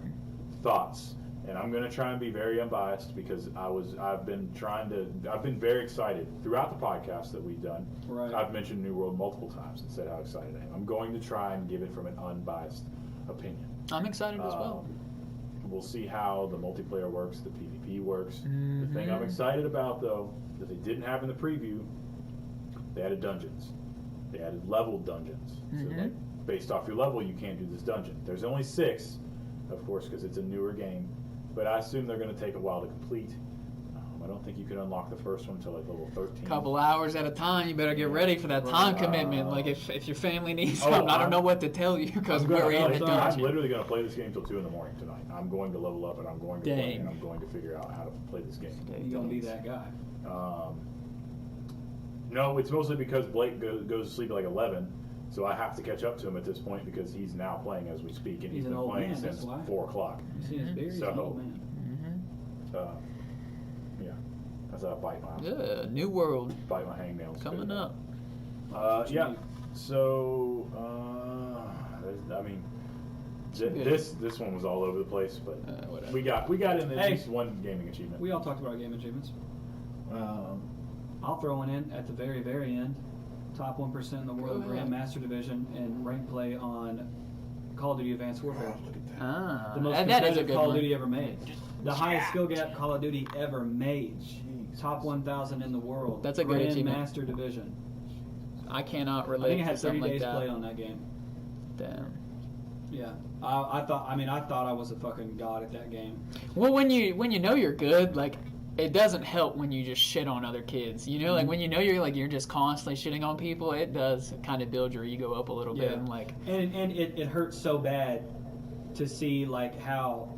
Speaker 2: thoughts, and I'm going to try and be very unbiased because I've been very excited throughout the podcast that we've done.
Speaker 1: Right.
Speaker 2: I've mentioned New World multiple times and said how excited I am. I'm going to try and give it from an unbiased opinion.
Speaker 3: I'm excited as well.
Speaker 2: We'll see how the multiplayer works, the PvP works.
Speaker 3: Mm-hmm.
Speaker 2: The thing I'm excited about, though, that they didn't have in the preview, they added dungeons. They added leveled dungeons. So, like, based off your level, you can't do this dungeon. There's only 6, of course, because it's a newer game. But I assume they're going to take a while to complete. I don't think you can unlock the first one until like level 13.
Speaker 3: Couple hours at a time. You better get ready for that time commitment. Like if your family needs something, I don't know what to tell you because we're in the
Speaker 2: I'm
Speaker 3: dungeon.
Speaker 2: literally going to play this game till 2 in the morning tonight. I'm going to level up and I'm going to play
Speaker 3: Dang.
Speaker 2: and I'm going to figure out how to play this game.
Speaker 1: You're gonna be that guy.
Speaker 2: No, it's mostly because Blake goes to sleep at like 11, so I have to catch up to him at this point because he's now playing as we speak, and
Speaker 1: He's
Speaker 2: he's
Speaker 1: an
Speaker 2: been
Speaker 1: old
Speaker 2: playing
Speaker 1: man,
Speaker 2: since
Speaker 1: that's why.
Speaker 2: 4 o'clock.
Speaker 1: You see his beard? He's
Speaker 2: So-
Speaker 1: an old man.
Speaker 2: Yeah, that's how I bite my
Speaker 3: New World
Speaker 2: hangnails.
Speaker 3: coming up.
Speaker 2: Yeah. So, I mean, this one was all over the place, but
Speaker 3: Whatever.
Speaker 2: we got in at least one gaming achievement.
Speaker 1: We all talked about our game achievements. I'll throw one in at the very, very end. Top 1% in the world
Speaker 3: Go ahead.
Speaker 1: Grandmaster Division and rank play on Call of Duty Advanced Warfare.
Speaker 3: Ah,
Speaker 1: The most
Speaker 3: that is a
Speaker 1: competitive
Speaker 3: good
Speaker 1: Call of
Speaker 3: one.
Speaker 1: Duty ever made. The highest skill gap Call of Duty ever made. Top 1,000 in the world.
Speaker 3: That's a good achievement.
Speaker 1: Grandmaster Division.
Speaker 3: I cannot
Speaker 1: I
Speaker 3: relate
Speaker 1: think it
Speaker 3: to
Speaker 1: had 30
Speaker 3: something like
Speaker 1: days
Speaker 3: that.
Speaker 1: play on that game.
Speaker 3: Damn.
Speaker 1: Yeah. I thought I was a fucking god at that game.
Speaker 3: Well, when you know you're good, like it doesn't help when you just shit on other kids. You know, like when you know you're just constantly shitting on people, it does kind of build your ego up a little bit.
Speaker 1: Yeah.
Speaker 3: And like,
Speaker 1: And it hurts so bad to see like how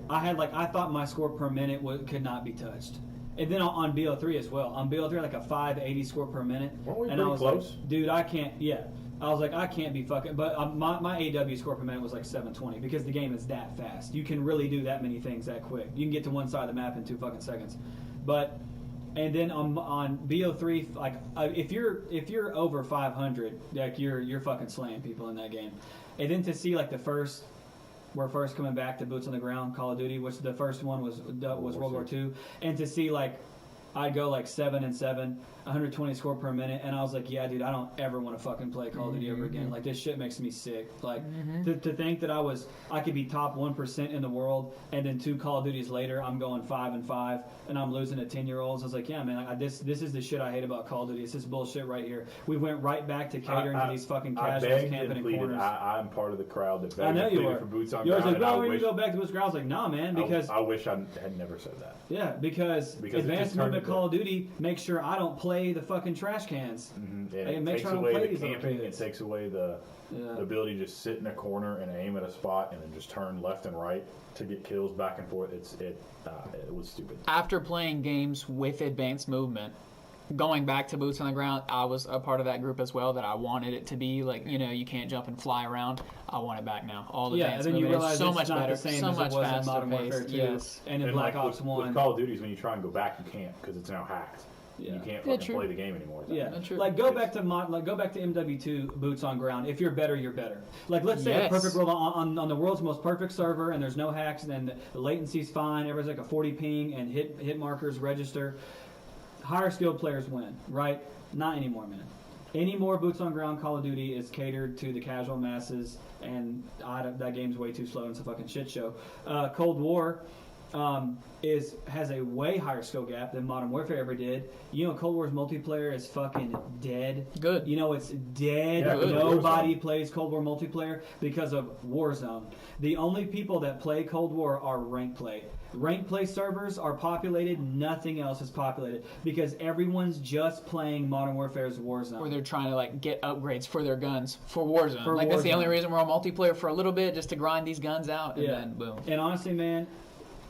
Speaker 1: I thought my score per minute could not be touched. And then on BO3 as well. On BO3 like a 580 score per minute.
Speaker 2: Weren't we
Speaker 1: and I
Speaker 2: pretty
Speaker 1: was
Speaker 2: close?
Speaker 1: like, dude, I can't. Yeah. I was like, I can't be fucking. But my AW score per minute was like 720 because the game is that fast. You can really do that many things that quick. You can get to one side of the map in 2 fucking seconds. But and then on BO3, like if you're over 500, like you're fucking slaying people in that game. And then to see like we're first coming back to boots on the ground Call of Duty, which the first one was World War II, and to see like I'd go like 7-7, 120 score per minute, and I was like, yeah, dude, I don't ever want to fucking play Call of Duty ever again. Like this shit makes me sick. Like to think that I could be top 1% in the world, and then 2 Call of Duties later, I'm going 5-5, and I'm losing to 10-year-olds. I was like, yeah, man, this is the shit I hate about Call of Duty. It's this bullshit right here. We went right back to catering to these fucking casuals
Speaker 2: begged
Speaker 1: camping
Speaker 2: and
Speaker 1: in
Speaker 2: pleaded.
Speaker 1: corners.
Speaker 2: I'm part of the crowd that begged
Speaker 1: I know
Speaker 2: and
Speaker 1: you
Speaker 2: pleaded
Speaker 1: were.
Speaker 2: for boots on
Speaker 1: You was
Speaker 2: ground.
Speaker 1: like,
Speaker 2: and I
Speaker 1: well, when you
Speaker 2: wish-
Speaker 1: go back to boots on ground, I was like, nah, man, because
Speaker 2: I wish I had never said that.
Speaker 1: yeah, because
Speaker 2: Because it
Speaker 1: Advanced
Speaker 2: just turned
Speaker 1: Movement
Speaker 2: into-
Speaker 1: Call of Duty makes sure I don't play the fucking trash cans.
Speaker 2: And
Speaker 1: Hey,
Speaker 2: it
Speaker 1: make
Speaker 2: takes
Speaker 1: sure I don't
Speaker 2: away
Speaker 1: play
Speaker 2: the
Speaker 1: these little
Speaker 2: camping. It
Speaker 1: kids.
Speaker 2: takes away the
Speaker 1: Yeah.
Speaker 2: ability to just sit in a corner and aim at a spot and then just turn left and right to get kills back and forth. It was stupid.
Speaker 3: after playing games with advanced movement, going back to boots on the ground, I was a part of that group as well. That I wanted it to be like, you can't jump and fly around. I want it back now. All the
Speaker 1: Yeah, and
Speaker 3: advanced
Speaker 1: then you
Speaker 3: movement
Speaker 1: realize
Speaker 3: is so
Speaker 1: it's
Speaker 3: much
Speaker 1: not
Speaker 3: better,
Speaker 1: the same
Speaker 3: so
Speaker 1: as
Speaker 3: much
Speaker 1: it was in
Speaker 3: faster
Speaker 1: Modern Warfare
Speaker 3: paced.
Speaker 1: 2
Speaker 3: Yes.
Speaker 1: and in
Speaker 2: And
Speaker 1: Black
Speaker 2: like
Speaker 1: Ops
Speaker 2: with
Speaker 1: 1.
Speaker 2: Call of Duties, when you try and go back, you can't because it's now hacked.
Speaker 1: Yeah.
Speaker 2: You can't
Speaker 3: Yeah,
Speaker 2: fucking
Speaker 3: true.
Speaker 2: play the game anymore.
Speaker 1: Yeah,
Speaker 3: That's true.
Speaker 1: like go back to MW2 boots on ground. If you're better, you're better. Like let's say a
Speaker 3: Yes.
Speaker 1: perfect world on the world's most perfect server, and there's no hacks, and the latency's fine. Everybody's like a 40 ping, and hit markers register. Higher skilled players win, right? Not anymore, man. Any more boots on ground Call of Duty is catered to the casual masses, and that game's way too slow and it's a fucking shit show. Cold War has a way higher skill gap than Modern Warfare ever did. You know, Cold War's multiplayer is fucking dead.
Speaker 3: Good.
Speaker 1: You know, it's dead.
Speaker 2: Yeah, good.
Speaker 1: Nobody plays Cold War multiplayer because of Warzone. The only people that play Cold War are rank play. Rank play servers are populated. Nothing else is populated because everyone's just playing Modern Warfare's Warzone.
Speaker 3: Where they're trying to like get upgrades for their guns for Warzone.
Speaker 1: For
Speaker 3: That's the
Speaker 1: Warzone.
Speaker 3: only reason we're on multiplayer for a little bit, just to grind these guns out, and
Speaker 1: Yeah.
Speaker 3: then boom.
Speaker 1: And honestly, man,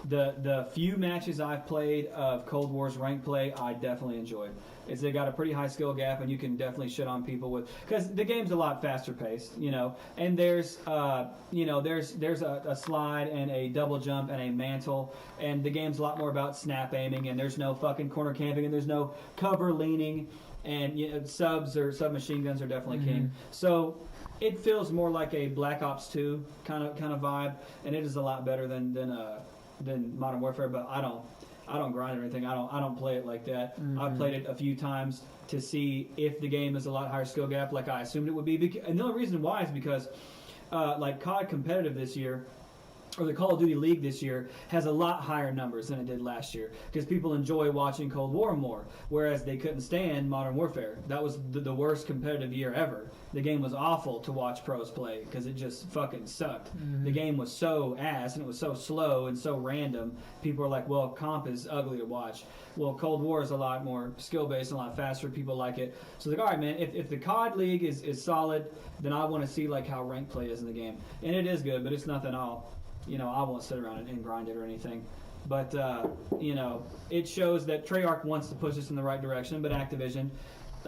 Speaker 1: the few matches I've played of Cold War's rank play, I definitely enjoyed. They got a pretty high skill gap, and you can definitely shit on people with because the game's a lot faster paced, you know. And there's there's a slide and a double jump and a mantle, and the game's a lot more about snap aiming, and there's no fucking corner camping, and there's no cover leaning, and submachine guns are definitely king. So it feels more like a Black Ops 2 kind of vibe, and it is a lot better than Modern Warfare. But I don't grind or anything. I don't play it like that. I've played it a few times to see if the game is a lot higher skill gap, like I assumed it would be. And the only reason why is because like COD competitive this year, or the Call of Duty League this year, has a lot higher numbers than it did last year because people enjoy watching Cold War more, whereas they couldn't stand Modern Warfare. That was the worst competitive year ever. The game was awful to watch pros play because it just fucking sucked. The game was so ass and it was so slow and so random. People are like, well, comp is ugly to watch. Well, Cold War is a lot more skill-based and a lot faster. People like it. So it's like, all right, man, if the COD League is solid, then I want to see like how rank play is in the game. And it is good, but it's nothing I won't sit around and grind it or anything. But, it shows that Treyarch wants to push us in the right direction, but Activision,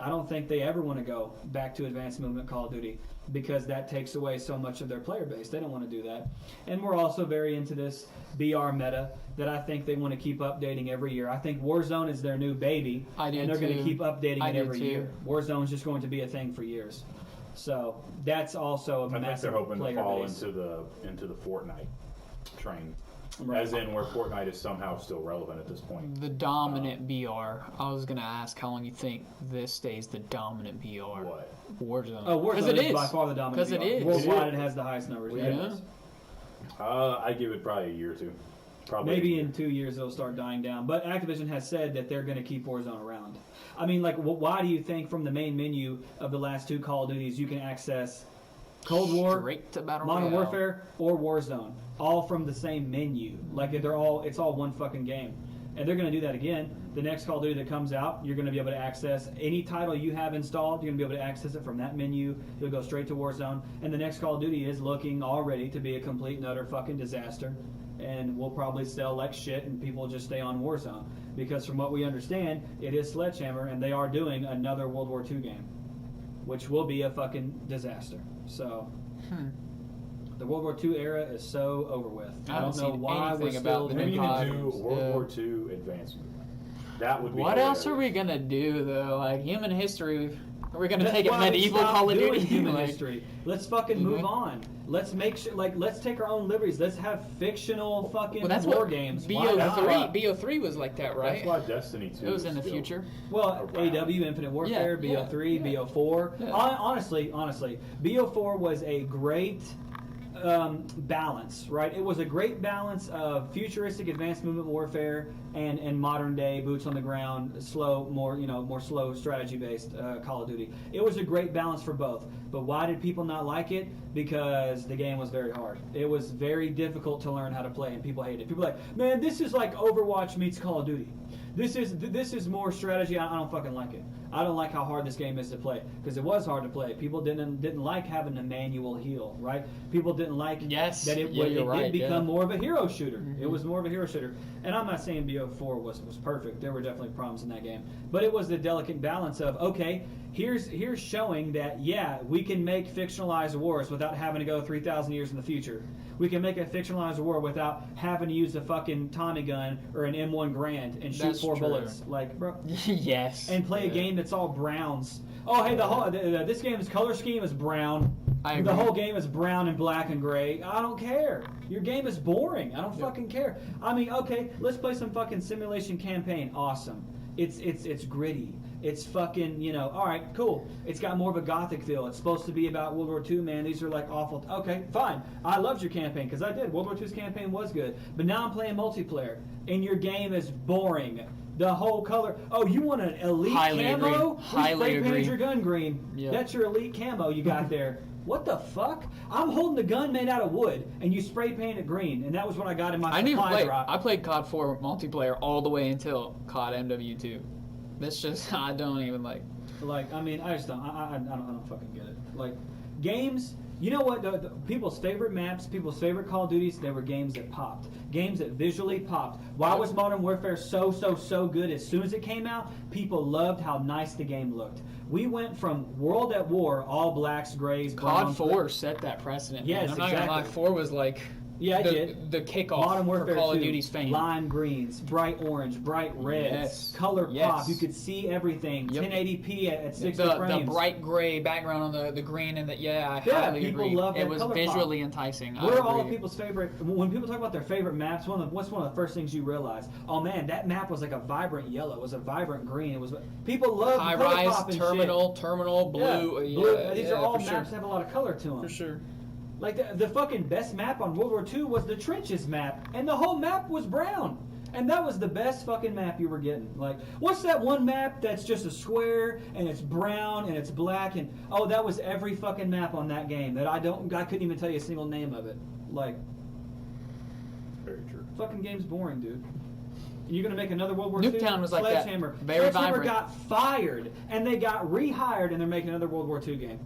Speaker 1: I don't think they ever want to go back to advanced movement Call of Duty because that takes away so much of their player base. They don't want to do that. And we're also very into this BR meta that I think they want to keep updating every year. I think Warzone is their new baby,
Speaker 3: I do
Speaker 1: and they're going to
Speaker 3: too.
Speaker 1: keep updating
Speaker 3: I
Speaker 1: it
Speaker 3: do
Speaker 1: every
Speaker 3: too.
Speaker 1: year. Warzone's just going to be a thing for years. So that's also a
Speaker 2: I think
Speaker 1: massive
Speaker 2: they're hoping to
Speaker 1: player
Speaker 2: fall
Speaker 1: base.
Speaker 2: into the Fortnite train,
Speaker 1: Right.
Speaker 2: as in where Fortnite is somehow still relevant at this point.
Speaker 3: The dominant BR. I was gonna ask how long you think this stays the dominant BR.
Speaker 2: What?
Speaker 3: Warzone.
Speaker 1: Oh, Warzone
Speaker 3: it
Speaker 1: is by far the dominant.
Speaker 3: 'Cause it
Speaker 1: VR.
Speaker 3: is.
Speaker 1: Worldwide, it has the highest numbers.
Speaker 3: Yeah.
Speaker 1: Yeah. it is.
Speaker 2: I give it probably a year or two. Probably
Speaker 1: Maybe in 2 years it'll start dying down. But Activision has said that they're going to keep Warzone around. I mean, like, why do you think from the main menu of the last two Call of Duties you can access Cold War,
Speaker 3: Straight to Battle
Speaker 1: Modern
Speaker 3: Royale.
Speaker 1: Warfare, or Warzone, all from the same menu? Like, it's all one fucking game. And they're going to do that again. The next Call of Duty that comes out, you're going to be able to access any title you have installed. You're going to be able to access it from that menu. You'll go straight to Warzone. And the next Call of Duty is looking already to be a complete and utter fucking disaster. And we'll probably sell like shit, and people just stay on Warzone. Because from what we understand, it is Sledgehammer, and they are doing another World War II game, which will be a fucking disaster. So, the World War II era is so over with.
Speaker 3: I
Speaker 1: I don't
Speaker 3: haven't
Speaker 1: know
Speaker 3: seen
Speaker 1: why we're
Speaker 3: anything
Speaker 1: still
Speaker 3: about the
Speaker 2: Maybe
Speaker 1: doing
Speaker 2: you
Speaker 3: new
Speaker 2: can
Speaker 3: COD.
Speaker 2: do World
Speaker 3: Yeah.
Speaker 2: War II advanced movement. That would be.
Speaker 3: What else are we
Speaker 2: hilarious.
Speaker 3: gonna do though? Like human history, we're gonna
Speaker 1: That's
Speaker 3: take it
Speaker 1: why we
Speaker 3: medieval
Speaker 1: stopped
Speaker 3: Call of
Speaker 1: doing
Speaker 3: Duty.
Speaker 1: human
Speaker 3: like,
Speaker 1: history. Let's fucking move on. Let's make sure, let's take our own liberties. Let's have fictional fucking
Speaker 3: well, that's
Speaker 1: war
Speaker 3: what
Speaker 1: games. Why not?
Speaker 3: BO3 was like that, right?
Speaker 2: That's why Destiny 2
Speaker 3: It was
Speaker 2: is
Speaker 3: in the
Speaker 2: still
Speaker 3: future.
Speaker 1: Well,
Speaker 2: around.
Speaker 1: AW, Infinite Warfare,
Speaker 3: Yeah,
Speaker 1: BO3,
Speaker 3: yeah.
Speaker 1: BO4.
Speaker 3: Yeah.
Speaker 1: Honestly, BO4 was a great balance, right? It was a great balance of futuristic advanced movement warfare and modern day boots on the ground, slow, more slow strategy based Call of Duty. It was a great balance for both. But why did people not like it? Because the game was very hard. It was very difficult to learn how to play, and people hated it. People were like, man, this is like Overwatch meets Call of Duty. This is more strategy. I don't fucking like it. I don't like how hard this game is to play because it was hard to play. People didn't like having a manual heal, right? People didn't like
Speaker 3: Yes.
Speaker 1: that it
Speaker 3: Yeah, you're
Speaker 1: did
Speaker 3: right,
Speaker 1: become
Speaker 3: yeah.
Speaker 1: more of a hero shooter. It was more of a hero shooter. And I'm not saying BO4 was perfect. There were definitely problems in that game. But it was the delicate balance of, okay, here's showing that, yeah, we can make fictionalized wars without having to go 3,000 years in the future. We can make a fictionalized war without having to use a fucking Tommy gun or an M1 Garand and shoot
Speaker 3: That's
Speaker 1: 4
Speaker 3: true.
Speaker 1: bullets. Like, bro.
Speaker 3: Yes.
Speaker 1: And play a game that's all browns. Oh, hey, this game's color scheme is brown.
Speaker 3: I
Speaker 1: The
Speaker 3: agree.
Speaker 1: whole game is brown and black and gray. I don't care. Your game is boring. I don't fucking care. I mean, okay, let's play some fucking simulation campaign. Awesome. It's gritty. It's fucking, all right, cool. It's got more of a gothic feel. It's supposed to be about World War II, man. These are like awful. Okay, fine. I loved your campaign because I did. World War II's campaign was good. But now I'm playing multiplayer, and your game is boring. The whole color. Oh, you want an elite
Speaker 3: Highly
Speaker 1: camo?
Speaker 3: agree. Highly
Speaker 1: spray painted
Speaker 3: agree.
Speaker 1: your gun green.
Speaker 3: Yeah.
Speaker 1: That's your elite camo you got there. What the fuck? I'm holding the gun made out of wood, and you spray paint it green, and that was what I got in my
Speaker 3: I didn't even
Speaker 1: supply
Speaker 3: play.
Speaker 1: drop.
Speaker 3: I played COD 4 multiplayer all the way until COD MW2. That's just I don't even like.
Speaker 1: Like, I mean, I just don't. I don't fucking get it. Like, games. You know what? The people's favorite maps, people's favorite Call of Duties, they were games that popped. Games that visually popped. Why was Modern Warfare so good? As soon as it came out, people loved how nice the game looked. We went from World at War, all blacks, grays, browns.
Speaker 3: COD 4 set that precedent.
Speaker 1: Yes,
Speaker 3: man. I'm not gonna lie.
Speaker 1: exactly.
Speaker 3: 4 was like
Speaker 1: Yeah, it
Speaker 3: the,
Speaker 1: did.
Speaker 3: the kickoff
Speaker 1: Modern
Speaker 3: for
Speaker 1: Warfare
Speaker 3: Call
Speaker 1: 2,
Speaker 3: of Duty's fame.
Speaker 1: lime greens, bright orange, bright reds,
Speaker 3: Yes.
Speaker 1: color
Speaker 3: Yes.
Speaker 1: pop. You could see everything.
Speaker 3: Yep.
Speaker 1: 1080p at 60
Speaker 3: The
Speaker 1: frames.
Speaker 3: bright gray background on the green and I
Speaker 1: Yeah,
Speaker 3: highly
Speaker 1: people
Speaker 3: agree.
Speaker 1: love
Speaker 3: It
Speaker 1: that
Speaker 3: was
Speaker 1: color
Speaker 3: visually
Speaker 1: pop.
Speaker 3: enticing.
Speaker 1: What
Speaker 3: I
Speaker 1: are all
Speaker 3: agree.
Speaker 1: people's favorite? When people talk about their favorite maps, what's one of the first things you realize? Oh man, that map was like a vibrant yellow. It was a vibrant green. It was. People love
Speaker 3: High
Speaker 1: color
Speaker 3: rise,
Speaker 1: pop and
Speaker 3: terminal, blue.
Speaker 1: shit. Blue. These are all
Speaker 3: for
Speaker 1: maps
Speaker 3: sure.
Speaker 1: that have a lot of color to them.
Speaker 3: For sure.
Speaker 1: Like the fucking best map on World War II was the trenches map, and the whole map was brown. And that was the best fucking map you were getting. Like, what's that one map that's just a square and it's brown and it's black and oh, that was every fucking map on that game that I couldn't even tell you a single name of it. Like,
Speaker 2: Very true.
Speaker 1: fucking game's boring, dude. You're gonna make another World War II?
Speaker 3: Nuketown was like that.
Speaker 1: Sledgehammer.
Speaker 3: Very
Speaker 1: Sledgehammer
Speaker 3: vibrant.
Speaker 1: got fired and they got rehired and they're making another World War II game.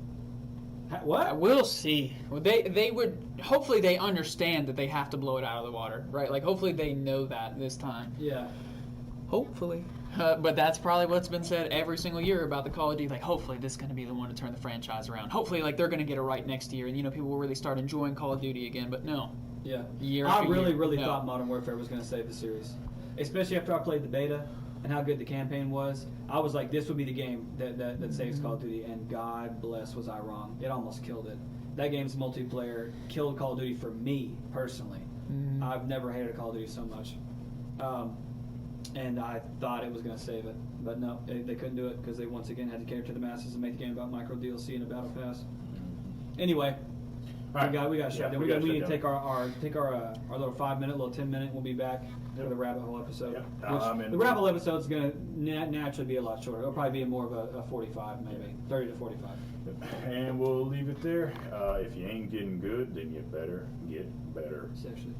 Speaker 1: What?
Speaker 3: We'll see. Well, they would hopefully they understand that they have to blow it out of the water, right? Like hopefully they know that this time.
Speaker 1: Yeah.
Speaker 3: Hopefully. But that's probably what's been said every single year about the Call of Duty. Like, hopefully this is going to be the one to turn the franchise around. Hopefully, like, they're going to get it right next year, and people will really start enjoying Call of Duty again. But no,
Speaker 1: Yeah.
Speaker 3: Year
Speaker 1: I
Speaker 3: after
Speaker 1: really,
Speaker 3: year.
Speaker 1: really
Speaker 3: No.
Speaker 1: thought Modern Warfare was going to save the series. Especially after I played the beta and how good the campaign was. I was like, this would be the game that saves Call of Duty, and God bless was I wrong. It almost killed it. That game's multiplayer killed Call of Duty for me, personally. I've never hated a Call of Duty so much. And I thought it was going to save it. But no, they couldn't do it because they once again had to cater to the masses and make the game about micro DLC and a battle pass. Anyway,
Speaker 2: All right.
Speaker 1: we got shut
Speaker 2: Yeah,
Speaker 1: down.
Speaker 2: we
Speaker 1: We
Speaker 2: got
Speaker 1: need to
Speaker 2: shut
Speaker 1: take our little 5-minute, little 10-minute. We'll be back for the rabbit hole episode.
Speaker 2: Yeah.
Speaker 1: Which,
Speaker 2: I'm in.
Speaker 1: the rabbit hole episode is going to naturally be a lot shorter. It'll probably be more of a 45, maybe 30 to 45.
Speaker 2: And we'll leave it there. If you ain't getting good, then you better get better.
Speaker 1: Sexually.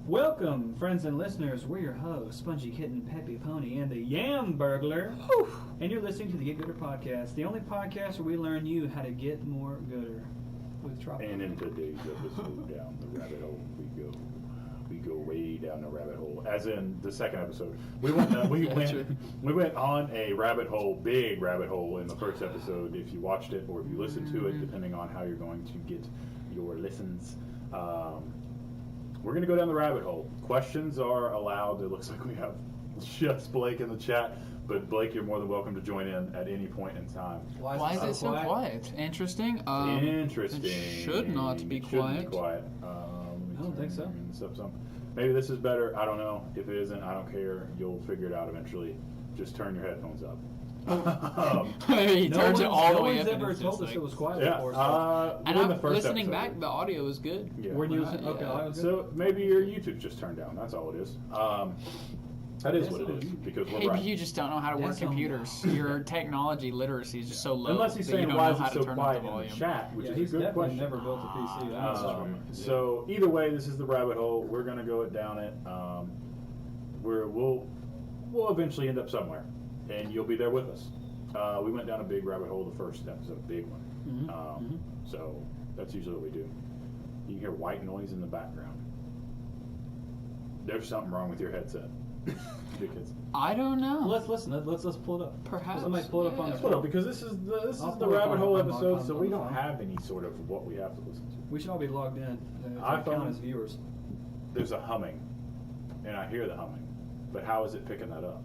Speaker 1: Welcome, friends and listeners. We're your hosts, Spongy Kitten, Peppy Pony, and the Yam Burglar. And you're listening to the Get Gooder Podcast, the only podcast where we learn you how to get more gooder with Tropical.
Speaker 2: And in today's episode, down the rabbit hole we go. We go way down the rabbit hole. As in the second episode, we went on a rabbit hole, big rabbit hole in the first episode. If you watched it or if you listened to it, depending on how you're going to get your listens. We're going to go down the rabbit hole. Questions are allowed. It looks like we have just Blake in the chat, but Blake, you're more than welcome to join in at any point in time.
Speaker 3: Why is it so quiet? Interesting.
Speaker 2: Interesting.
Speaker 3: It should not be
Speaker 2: It shouldn't
Speaker 3: quiet.
Speaker 2: be quiet.
Speaker 1: I don't think so.
Speaker 2: Maybe this is better. I don't know. If it isn't, I don't care. You'll figure it out eventually. Just turn your headphones up.
Speaker 3: He turns it all the way up.
Speaker 1: No
Speaker 3: and
Speaker 1: one's ever
Speaker 3: it's
Speaker 1: told
Speaker 3: just
Speaker 1: us
Speaker 3: like-
Speaker 1: it was quiet
Speaker 2: Yeah.
Speaker 1: before. So.
Speaker 3: And
Speaker 2: in the
Speaker 3: I'm
Speaker 2: first
Speaker 3: listening
Speaker 2: episode.
Speaker 3: back, the audio is good.
Speaker 2: Yeah.
Speaker 1: When you listen,
Speaker 3: Yeah.
Speaker 1: okay, I was good.
Speaker 2: So maybe your YouTube's just turned down. That's all it is. That is what it is because we're
Speaker 3: Maybe
Speaker 2: right.
Speaker 3: you just don't know how to work
Speaker 1: That's on-
Speaker 3: computers. Your technology literacy is just so low.
Speaker 2: Unless he's
Speaker 3: that you
Speaker 2: saying
Speaker 3: don't
Speaker 2: why
Speaker 3: know
Speaker 2: is
Speaker 3: how
Speaker 2: it
Speaker 3: to
Speaker 2: so
Speaker 3: turn up
Speaker 2: quiet
Speaker 3: the
Speaker 2: in the
Speaker 3: volume.
Speaker 2: chat, which
Speaker 1: Yeah,
Speaker 2: is
Speaker 1: he's
Speaker 2: a good
Speaker 1: definitely
Speaker 2: question.
Speaker 1: never built a PC. That's true.
Speaker 2: So either way, this is the rabbit hole. We're gonna go down it. We'll eventually end up somewhere, and you'll be there with us. We went down a big rabbit hole the first episode, a big one. So that's usually what we do. You can hear white noise in the background. There's something wrong with your headset. Because
Speaker 3: I don't know.
Speaker 1: Let's listen. Let's pull it up.
Speaker 3: Perhaps.
Speaker 1: Somebody pull it up on
Speaker 3: Yeah.
Speaker 1: the
Speaker 2: Well,
Speaker 1: phone.
Speaker 2: because this is the
Speaker 1: I'll
Speaker 2: rabbit
Speaker 1: pull it
Speaker 2: hole
Speaker 1: on
Speaker 2: episode, so we
Speaker 1: the
Speaker 2: don't
Speaker 1: phone.
Speaker 2: have any sort of what we have to listen to.
Speaker 1: We should all be logged in to
Speaker 2: iPhone.
Speaker 1: count as viewers.
Speaker 2: There's a humming, and I hear the humming, but how is it picking that up?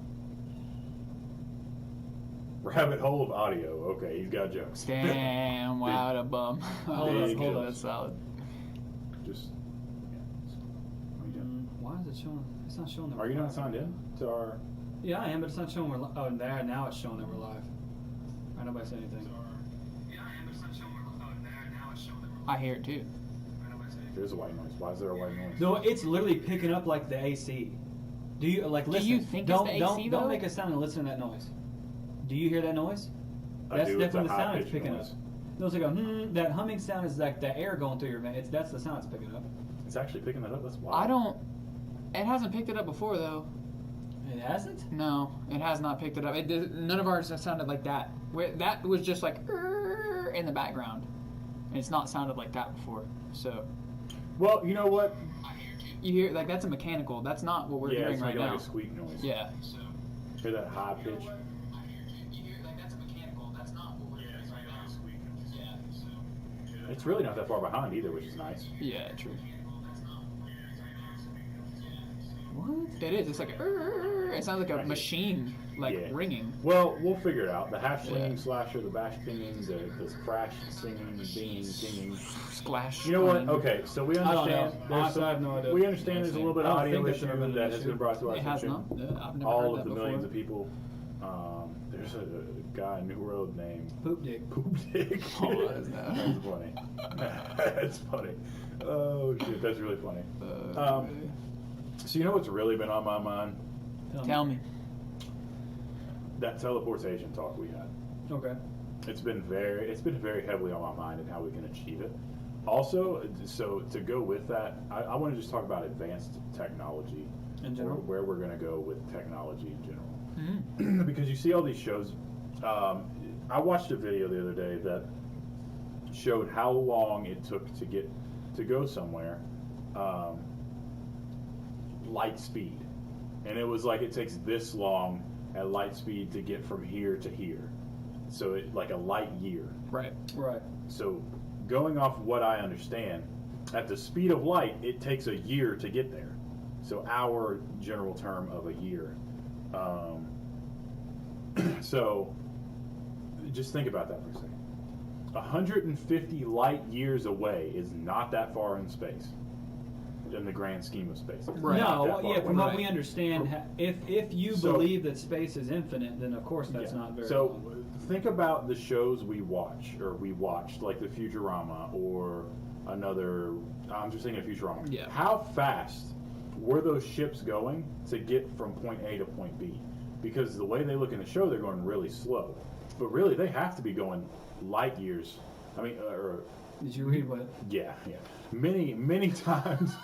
Speaker 2: Rabbit hole of audio. Okay, he's got jokes.
Speaker 3: Damn, what a bum.
Speaker 2: Big
Speaker 3: Hold on,
Speaker 2: jokes.
Speaker 3: that's solid.
Speaker 2: Just. What are you doing?
Speaker 1: Why is it showing? It's not showing that.
Speaker 2: Are
Speaker 1: we're
Speaker 2: you not
Speaker 1: live.
Speaker 2: signed in to our?
Speaker 1: Yeah, I am, but it's not showing we're live. Oh, there. Now it's showing that we're live. Alright, nobody say anything. Yeah, I am, but it's not showing we're live. There. Now it's showing that we're
Speaker 3: I hear it too.
Speaker 2: There's a white noise. Why is there a white noise?
Speaker 1: No, it's literally picking up like the AC. Do you like listen?
Speaker 3: you think it's
Speaker 1: don't
Speaker 3: the
Speaker 1: don't
Speaker 3: AC,
Speaker 1: don't
Speaker 3: though?
Speaker 1: make a sound and listen to that noise. Do you hear that noise?
Speaker 2: I
Speaker 1: That's
Speaker 2: do, it's a
Speaker 1: definitely the sound it's
Speaker 2: high-pitched
Speaker 1: picking
Speaker 2: noise.
Speaker 1: up. No, it's like a that humming sound is like the air going through your vent. That's the sound it's picking up.
Speaker 2: It's actually picking that up. That's wild.
Speaker 3: I don't. It hasn't picked it up before though.
Speaker 1: It hasn't.
Speaker 3: No, it has not picked it up. None of ours have sounded like that. That was just like in the background. And it's not sounded like that before. So
Speaker 2: Well, you know what?
Speaker 3: you hear like that's a mechanical. That's not what we're
Speaker 2: Yeah,
Speaker 3: hearing
Speaker 2: it's
Speaker 3: right
Speaker 2: making
Speaker 3: now.
Speaker 2: like a squeak noise.
Speaker 3: Yeah.
Speaker 2: Hear that high pitch? It's really not that far behind either, which is nice.
Speaker 3: Yeah, true.
Speaker 1: What?
Speaker 3: It is. It's like it sounds like a machine like
Speaker 2: Yeah.
Speaker 3: ringing.
Speaker 2: Well, we'll figure it out. The hash
Speaker 3: Yeah.
Speaker 2: slinging slasher, the bash pinging, the crash singing, dinging, dinging.
Speaker 3: Splash.
Speaker 2: You know what?
Speaker 3: screen.
Speaker 2: Okay, so we
Speaker 1: I don't
Speaker 2: understand.
Speaker 1: know.
Speaker 2: there's
Speaker 1: Honestly,
Speaker 2: some-
Speaker 1: I have no idea.
Speaker 2: We understand there's a little bit of
Speaker 1: I don't
Speaker 2: audio
Speaker 1: think that's
Speaker 2: issue
Speaker 1: ever been an
Speaker 2: that has
Speaker 1: issue.
Speaker 2: been brought to our
Speaker 3: It has
Speaker 2: attention.
Speaker 3: not. Yeah, I've never
Speaker 2: All
Speaker 3: heard
Speaker 2: of
Speaker 3: that
Speaker 2: the
Speaker 3: before.
Speaker 2: millions of people. There's a guy in New Road named
Speaker 1: Poop dick.
Speaker 2: Poop Dick.
Speaker 3: Oh, that's not-
Speaker 2: That's funny. That's funny. Oh shit, that's really funny. So you know what's really been on my mind?
Speaker 3: Tell me.
Speaker 2: That teleportation talk we had.
Speaker 1: Okay.
Speaker 2: It's been very heavily on my mind and how we can achieve it. Also, so to go with that, I want to just talk about advanced technology
Speaker 1: In general?
Speaker 2: or where we're going to go with technology in general.
Speaker 3: Mm-hmm.
Speaker 2: Because you see all these shows. I watched a video the other day that showed how long it took to go somewhere, light speed, and it was like it takes this long at light speed to get from here to here. So it like a light year.
Speaker 3: Right.
Speaker 1: Right.
Speaker 2: So going off what I understand, at the speed of light, it takes a year to get there. So our general term of a year. So just think about that for a second. 150 light years away is not that far in space, in the grand scheme of space. It's
Speaker 3: Right.
Speaker 2: not
Speaker 1: No,
Speaker 2: that
Speaker 1: yeah,
Speaker 2: far
Speaker 1: from
Speaker 2: away.
Speaker 1: what we understand, if you
Speaker 2: So-
Speaker 1: believe that space is infinite, then of course that's
Speaker 2: Yeah.
Speaker 1: not very
Speaker 2: So
Speaker 1: long.
Speaker 2: think about the shows we watch, or we watched, like the Futurama, or another. I'm just thinking of Futurama.
Speaker 3: Yeah.
Speaker 2: How fast were those ships going to get from point A to point B? Because the way they look in the show, they're going really slow, but really they have to be going light years. I mean,
Speaker 1: Did you read what?
Speaker 2: yeah, many times.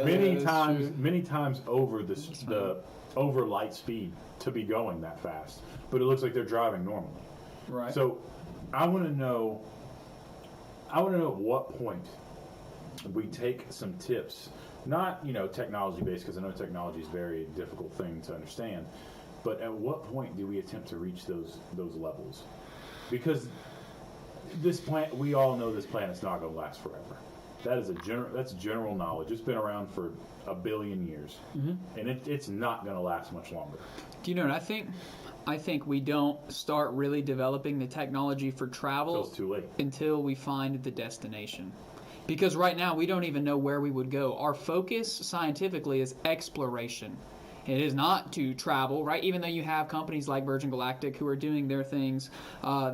Speaker 2: many times over the over light speed to be going that fast. But it looks like they're driving normally.
Speaker 1: Right.
Speaker 2: So I want to know at what point we take some tips, not technology based, because I know technology is a very difficult thing to understand. But at what point do we attempt to reach those levels? Because we all know this planet's not going to last forever. That's general knowledge. It's been around for 1 billion years, and it's not going to last much longer.
Speaker 3: Do you know what I think? I think we don't start really developing the technology for travel
Speaker 2: It's too late.
Speaker 3: until we find the destination. Because right now we don't even know where we would go. Our focus scientifically is exploration. It is not to travel, right? Even though you have companies like Virgin Galactic who are doing their things,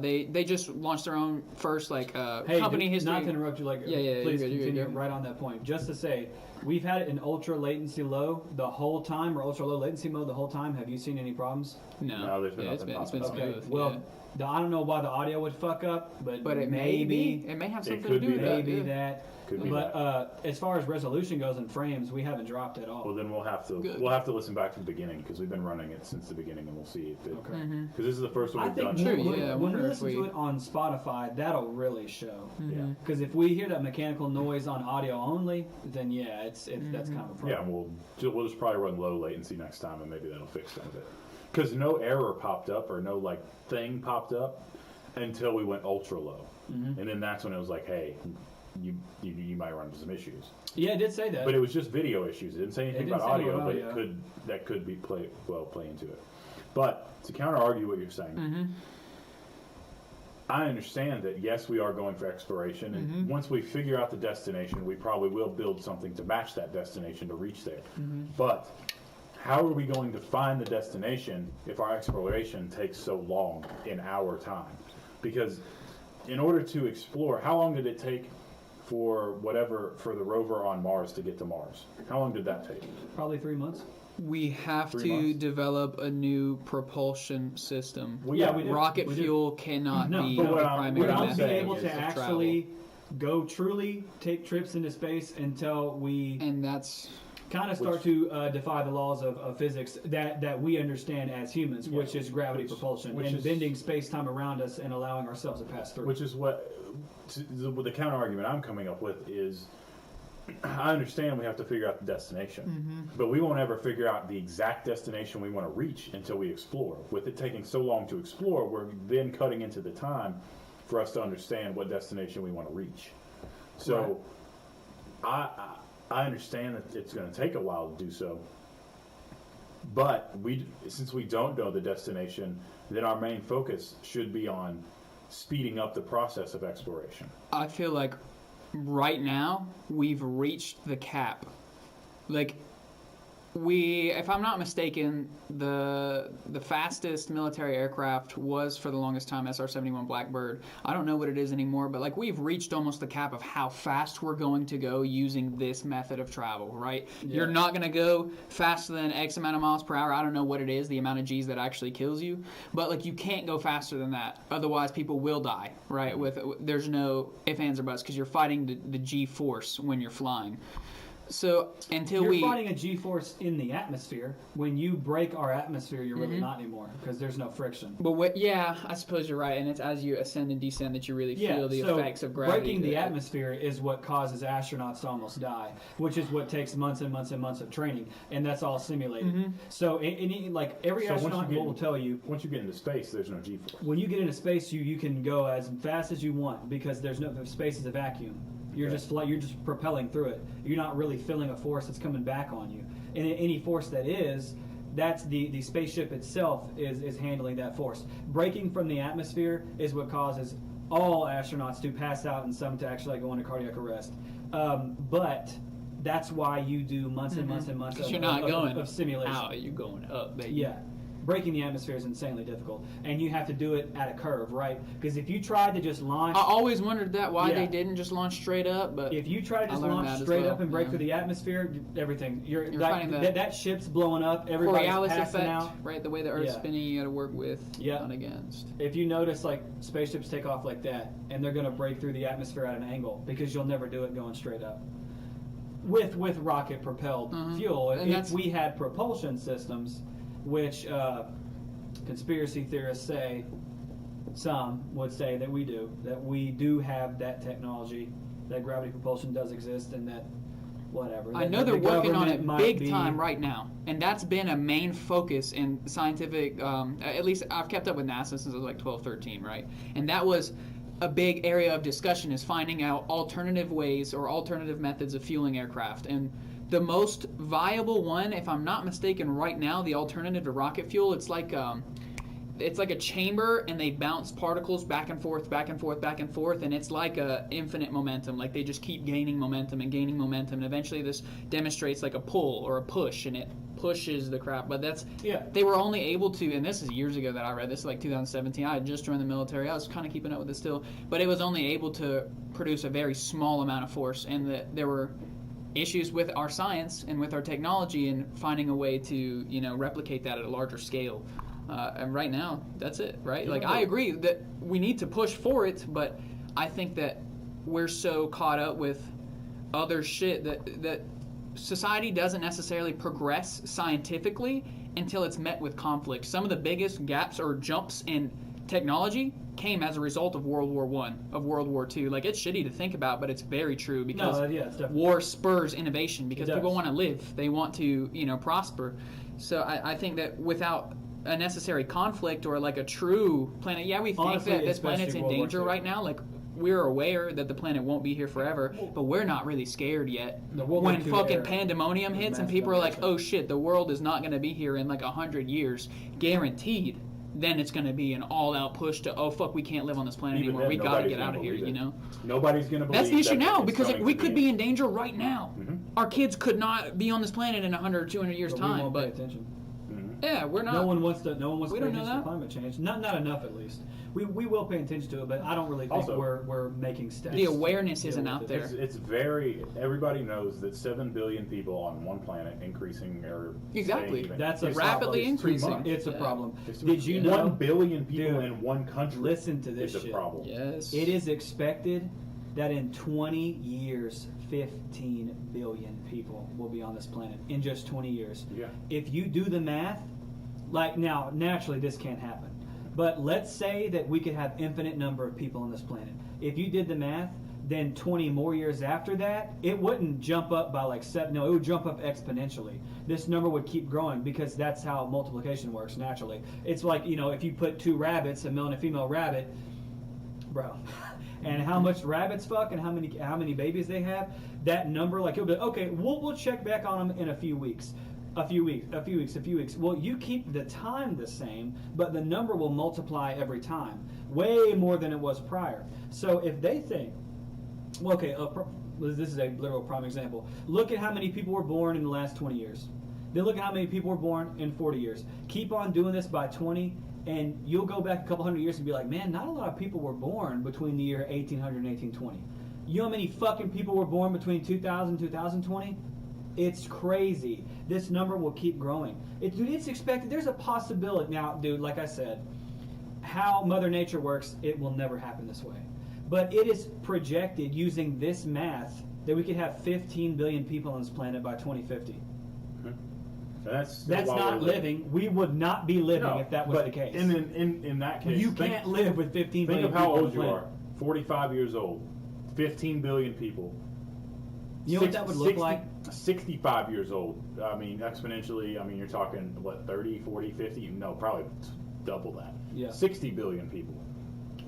Speaker 3: they just launched their own first company history.
Speaker 1: Not to interrupt you, please continue right on that point. Just to say, we've had it in ultra latency low the whole time, or ultra low latency mode the whole time. Have you seen any problems?
Speaker 3: No,
Speaker 2: there's been nothing.
Speaker 3: it's been
Speaker 1: Okay.
Speaker 3: smooth.
Speaker 1: Well, I don't know why the audio would fuck up, but
Speaker 3: it
Speaker 1: may
Speaker 3: have something to
Speaker 2: could
Speaker 3: do
Speaker 2: be
Speaker 3: with
Speaker 2: that.
Speaker 1: maybe
Speaker 3: yeah.
Speaker 1: that.
Speaker 2: Could be
Speaker 1: But
Speaker 2: that.
Speaker 1: as far as resolution goes in frames, we haven't dropped at all.
Speaker 2: Well, then we'll have to listen back to the beginning, because we've been running it since the beginning, and we'll see if it.
Speaker 1: Okay.
Speaker 2: Because this is the first one
Speaker 1: I
Speaker 2: we've
Speaker 1: think
Speaker 2: done.
Speaker 3: True,
Speaker 1: when,
Speaker 3: yeah, I
Speaker 1: when
Speaker 3: wonder
Speaker 1: we
Speaker 3: if
Speaker 1: listen
Speaker 3: we-
Speaker 1: to it on Spotify, that'll really show.
Speaker 2: Yeah.
Speaker 1: Because if we hear that mechanical noise on audio only, then yeah, that's kind of a problem.
Speaker 2: Yeah, and we'll just probably run low latency next time, and maybe that'll fix some of it. Because no error popped up, or no thing popped up until we went ultra low, and then that's when it was like, hey, you might run into some issues.
Speaker 1: Yeah, it did say that.
Speaker 2: But it was just video issues. It didn't say anything
Speaker 1: It didn't
Speaker 2: about
Speaker 1: say
Speaker 2: audio,
Speaker 1: about
Speaker 2: but
Speaker 1: audio.
Speaker 2: that could be play into it. But to counter argue what you're saying, I understand that yes, we are going for exploration, and once we figure out the destination, we probably will build something to match that destination to reach there. But how are we going to find the destination if our exploration takes so long in our time? Because in order to explore, how long did it take for the rover on Mars to get to Mars? How long did that take?
Speaker 1: Probably 3 months.
Speaker 3: We have
Speaker 2: 3
Speaker 3: to
Speaker 2: months?
Speaker 3: develop a new propulsion system.
Speaker 2: Well, yeah, we do.
Speaker 3: Rocket
Speaker 1: We do.
Speaker 3: fuel cannot
Speaker 1: No,
Speaker 3: be
Speaker 1: but
Speaker 3: the
Speaker 2: what I'm-
Speaker 3: primary
Speaker 2: what I'm
Speaker 1: We'll
Speaker 3: method
Speaker 1: be
Speaker 2: saying
Speaker 1: able
Speaker 3: of
Speaker 1: to
Speaker 3: travel.
Speaker 1: actually go truly take trips into space until we
Speaker 3: And that's
Speaker 1: kind of start to defy the laws of physics that we understand as humans, which is gravity propulsion
Speaker 2: which
Speaker 1: and
Speaker 2: is-
Speaker 1: bending space-time around us and allowing ourselves to pass through.
Speaker 2: Which is what the counter argument I'm coming up with is, I understand we have to figure out the destination, but we won't ever figure out the exact destination we want to reach until we explore. With it taking so long to explore, we're then cutting into the time for us to understand what destination we want to reach. So I understand that it's going to take a while to do so, but since we don't know the destination, then our main focus should be on speeding up the process of exploration.
Speaker 3: I feel like right now we've reached the cap. If I'm not mistaken, the fastest military aircraft was for the longest time SR-71 Blackbird. I don't know what it is anymore, but we've reached almost the cap of how fast we're going to go using this method of travel, right?
Speaker 1: Yeah.
Speaker 3: You're not going to go faster than X amount of miles per hour. I don't know what it is, the amount of G's that actually kills you, but you can't go faster than that. Otherwise, people will die, right? There's no ifs, ands, or buts, because you're fighting the G force when you're flying. So
Speaker 1: You're fighting a G-force in the atmosphere. When you break our atmosphere, you're really not anymore because there's no friction.
Speaker 3: But I suppose you're right, and it's as you ascend and descend that you really feel the effects of gravity.
Speaker 1: Breaking the atmosphere is what causes astronauts to almost die, which is what takes months and months and months of training, and that's all simulated. So, every astronaut will tell you,
Speaker 2: Once you get into space, there's no G-force.
Speaker 1: when you get into space, you can go as fast as you want because space is a vacuum. You're just propelling through it. You're not really feeling a force that's coming back on you. And any force that's the spaceship itself is handling that force. Breaking from the atmosphere is what causes all astronauts to pass out and some to actually go into cardiac arrest. But that's why you do months and months and months
Speaker 3: You're not going
Speaker 1: of simulation.
Speaker 3: out, you're going up, baby.
Speaker 1: Yeah. breaking the atmosphere is insanely difficult, and you have to do it at a curve, right? Because if you tried to just launch,
Speaker 3: I always wondered why
Speaker 1: Yeah.
Speaker 3: they didn't just launch straight up, but
Speaker 1: if you try to just
Speaker 3: I learned
Speaker 1: launch
Speaker 3: that as
Speaker 1: straight
Speaker 3: well,
Speaker 1: up and break
Speaker 3: yeah.
Speaker 1: through the atmosphere, everything
Speaker 3: You're
Speaker 1: that,
Speaker 3: finding
Speaker 1: that ship's blowing up, everybody's
Speaker 3: Coriolis
Speaker 1: passing
Speaker 3: effect,
Speaker 1: out.
Speaker 3: right? The way the Earth's
Speaker 1: Yeah.
Speaker 3: spinning, you got to work with,
Speaker 1: Yeah.
Speaker 3: not against.
Speaker 1: If you notice, like spaceships take off like that, and they're going to break through the atmosphere at an angle because you'll never do it going straight up. With rocket propelled fuel,
Speaker 3: And
Speaker 1: if
Speaker 3: that's-
Speaker 1: we had propulsion systems, which conspiracy theorists say, some would say that we do have that technology, that gravity propulsion does exist, and that whatever.
Speaker 3: I
Speaker 1: that
Speaker 3: know
Speaker 1: the
Speaker 3: they're working on
Speaker 1: government
Speaker 3: it
Speaker 1: might
Speaker 3: big
Speaker 1: be-
Speaker 3: time right now, and that's been a main focus in scientific. At least I've kept up with NASA since I was like 12, 13, right? And that was a big area of discussion, is finding out alternative ways or alternative methods of fueling aircraft. And the most viable one, if I'm not mistaken, right now, the alternative to rocket fuel, it's like a chamber, and they bounce particles back and forth, back and forth, back and forth, and it's like a infinite momentum. Like they just keep gaining momentum, and eventually this demonstrates like a pull or a push, and it pushes the crap. But that's
Speaker 1: Yeah.
Speaker 3: they were only able to, and this is years ago that I read this, is like 2017. I had just joined the military. I was kind of keeping up with it still, but it was only able to produce a very small amount of force, and there were issues with our science and with our technology and finding a way to replicate that at a larger scale. And right now, that's it, right? Like, I agree that we need to push for it, but I think that we're so caught up with other shit that society doesn't necessarily progress scientifically until it's met with conflict. Some of the biggest gaps or jumps in technology came as a result of World War I, of World War II. Like, it's shitty to think about, but it's very true, because
Speaker 1: it's definitely.
Speaker 3: war spurs innovation, because
Speaker 1: It does.
Speaker 3: people want to live. They want to, prosper. So I think that without a necessary conflict or like a true planet, we think
Speaker 1: Honestly,
Speaker 3: that this
Speaker 1: especially
Speaker 3: planet's in
Speaker 1: World War
Speaker 3: danger
Speaker 1: II.
Speaker 3: right now. Like, we're aware that the planet won't be here forever, but we're not really scared yet.
Speaker 1: The World War
Speaker 3: When
Speaker 1: II
Speaker 3: fucking
Speaker 1: era
Speaker 3: pandemonium
Speaker 1: was
Speaker 3: hits and
Speaker 1: mass
Speaker 3: people are like,
Speaker 1: domination.
Speaker 3: oh shit, the world is not going to be here in like 100 years, guaranteed, then it's going to be an all-out push to, oh fuck, we can't live on this planet
Speaker 2: Even
Speaker 3: anymore.
Speaker 2: then,
Speaker 3: We got to
Speaker 2: nobody's
Speaker 3: get
Speaker 2: gonna
Speaker 3: out of here,
Speaker 2: believe it. . Nobody's going to believe
Speaker 3: That's the issue
Speaker 2: that
Speaker 3: now,
Speaker 2: it's
Speaker 3: because
Speaker 2: coming
Speaker 3: we
Speaker 2: to
Speaker 3: could
Speaker 2: the
Speaker 3: be
Speaker 2: end.
Speaker 3: in danger right now. Our kids could not be on this planet in 100 or 200 years'
Speaker 1: But we
Speaker 3: time,
Speaker 1: won't pay
Speaker 3: but
Speaker 1: attention.
Speaker 3: yeah, we're not.
Speaker 1: No one wants to. No one wants
Speaker 3: We
Speaker 1: to pay
Speaker 3: don't know
Speaker 1: attention to
Speaker 3: that.
Speaker 1: climate change. Not enough, at least. We will pay attention to it, but I don't really think
Speaker 2: Also-
Speaker 1: we're making steps.
Speaker 3: The awareness
Speaker 1: to
Speaker 3: isn't
Speaker 1: deal
Speaker 3: out
Speaker 1: with it.
Speaker 3: there.
Speaker 2: It's very. Everybody knows that 7 billion people on one planet increasing or
Speaker 3: Exactly.
Speaker 2: staying even.
Speaker 1: That's a
Speaker 2: It's
Speaker 3: rapidly
Speaker 2: it's too
Speaker 3: increasing.
Speaker 2: much.
Speaker 1: It's a
Speaker 3: Yeah.
Speaker 1: problem.
Speaker 2: It's
Speaker 1: Did you know?
Speaker 2: 1 billion people
Speaker 1: Dude,
Speaker 2: in one country?
Speaker 1: listen to this
Speaker 2: is a
Speaker 1: shit.
Speaker 2: problem.
Speaker 3: Yes.
Speaker 1: It is expected that in 20 years, 15 billion people will be on this planet in just 20 years.
Speaker 2: Yeah.
Speaker 1: If you do the math, like now, naturally this can't happen. But let's say that we could have infinite number of people on this planet. If you did the math, then 20 more years after that, it wouldn't jump up by like 7. No, it would jump up exponentially. This number would keep growing because that's how multiplication works naturally. It's like, if you put 2 rabbits, a male and a female rabbit, bro, and how much rabbits fuck and how many babies they have, that number, like, it'll be, okay, we'll check back on them in a few weeks. A few weeks. Well, you keep the time the same, but the number will multiply every time, way more than it was prior. So if they think, well, okay, this is a literal prime example. Look at how many people were born in the last 20 years. Then look at how many people were born in 40 years. Keep on doing this by 20, and you'll go back a couple hundred years and be like, man, not a lot of people were born between the year 1800 and 1820. You know how many fucking people were born between 2000 and 2020? It's crazy. This number will keep growing. It's expected. There's a possibility. Now, dude, like I said, how Mother Nature works, it will never happen this way. But it is projected using this math that we could have 15 billion people on this planet by 2050.
Speaker 2: That's
Speaker 1: not living. We would not be living if that was
Speaker 2: but
Speaker 1: the case.
Speaker 2: In that case,
Speaker 1: You can't live with 15
Speaker 2: Think
Speaker 1: billion
Speaker 2: of how
Speaker 1: people on
Speaker 2: old
Speaker 1: the
Speaker 2: you
Speaker 1: planet.
Speaker 2: are. 45 years old. 15 billion people.
Speaker 1: You know what that would look like?
Speaker 2: 65 years old. I mean, exponentially, you're talking, what, 30, 40, 50? No, probably double that.
Speaker 1: Yeah.
Speaker 2: 60 billion people.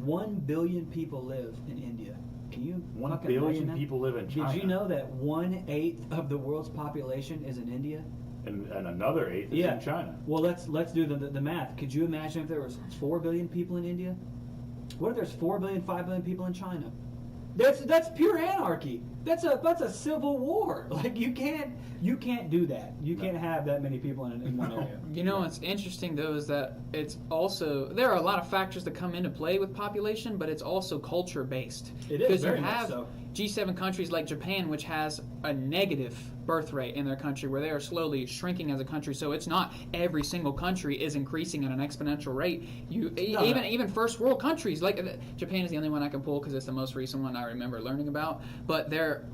Speaker 1: 1 billion people live in India. Can you
Speaker 2: 1
Speaker 1: fucking imagine
Speaker 2: billion
Speaker 1: that?
Speaker 2: people live in China.
Speaker 1: Did you know that 1/8 of the world's population is in India?
Speaker 2: And another 1/8 is in China.
Speaker 1: Well, let's do the math. Could you imagine if there was 4 billion people in India? What if there's 4 billion, 5 billion people in China? That's pure anarchy. That's a civil war. Like you can't do that. You can't have that many people in one area.
Speaker 3: You know what's interesting though is that it's also there are a lot of factors that come into play with population, but it's also culture based.
Speaker 1: It is
Speaker 3: because
Speaker 1: very
Speaker 3: you
Speaker 1: much
Speaker 3: have
Speaker 1: so.
Speaker 3: G7 countries like Japan, which has a negative birth rate in their country, where they are slowly shrinking as a country. So it's not every single country is increasing at an exponential rate. Even first world countries like Japan is the only one I can pull because it's the most recent one I remember learning about. But their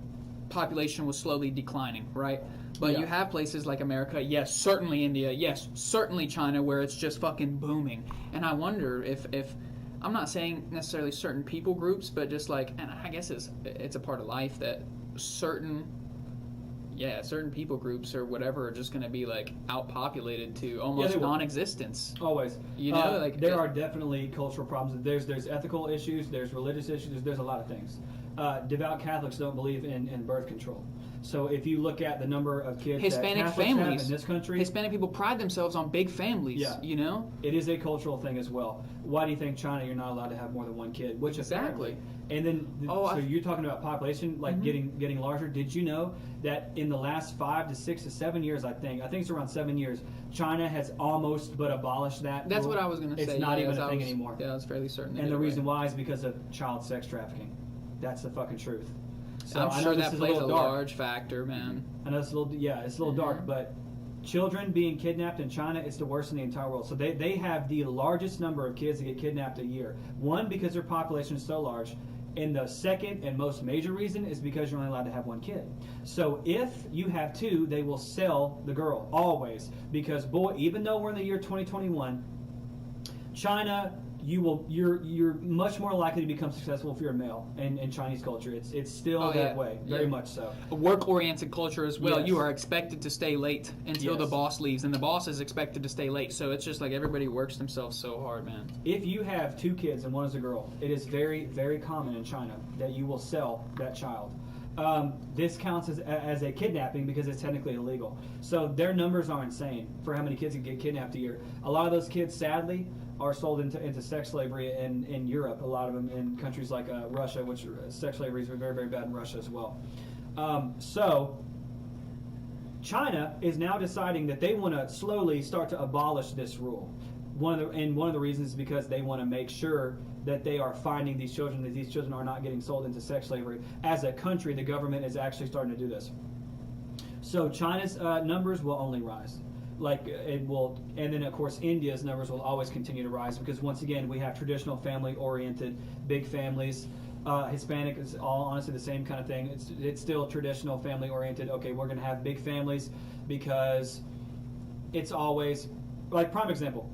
Speaker 3: population was slowly declining, right? But
Speaker 1: Yeah.
Speaker 3: you have places like America, yes, certainly India, yes, certainly China, where it's just fucking booming. And I wonder if I'm not saying necessarily certain people groups, but just like, and I guess it's a part of life that certain people groups or whatever are just going to be like outpopulated to almost
Speaker 1: they will.
Speaker 3: non-existence.
Speaker 1: Always.
Speaker 3: You know,
Speaker 1: there are definitely cultural problems. There's ethical issues. There's religious issues. There's a lot of things. Devout Catholics don't believe in birth control. So if you look at the number of kids
Speaker 3: Hispanic
Speaker 1: that Catholics
Speaker 3: families
Speaker 1: have in this country,
Speaker 3: Hispanic people pride themselves on big families.
Speaker 1: Yeah.
Speaker 3: You know,
Speaker 1: it is a cultural thing as well. Why do you think China you're not allowed to have more than one kid? Which
Speaker 3: Exactly.
Speaker 1: And then
Speaker 3: Oh,
Speaker 1: so you're talking about population like getting larger. Did you know that in the last 5 to 6 to 7 years, I think it's around 7 years, China has almost but abolished that.
Speaker 3: that's
Speaker 1: rule.
Speaker 3: what I was going to say.
Speaker 1: It's not
Speaker 3: yeah,
Speaker 1: even a
Speaker 3: I
Speaker 1: thing
Speaker 3: was-
Speaker 1: anymore.
Speaker 3: Yeah, I was fairly certain. they
Speaker 1: And
Speaker 3: did
Speaker 1: the
Speaker 3: away.
Speaker 1: reason why is because of child sex trafficking. That's the fucking truth. So
Speaker 3: I'm
Speaker 1: I know
Speaker 3: sure
Speaker 1: this
Speaker 3: that
Speaker 1: is
Speaker 3: plays a
Speaker 1: little dark.
Speaker 3: large factor, man.
Speaker 1: I know it's a little dark, but children being kidnapped in China, it's the worst in the entire world. So they have the largest number of kids that get kidnapped a year. One, because their population is so large. And the second and most major reason is because you're only allowed to have one kid. So if you have two, they will sell the girl, always. Because, boy, even though we're in the year 2021, China, you're much more likely to become successful if you're a male in Chinese culture. It's still
Speaker 3: Oh,
Speaker 1: that
Speaker 3: yeah.
Speaker 1: way, very
Speaker 3: Yeah.
Speaker 1: much so.
Speaker 3: A work-oriented culture as well.
Speaker 1: Yes.
Speaker 3: You are expected to stay late until the
Speaker 1: Yes.
Speaker 3: boss leaves, and the boss is expected to stay late. So it's just like everybody works themselves so hard, man.
Speaker 1: If you have two kids and one is a girl, it is very, very common in China that you will sell that child. This counts as a kidnapping because it's technically illegal. So their numbers are insane for how many kids can get kidnapped a year. A lot of those kids, sadly, are sold into sex slavery in Europe. A lot of them in countries like Russia, which sex slavery is very, very bad in Russia as well. So China is now deciding that they want to slowly start to abolish this rule. One of the reasons is because they want to make sure that they are finding these children, that these children are not getting sold into sex slavery. As a country, the government is actually starting to do this. So China's numbers will only rise. And then of course India's numbers will always continue to rise because once again we have traditional family-oriented big families. Hispanic is all honestly the same kind of thing. It's still traditional family-oriented. Okay, we're going to have big families because it's always like prime example.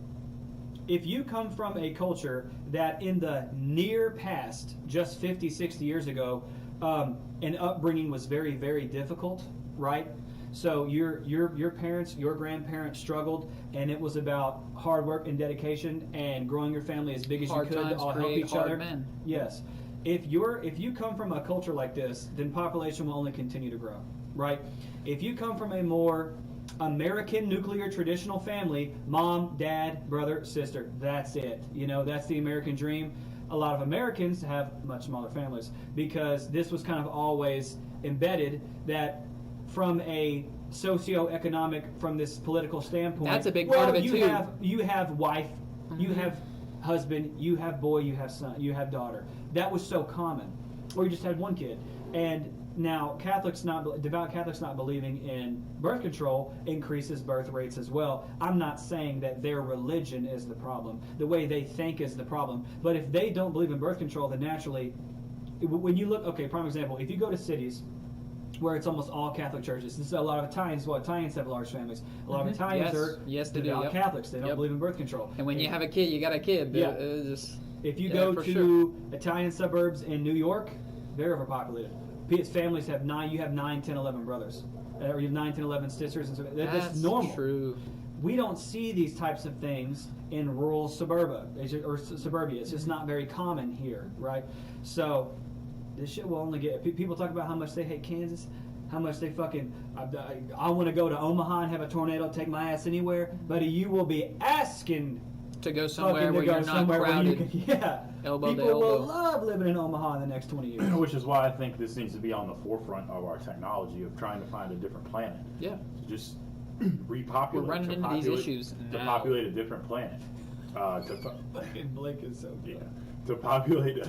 Speaker 1: If you come from a culture that in the near past, just 50, 60 years ago, an upbringing was very, very difficult, right? So your parents, your grandparents struggled, and it was about hard work and dedication and growing your family as big as
Speaker 3: Hard
Speaker 1: you could to
Speaker 3: times
Speaker 1: all help
Speaker 3: create
Speaker 1: each
Speaker 3: hard
Speaker 1: other.
Speaker 3: men.
Speaker 1: Yes. If you come from a culture like this, then population will only continue to grow, right? If you come from a more American nuclear traditional family, mom, dad, brother, sister, that's it. That's the American dream. A lot of Americans have much smaller families because this was kind of always embedded that from a socioeconomic, from this political standpoint.
Speaker 3: That's a big part of it, too.
Speaker 1: You have wife, you have husband, you have boy, you have son, you have daughter. That was so common. Or you just had one kid. And now devout Catholics not believing in birth control increases birth rates as well. I'm not saying that their religion is the problem. The way they think is the problem. But if they don't believe in birth control, then naturally, when you look, okay, prime example, if you go to cities where it's almost all Catholic churches. This is a lot of Italians. Well, Italians have large families. A lot of Italians
Speaker 3: Yes,
Speaker 1: are
Speaker 3: they do,
Speaker 1: devout
Speaker 3: yep.
Speaker 1: Catholics. They don't
Speaker 3: Yep.
Speaker 1: believe in birth control.
Speaker 3: And when you have a kid, you got a kid.
Speaker 1: Yeah. If you go
Speaker 3: for
Speaker 1: to
Speaker 3: sure.
Speaker 1: Italian suburbs in New York, they're overpopulated. Families have 9, 10, 11 brothers. Or you have 9, 10, 11 sisters. And so that's normal.
Speaker 3: True.
Speaker 1: We don't see these types of things in rural suburbia. It's just not very common here, right? So this shit will only get... People talk about how much they hate Kansas. How much they fucking... I want to go to Omaha and have a tornado take my ass anywhere. Buddy, you will be asking
Speaker 3: To go somewhere
Speaker 1: fucking
Speaker 3: where
Speaker 1: to go
Speaker 3: you're not
Speaker 1: somewhere where you
Speaker 3: crowded.
Speaker 1: can, yeah.
Speaker 3: Elbow to
Speaker 1: People will
Speaker 3: elbow.
Speaker 1: love living in Omaha in the next 20 years.
Speaker 2: Which is why I think this needs to be on the forefront of our technology of trying to find a different planet.
Speaker 3: Yeah.
Speaker 2: To just repopulate.
Speaker 3: We're running
Speaker 2: to
Speaker 3: into these
Speaker 2: populate-
Speaker 3: issues
Speaker 2: to
Speaker 3: now.
Speaker 2: populate a different planet.
Speaker 1: Fucking Blake is so good.
Speaker 2: Yeah, to populate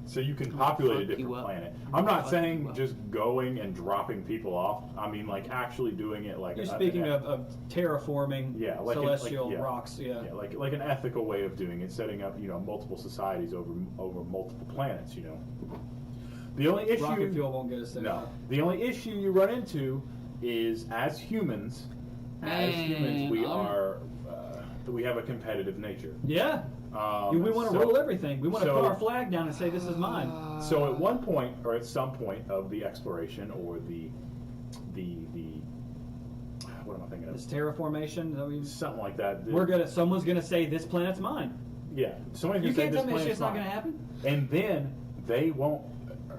Speaker 2: so you can populate a
Speaker 3: fuck you
Speaker 2: different
Speaker 3: up.
Speaker 2: planet. I'm not
Speaker 3: Fuck
Speaker 2: saying
Speaker 3: you up.
Speaker 2: just going and dropping people off. I mean, like actually doing it like.
Speaker 1: You're speaking of terraforming
Speaker 2: yeah,
Speaker 1: celestial
Speaker 2: yeah,
Speaker 1: rocks. Yeah.
Speaker 2: yeah, like an ethical way of doing it, setting up multiple societies over multiple planets. The only issue.
Speaker 1: Rocket fuel won't get us there.
Speaker 2: No, the only issue you run into is as humans.
Speaker 3: Man,
Speaker 2: We have a competitive nature.
Speaker 1: Yeah. We want to rule everything. We want to put our flag down and say this is mine.
Speaker 2: So at one point, or at some point of the exploration, or the what am I thinking
Speaker 1: This
Speaker 2: of?
Speaker 1: terraformation. Is that what you-
Speaker 2: Something like that.
Speaker 1: Someone's gonna say this planet's mine.
Speaker 2: Yeah, somebody's
Speaker 1: You
Speaker 2: gonna say
Speaker 1: can't
Speaker 2: this
Speaker 1: tell me
Speaker 2: planet's
Speaker 1: it's just not
Speaker 2: mine.
Speaker 1: gonna happen.
Speaker 2: And then they won't.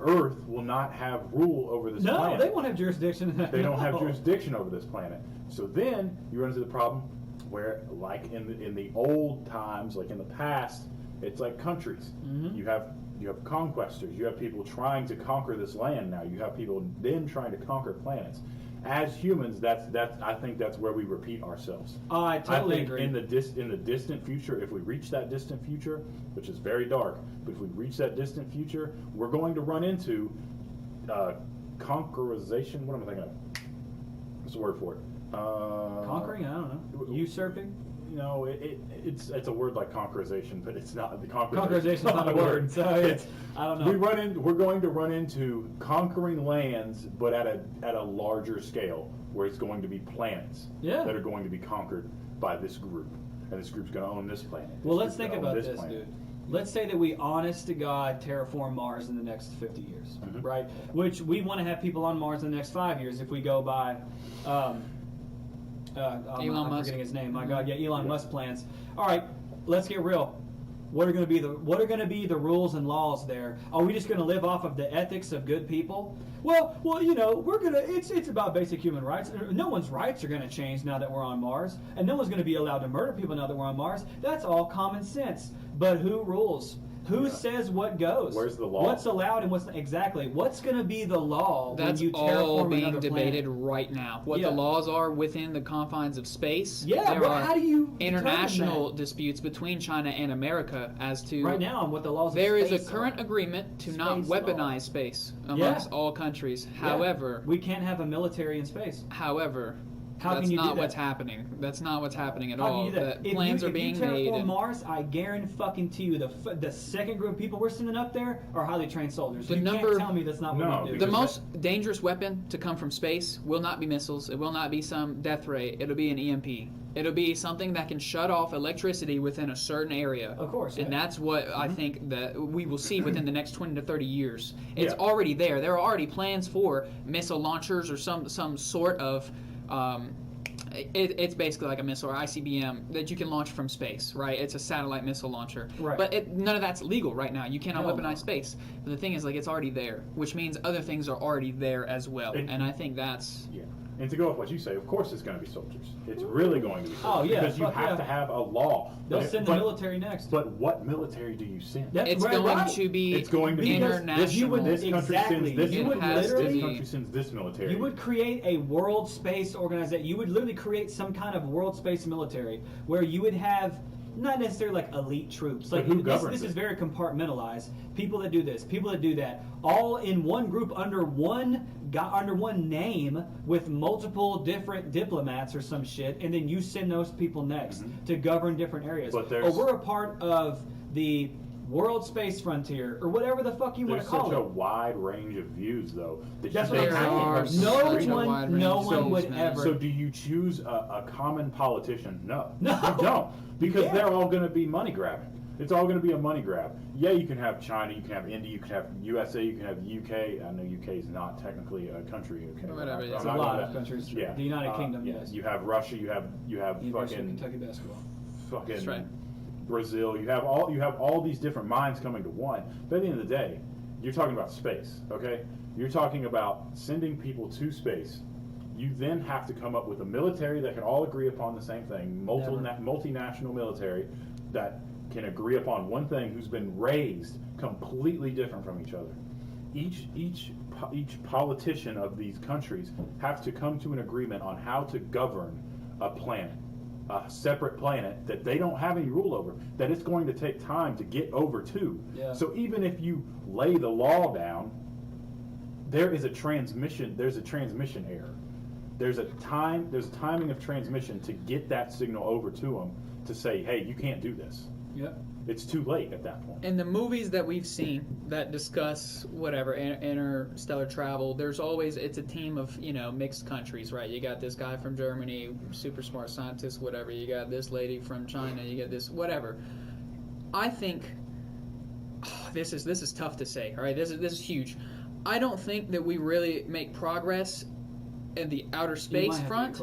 Speaker 2: Earth will not have rule over this
Speaker 1: No,
Speaker 2: planet.
Speaker 1: they won't have jurisdiction.
Speaker 2: They don't have
Speaker 1: No.
Speaker 2: jurisdiction over this planet. So then you run into the problem where, like in the old times, like in the past, it's like countries.
Speaker 1: Mhm.
Speaker 2: You have conquestors. You have people trying to conquer this land now. You have people then trying to conquer planets. As humans, I think that's where we repeat ourselves.
Speaker 1: I totally
Speaker 2: I think
Speaker 1: agree.
Speaker 2: in the distant future, if we reach that distant future, which is very dark, but if we reach that distant future, we're going to run into conquerization. What am I thinking of? What's the word for it?
Speaker 1: Conquering? I don't know. Usurping?
Speaker 2: It's a word like conquerization, but it's not. The
Speaker 1: Conquerization's not a word, so it's I don't know.
Speaker 2: We're going to run into conquering lands, but at a larger scale, where it's going to be planets
Speaker 1: Yeah.
Speaker 2: that are going to be conquered by this group, and this group's going to own this planet.
Speaker 1: Well,
Speaker 2: This
Speaker 1: let's
Speaker 2: group's
Speaker 1: think
Speaker 2: gonna own
Speaker 1: about this,
Speaker 2: planet.
Speaker 1: dude. Let's say that we, honest to God, terraform Mars in the next 50 years,
Speaker 2: Mhm.
Speaker 1: right? Which we want to have people on Mars in the next 5 years if we go by. I'm
Speaker 3: Musk.
Speaker 1: forgetting his name. My God, yeah, Elon Musk plans. All right, let's get real. What are going to be the rules and laws there? Are we just going to live off of the ethics of good people? Well, we're gonna. It's about basic human rights. No one's rights are going to change now that we're on Mars, and no one's going to be allowed to murder people now that we're on Mars. That's all common sense. But who rules? Who says what goes?
Speaker 2: Where's the law?
Speaker 1: What's allowed and what's exactly? What's going to be the law
Speaker 3: That's
Speaker 1: when you terraform
Speaker 3: all being
Speaker 1: another
Speaker 3: debated
Speaker 1: planet?
Speaker 3: right now. What
Speaker 1: Yeah.
Speaker 3: the laws are within the confines of space.
Speaker 1: Yeah,
Speaker 3: there
Speaker 1: but
Speaker 3: are
Speaker 1: how do you determine
Speaker 3: international
Speaker 1: that?
Speaker 3: disputes between China and America as to
Speaker 1: Right now, on what the laws.
Speaker 3: there
Speaker 1: of
Speaker 3: is a
Speaker 1: space
Speaker 3: current
Speaker 1: are.
Speaker 3: agreement to not
Speaker 1: Space law.
Speaker 3: weaponize space amongst all countries.
Speaker 1: Yeah.
Speaker 3: However,
Speaker 1: we can't have a military in space. How
Speaker 3: that's
Speaker 1: can you do
Speaker 3: not
Speaker 1: that?
Speaker 3: what's happening. That's not what's happening at
Speaker 1: How
Speaker 3: all.
Speaker 1: can you do that?
Speaker 3: The plans are being
Speaker 1: if you
Speaker 3: made.
Speaker 1: terraform
Speaker 3: and-
Speaker 1: Mars, I guarantee you the second group of people we're sending up there are highly trained soldiers.
Speaker 3: The
Speaker 1: You
Speaker 3: number-
Speaker 1: can't tell me that's not
Speaker 2: No,
Speaker 1: what we do.
Speaker 3: The
Speaker 2: because
Speaker 3: most dangerous weapon to come from space will not be missiles. It will not be some death ray. It'll be an EMP. It'll be something that can shut off electricity within a certain area.
Speaker 1: Of course,
Speaker 3: And
Speaker 1: yeah.
Speaker 3: that's what I think that we will see within the next 20 to 30 years. It's
Speaker 2: Yeah.
Speaker 3: already there. There are already plans for missile launchers or some sort of. It's basically like a missile or ICBM that you can launch from space, right? It's a satellite missile launcher.
Speaker 1: Right.
Speaker 3: But none of that's legal right now. You cannot
Speaker 1: Hell
Speaker 3: weaponize
Speaker 1: no.
Speaker 3: space. But the thing is, like, it's already there, which means other things are already there as well.
Speaker 2: And-
Speaker 3: And I think that's
Speaker 2: Yeah. And to go off what you say, of course it's going to be soldiers. It's really going to be soldiers.
Speaker 1: Oh, yeah,
Speaker 2: Because you
Speaker 1: fuck
Speaker 2: have
Speaker 1: yeah.
Speaker 2: to have a law.
Speaker 1: They'll
Speaker 2: But-
Speaker 1: send the
Speaker 2: but-
Speaker 1: military next.
Speaker 2: But what military do you send?
Speaker 1: That's
Speaker 3: it's
Speaker 1: right,
Speaker 3: going
Speaker 1: right.
Speaker 3: to be
Speaker 2: It's going to be
Speaker 1: Because
Speaker 3: international.
Speaker 1: you would-
Speaker 2: This country
Speaker 1: Exactly.
Speaker 2: sends this
Speaker 1: You would
Speaker 2: military.
Speaker 1: literally-
Speaker 2: This country sends this military.
Speaker 1: You would create a world space organization. You would literally create some kind of world space military where you would have not necessarily like elite troops.
Speaker 2: But
Speaker 1: Like
Speaker 2: who
Speaker 1: this
Speaker 2: governs
Speaker 1: is
Speaker 2: it?
Speaker 1: very compartmentalized. People that do this, people that do that, all in one group under one name with multiple different diplomats or some shit, and then you send those people next to govern different areas.
Speaker 2: But
Speaker 1: Or
Speaker 2: there's-
Speaker 1: we're a part of the world space frontier or whatever the fuck you want
Speaker 2: There's
Speaker 1: to call
Speaker 2: such a
Speaker 1: it.
Speaker 2: wide range of views, though. That
Speaker 1: That's
Speaker 2: you
Speaker 1: what
Speaker 2: don't
Speaker 1: I'm
Speaker 3: There
Speaker 2: have
Speaker 3: are
Speaker 2: to-
Speaker 3: such a
Speaker 1: saying.
Speaker 3: wide range
Speaker 1: No
Speaker 3: of
Speaker 1: one
Speaker 3: views,
Speaker 1: would
Speaker 3: man.
Speaker 1: ever.
Speaker 2: So do you choose a common politician? No.
Speaker 1: No.
Speaker 2: You don't. Because
Speaker 1: Yeah.
Speaker 2: they're all going to be money grabbing. It's all going to be a money grab. Yeah, you can have China, you can have India, you can have USA, you can have UK. I know UK is not technically a country. Okay,
Speaker 3: Whatever,
Speaker 2: I'm
Speaker 3: it's
Speaker 2: not
Speaker 1: a lot
Speaker 2: gonna-
Speaker 1: of countries.
Speaker 2: Yeah.
Speaker 1: The United Kingdom,
Speaker 2: yeah.
Speaker 1: yes.
Speaker 2: You have Russia. You have
Speaker 1: University of
Speaker 2: fucking
Speaker 1: Kentucky basketball.
Speaker 2: fucking
Speaker 3: That's right.
Speaker 2: Brazil. You have all these different minds coming to one. But at the end of the day, you're talking about space. Okay, you're talking about sending people to space. You then have to come up with a military that can all agree upon the same thing, multinational military that can agree upon one thing, who's been raised completely different from each other. Each politician of these countries have to come to an agreement on how to govern a planet, a separate planet that they don't have any rule over, that it's going to take time to get over to.
Speaker 1: Yeah.
Speaker 2: So even if you lay the law down, there's a transmission error. There's timing of transmission to get that signal over to them to say, hey, you can't do this.
Speaker 1: Yep.
Speaker 2: It's too late at that point.
Speaker 3: In the movies that we've seen that discuss whatever interstellar travel, there's always, it's a team of, you know, mixed countries, right? You got this guy from Germany, super smart scientist, whatever. You got this lady from China. You got this whatever. I think this is tough to say. All right, this is huge. I don't think that we really make progress in the outer space front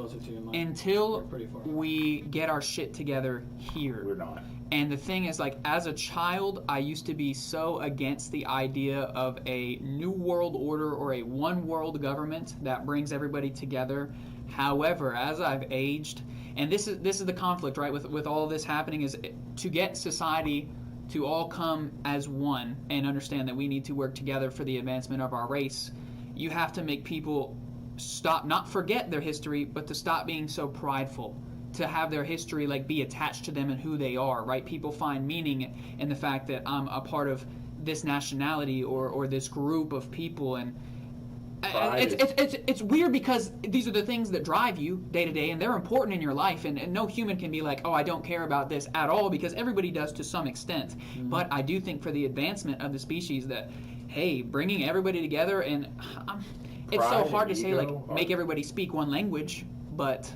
Speaker 3: until we get our shit together here.
Speaker 2: We're not.
Speaker 3: And the thing is, like, as a child, I used to be so against the idea of a new world order or a one world government that brings everybody together. However, as I've aged, and this is the conflict, right, with all this happening, is to get society to all come as one and understand that we need to work together for the advancement of our race. You have to make people stop, not forget their history, but to stop being so prideful, to have their history like be attached to them and who they are, right? People find meaning in the fact that I'm a part of this nationality or this group of people, and it's weird because these are the things that drive you day to day, and they're important in your life, and no human can be like, oh, I don't care about this at all, because everybody does to some extent. Mm-hmm. But I do think for the advancement of the species that, hey, bringing everybody together, and it's so hard to say, like, make everybody speak one language, but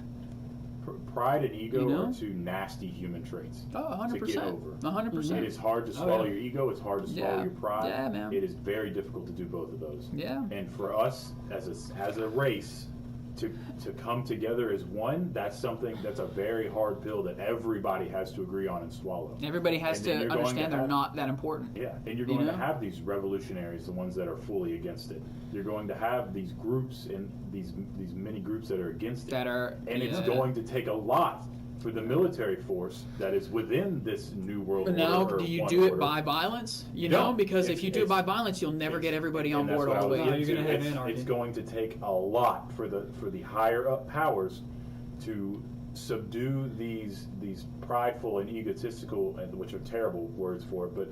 Speaker 2: pride and ego,
Speaker 3: you know,
Speaker 2: are two nasty human traits.
Speaker 3: Oh, 100%.
Speaker 2: To get over.
Speaker 3: 100%.
Speaker 2: It is hard to swallow your ego. It's hard to swallow your pride.
Speaker 3: Yeah, man.
Speaker 2: It is very difficult to do both of those.
Speaker 3: Yeah.
Speaker 2: And for us as a race to come together as one, that's a very hard pill that everybody has to agree on and swallow.
Speaker 3: Everybody has to understand they're not that important.
Speaker 2: Yeah, and you're going to have these revolutionaries, the ones that are fully against it. You're going to have these groups and these many groups that are against it. It's going to take a lot for the military force that is within this new world order.
Speaker 3: Now, do you do it by violence? You know, because if you do it by violence, you'll never get everybody on board all the way.
Speaker 1: You're going to have anarchy.
Speaker 2: It's going to take a lot for the higher up powers to subdue these prideful and egotistical, which are terrible words for it, but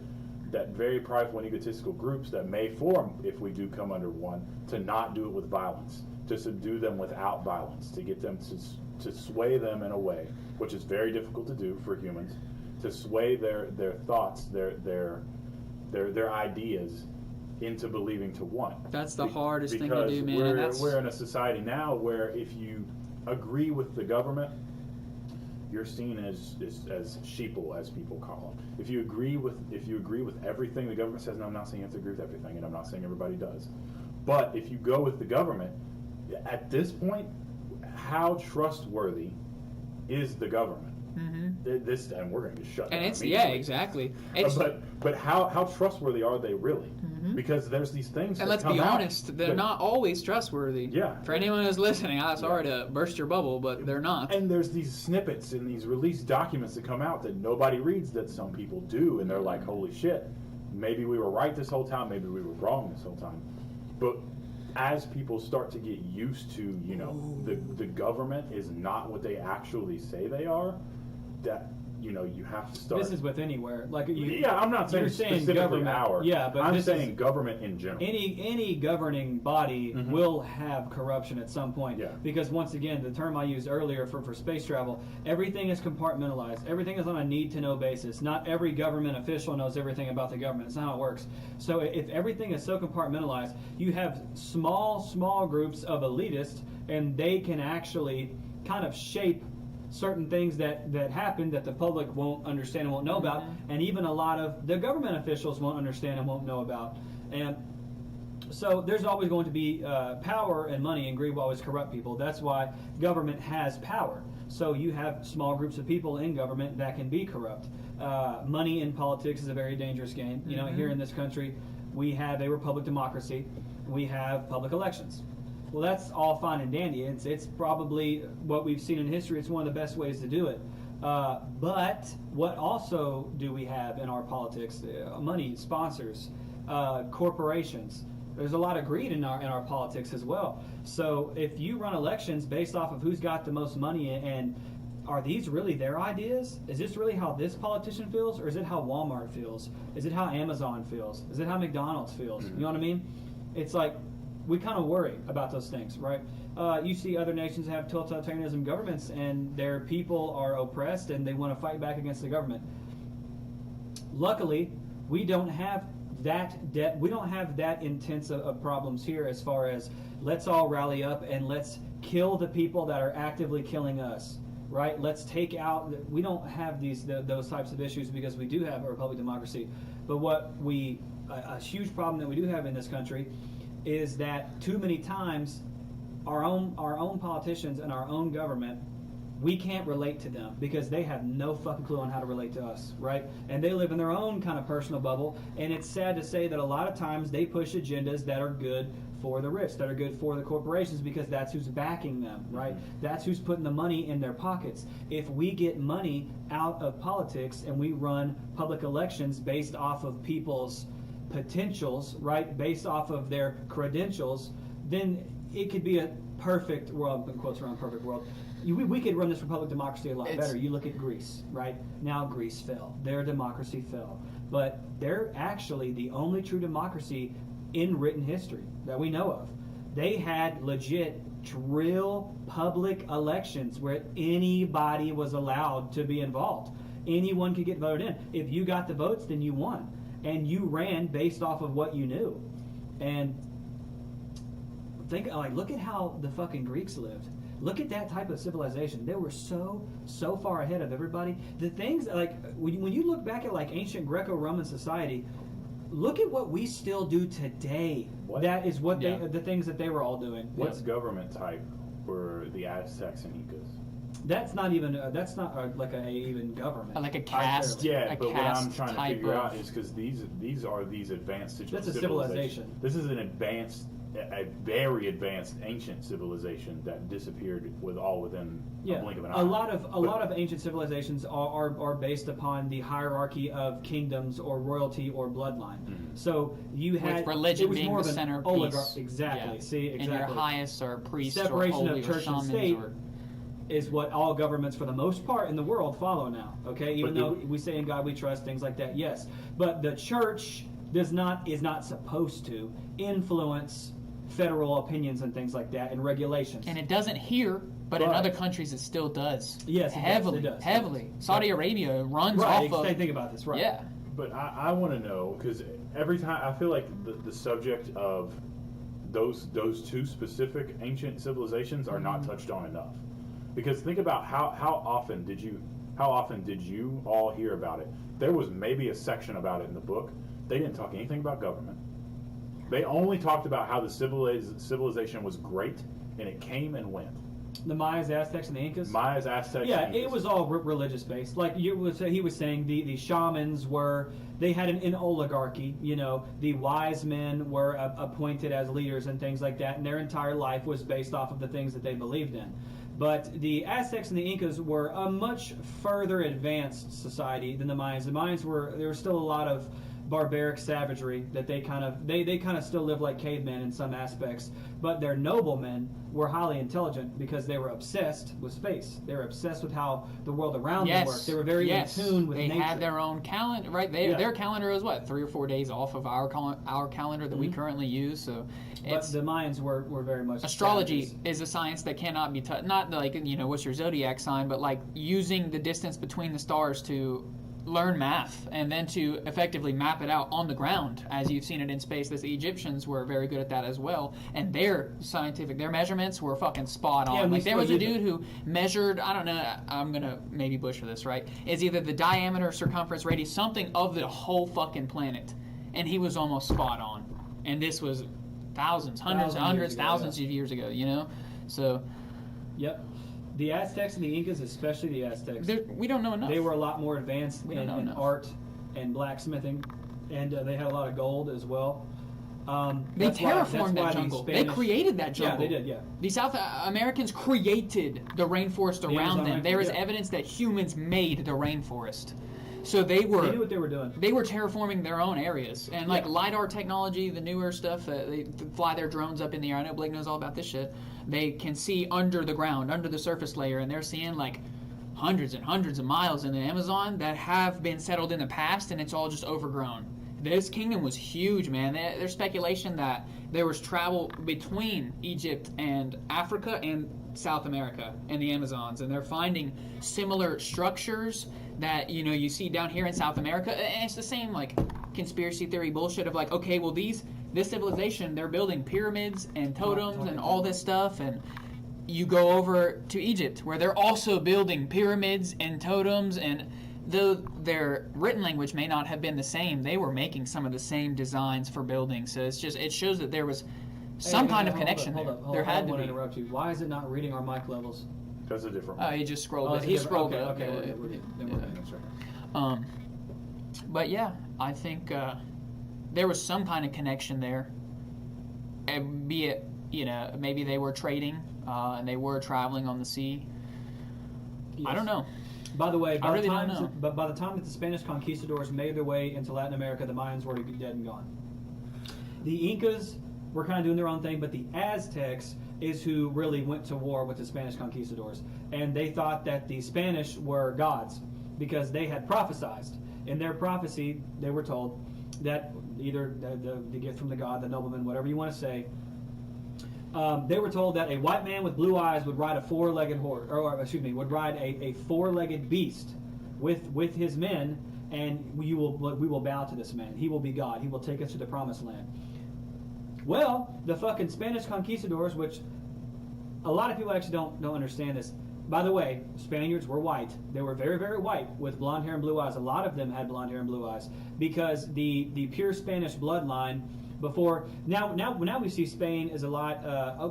Speaker 2: that very prideful and egotistical groups that may form if we do come under one, to not do it with violence, to subdue them without violence, to get them to sway them in a way, which is very difficult to do for humans, to sway their thoughts, their ideas into believing to one.
Speaker 3: That's the hardest thing to do, man.
Speaker 2: Because we're in a society now where if you agree with the government, you're seen as sheeple, as people call them. If you agree with everything the government says, and I'm not saying you have to agree with everything, and I'm not saying everybody does, but if you go with the government, at this point, how trustworthy is the government? Mm-hmm. And we're going to get shut down.
Speaker 3: And exactly.
Speaker 2: But how trustworthy are they really? Mm-hmm. Because there's these things.
Speaker 3: And let's be honest, they're not always trustworthy.
Speaker 2: Yeah.
Speaker 3: For anyone who's listening, I'm sorry to burst your bubble, but they're not.
Speaker 2: And there's these snippets and these released documents that come out that nobody reads that some people do, and they're like, holy shit, maybe we were right this whole time, maybe we were wrong this whole time. But as people start to get used to, the government is not what they actually say they are, that you have to start.
Speaker 1: This is with anywhere, like
Speaker 2: I'm not saying specifically
Speaker 1: government.
Speaker 2: Ours.
Speaker 1: Yeah, but
Speaker 2: I'm saying government in general.
Speaker 1: Any governing body
Speaker 2: Mm-hmm.
Speaker 1: will have corruption at some point.
Speaker 2: Yeah.
Speaker 1: Because once again, the term I used earlier for space travel, everything is compartmentalized. Everything is on a need-to-know basis. Not every government official knows everything about the government. It's not how it works. So if everything is so compartmentalized, you have small groups of elitists, and they can actually kind of shape certain things that happen that the public won't understand and won't know about, and even a lot of the government officials won't understand and won't know about. And so there's always going to be power and money, and greed will always corrupt people. That's why government has power. So you have small groups of people in government that can be corrupt. Money in politics is a very dangerous game. Here in this country, we have a republic democracy. We have public elections. Well, that's all fine and dandy. It's probably what we've seen in history. It's one of the best ways to do it. But what also do we have in our politics? Money, sponsors, corporations. There's a lot of greed in our politics as well. So if you run elections based off of who's got the most money, and are these really their ideas? Is this really how this politician feels, or is it how Walmart feels? Is it how Amazon feels? Is it how McDonald's feels? You know what I mean? It's like we kind of worry about those things, right? You see other nations have totalitarianism governments, and their people are oppressed, and they want to fight back against the government. Luckily, we don't have we don't have that intense of problems here, as far as let's all rally up and let's kill the people that are actively killing us, right? Let's take out. We don't have those types of issues because we do have a republic democracy. But a huge problem that we do have in this country is that too many times our own politicians and our own government, we can't relate to them because they have no fucking clue on how to relate to us, right? And they live in their own kind of personal bubble, and it's sad to say that a lot of times they push agendas that are good for the rich, that are good for the corporations, because that's who's backing them, right? That's who's putting the money in their pockets. If we get money out of politics and we run public elections based off of people's potentials, right, based off of their credentials, then it could be a perfect world, in quotes around perfect world. We could run this republic democracy a lot better. You look at Greece, right? Now Greece fell. Their democracy fell. But they're actually the only true democracy in written history that we know of. They had legit real public elections where anybody was allowed to be involved. Anyone could get voted in. If you got the votes, then you won. And you ran based off of what you knew. And look at how the fucking Greeks lived. Look at that type of civilization. They were so far ahead of everybody. The things, like, when you look back at, like, ancient Greco-Roman society, look at what we still do today. That is what the things that they were all doing.
Speaker 2: What government type were the Aztecs and Incas?
Speaker 1: That's not even, like a even government.
Speaker 3: Like a caste.
Speaker 2: Yeah, but what I'm
Speaker 3: caste
Speaker 2: trying to
Speaker 3: type
Speaker 2: figure out
Speaker 3: of-
Speaker 2: is because these are these advanced
Speaker 1: That's a civilization.
Speaker 2: This is a very advanced ancient civilization that disappeared within a blink of an eye.
Speaker 1: A lot of ancient civilizations are based upon the hierarchy of kingdoms or royalty or bloodline. So you had
Speaker 3: with religion
Speaker 1: it was
Speaker 3: being
Speaker 1: more
Speaker 3: the
Speaker 1: of an
Speaker 3: centerpiece.
Speaker 1: oligarchy. Exactly.
Speaker 3: Yeah.
Speaker 1: See, exactly.
Speaker 3: And your highest are priests
Speaker 1: Separation
Speaker 3: or
Speaker 1: of
Speaker 3: holy
Speaker 1: church
Speaker 3: or
Speaker 1: and
Speaker 3: shamans
Speaker 1: state
Speaker 3: or
Speaker 1: is what all governments, for the most part, in the world follow now. Okay, even
Speaker 2: But
Speaker 1: though we say in God we trust, things like that. Yes, but the church is not supposed to influence federal opinions and things like that and regulations.
Speaker 3: And it doesn't here, but in
Speaker 1: Right.
Speaker 3: other countries it still does.
Speaker 1: Yes, it
Speaker 3: heavily,
Speaker 1: does.
Speaker 3: heavily. Saudi Arabia runs
Speaker 1: right,
Speaker 3: off of.
Speaker 1: think about this, right?
Speaker 3: Yeah.
Speaker 2: But I want to know, because every time I feel like the subject of those two specific ancient civilizations are not touched on enough. Because think about how often did you all hear about it? There was maybe a section about it in the book. They didn't talk anything about government. They only talked about how the civilization was great, and it came and went.
Speaker 1: The Mayas, Aztecs, and the Incas.
Speaker 2: Mayas, Aztecs.
Speaker 1: Yeah,
Speaker 2: and Incas.
Speaker 1: it was all religious based. Like he was saying, the shamans they had an oligarchy. You know, the wise men were appointed as leaders and things like that, and their entire life was based off of the things that they believed in. But the Aztecs and the Incas were a much further advanced society than the Mayans. The Mayans there was still a lot of barbaric savagery that they kind of still live like cavemen in some aspects, but their noblemen were highly intelligent because they were obsessed with space. They were obsessed with how the world around them worked. They were very in tune with nature.
Speaker 3: They had their own calendar, right? Their calendar was 3 or 4 days off of our calendar that we currently use. So,
Speaker 1: but the Mayans were very much
Speaker 3: astrology
Speaker 1: savages.
Speaker 3: is a science that cannot be touched. Not like what's your zodiac sign, but like using the distance between the stars to learn math and then to effectively map it out on the ground as you've seen it in space. The Egyptians were very good at that as well, and their measurements were fucking spot on.
Speaker 1: Yeah,
Speaker 3: like there was a dude who measured, I don't know, I'm gonna maybe butcher this, right? It's either the diameter, circumference, radius, something of the whole fucking planet, and he was almost spot on. And this was thousands of years ago, you know? So
Speaker 1: Yep. The Aztecs and the Incas, especially the Aztecs,
Speaker 3: we don't know enough.
Speaker 1: they were a lot more advanced in art and blacksmithing, and they had a lot of gold as well.
Speaker 3: They
Speaker 1: That's why
Speaker 3: terraformed that
Speaker 1: the
Speaker 3: jungle. They
Speaker 1: Spanish-
Speaker 3: created that jungle.
Speaker 1: Yeah, they did. Yeah.
Speaker 3: The South Americans created the rainforest around
Speaker 1: Amazon
Speaker 3: them. There is
Speaker 1: rainforest, yeah.
Speaker 3: evidence that humans made the rainforest. So they were
Speaker 1: They knew what they were doing.
Speaker 3: they were terraforming their own areas. And like LiDAR technology, the newer stuff, they fly their drones up in the air. I know Blake knows all about this shit. They can see under the ground, under the surface layer, and they're seeing like hundreds and hundreds of miles in the Amazon that have been settled in the past, and it's all just overgrown. This kingdom was huge, man. There's speculation that there was travel between Egypt and Africa and South America and the Amazons, and they're finding similar structures that you see down here in South America. And it's the same like conspiracy theory bullshit of like, okay, well this civilization, they're building pyramids and totems and all this stuff, and you go over to Egypt where they're also building pyramids and totems, and though their written language may not have been the same, they were making some of the same designs for buildings. So it shows that there was some kind of connection there. There had to
Speaker 1: I
Speaker 3: be.
Speaker 1: interrupt you. Why is it not reading our mic levels?
Speaker 2: That's a different
Speaker 3: Oh,
Speaker 2: one.
Speaker 3: he just scrolled.
Speaker 1: it's a
Speaker 3: He
Speaker 1: different-
Speaker 3: scrolled
Speaker 1: okay,
Speaker 3: up.
Speaker 1: Okay, we're good. Then we're good.
Speaker 2: That's right.
Speaker 3: But yeah, I think there was some kind of connection there. And be it, maybe they were trading and they were traveling on the sea. I don't know.
Speaker 1: By the way,
Speaker 3: I really don't know.
Speaker 1: But by the time that the Spanish conquistadors made their way into Latin America, the Mayans were dead and gone. The Incas were kind of doing their own thing, but the Aztecs is who really went to war with the Spanish conquistadors. And they thought that the Spanish were gods because they had prophesied. In their prophecy, they were told that either the gift from the god, the nobleman, whatever you want to say, they were told that a white man with blue eyes would ride a four-legged horse, would ride a four-legged beast with his men, and we will bow to this man. He will be God. He will take us to the promised land. Well, the fucking Spanish conquistadors, which a lot of people actually don't understand this. By the way, Spaniards were white. They were very, very white with blonde hair and blue eyes. A lot of them had blonde hair and blue eyes because the pure Spanish bloodline. Before now we see Spain as a lot.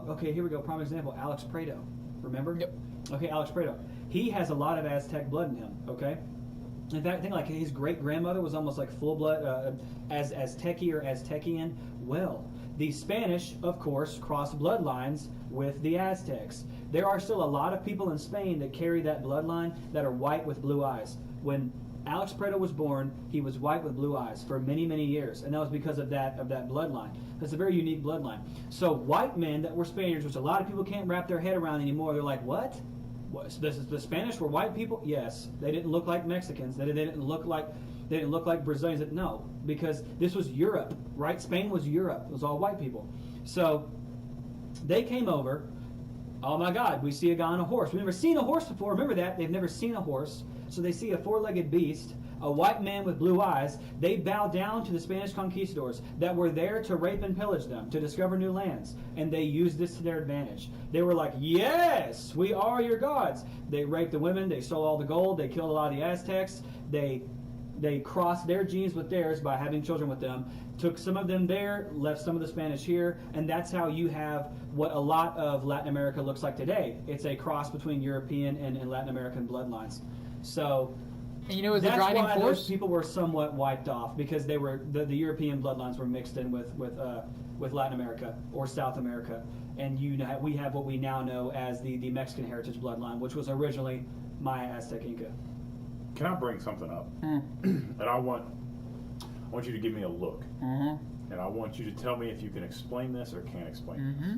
Speaker 1: Okay, here we go. Prime example: Alex Prado. Remember?
Speaker 3: Yep.
Speaker 1: Okay, Alex Prado. He has a lot of Aztec blood in him. Okay. In fact, I think like his great grandmother was almost like full blood Azteci or Aztecian. Well, the Spanish, of course, crossed bloodlines with the Aztecs. There are still a lot of people in Spain that carry that bloodline that are white with blue eyes. When Alex Prado was born, he was white with blue eyes for many, many years, and that was because of that bloodline. That's a very unique bloodline. So white men that were Spaniards, which a lot of people can't wrap their head around anymore, they're like, what? The Spanish were white people? Yes. They didn't look like Mexicans. They didn't look like Brazilians. No, because this was Europe, right? Spain was Europe. It was all white people. So they came over. Oh my God, we see a guy on a horse. We've never seen a horse before. Remember that. They've never seen a horse. So they see a four-legged beast, a white man with blue eyes. They bow down to the Spanish conquistadors that were there to rape and pillage them, to discover new lands. And they used this to their advantage. They were like, yes, we are your gods. They raped the women. They stole all the gold. They killed a lot of the Aztecs. They crossed their genes with theirs by having children with them, took some of them there, left some of the Spanish here, and that's how you have what a lot of Latin America looks like today. It's a cross between European and Latin American bloodlines. So
Speaker 3: And as the
Speaker 1: that's
Speaker 3: driving
Speaker 1: why
Speaker 3: force,
Speaker 1: those people were somewhat wiped off because they were the European bloodlines were mixed in with Latin America or South America, and we have what we now know as the Mexican heritage bloodline, which was originally Maya, Aztec, Inca.
Speaker 2: Can I bring something up? And I want you to give me a look.
Speaker 3: Mm-hmm.
Speaker 2: And I want you to tell me if you can explain this or can't explain this.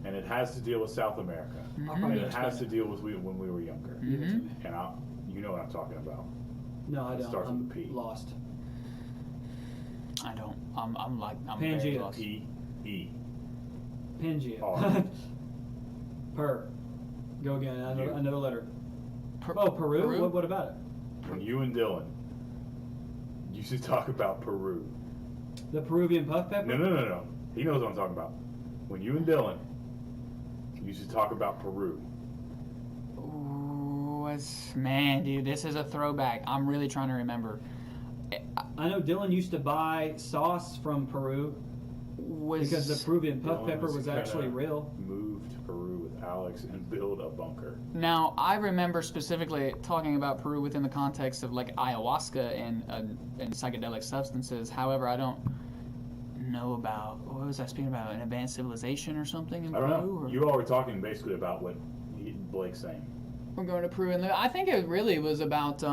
Speaker 2: And it has to deal with South America. And it has to deal with when we were younger. And you know what I'm talking about.
Speaker 1: No, I
Speaker 2: It
Speaker 1: don't.
Speaker 2: starts
Speaker 1: I'm
Speaker 2: with a P.
Speaker 1: lost.
Speaker 3: I don't. I'm very
Speaker 1: Pangea.
Speaker 3: lost.
Speaker 2: P-E.
Speaker 1: Pangea.
Speaker 2: R.
Speaker 1: Per. Go again.
Speaker 2: U.
Speaker 1: Another letter.
Speaker 3: Per-
Speaker 1: Oh, Peru?
Speaker 3: Peru?
Speaker 1: What about it?
Speaker 2: When you and Dylan used to talk about Peru.
Speaker 1: The Peruvian puff pepper?
Speaker 2: No. He knows what I'm talking about. When you and Dylan used to talk about Peru.
Speaker 3: Ooh, man, dude, this is a throwback. I'm really trying to remember.
Speaker 1: I know Dylan used to buy sauce from Peru because the Peruvian puff
Speaker 2: Dylan
Speaker 1: pepper was
Speaker 2: kinda
Speaker 1: actually real.
Speaker 2: Moved to Peru with Alex and built a bunker.
Speaker 3: Now, I remember specifically talking about Peru within the context of like ayahuasca and psychedelic substances. However, I don't know about, what was I speaking about, an advanced civilization or something in
Speaker 2: I don't
Speaker 3: Peru?
Speaker 2: know.
Speaker 3: Or-
Speaker 2: You all were talking basically about what Blake's saying.
Speaker 3: We're going to Peru, and I think it really was about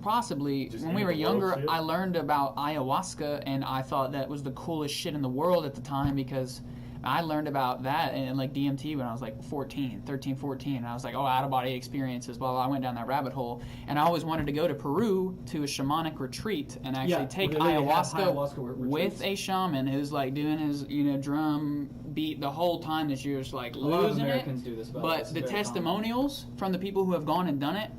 Speaker 3: possibly
Speaker 2: Just
Speaker 3: when we were
Speaker 2: end of the world
Speaker 3: younger.
Speaker 2: shit?
Speaker 3: I learned about ayahuasca, and I thought that was the coolest shit in the world at the time because I learned about that and like DMT when I was like 13, and I was like, oh, out of body experiences, blah, blah. I went down that rabbit hole, and I always wanted to go to Peru to a shamanic retreat and actually
Speaker 1: Yeah,
Speaker 3: take
Speaker 1: they have
Speaker 3: ayahuasca
Speaker 1: ayahuasca
Speaker 3: with
Speaker 1: retreats.
Speaker 3: a shaman who's like doing his drum beat the whole time that you're just like
Speaker 1: A lot of
Speaker 3: losing
Speaker 1: Americans
Speaker 3: it.
Speaker 1: do this, by the way.
Speaker 3: But
Speaker 1: It's
Speaker 3: the
Speaker 1: very common.
Speaker 3: testimonials from the people who have gone and done it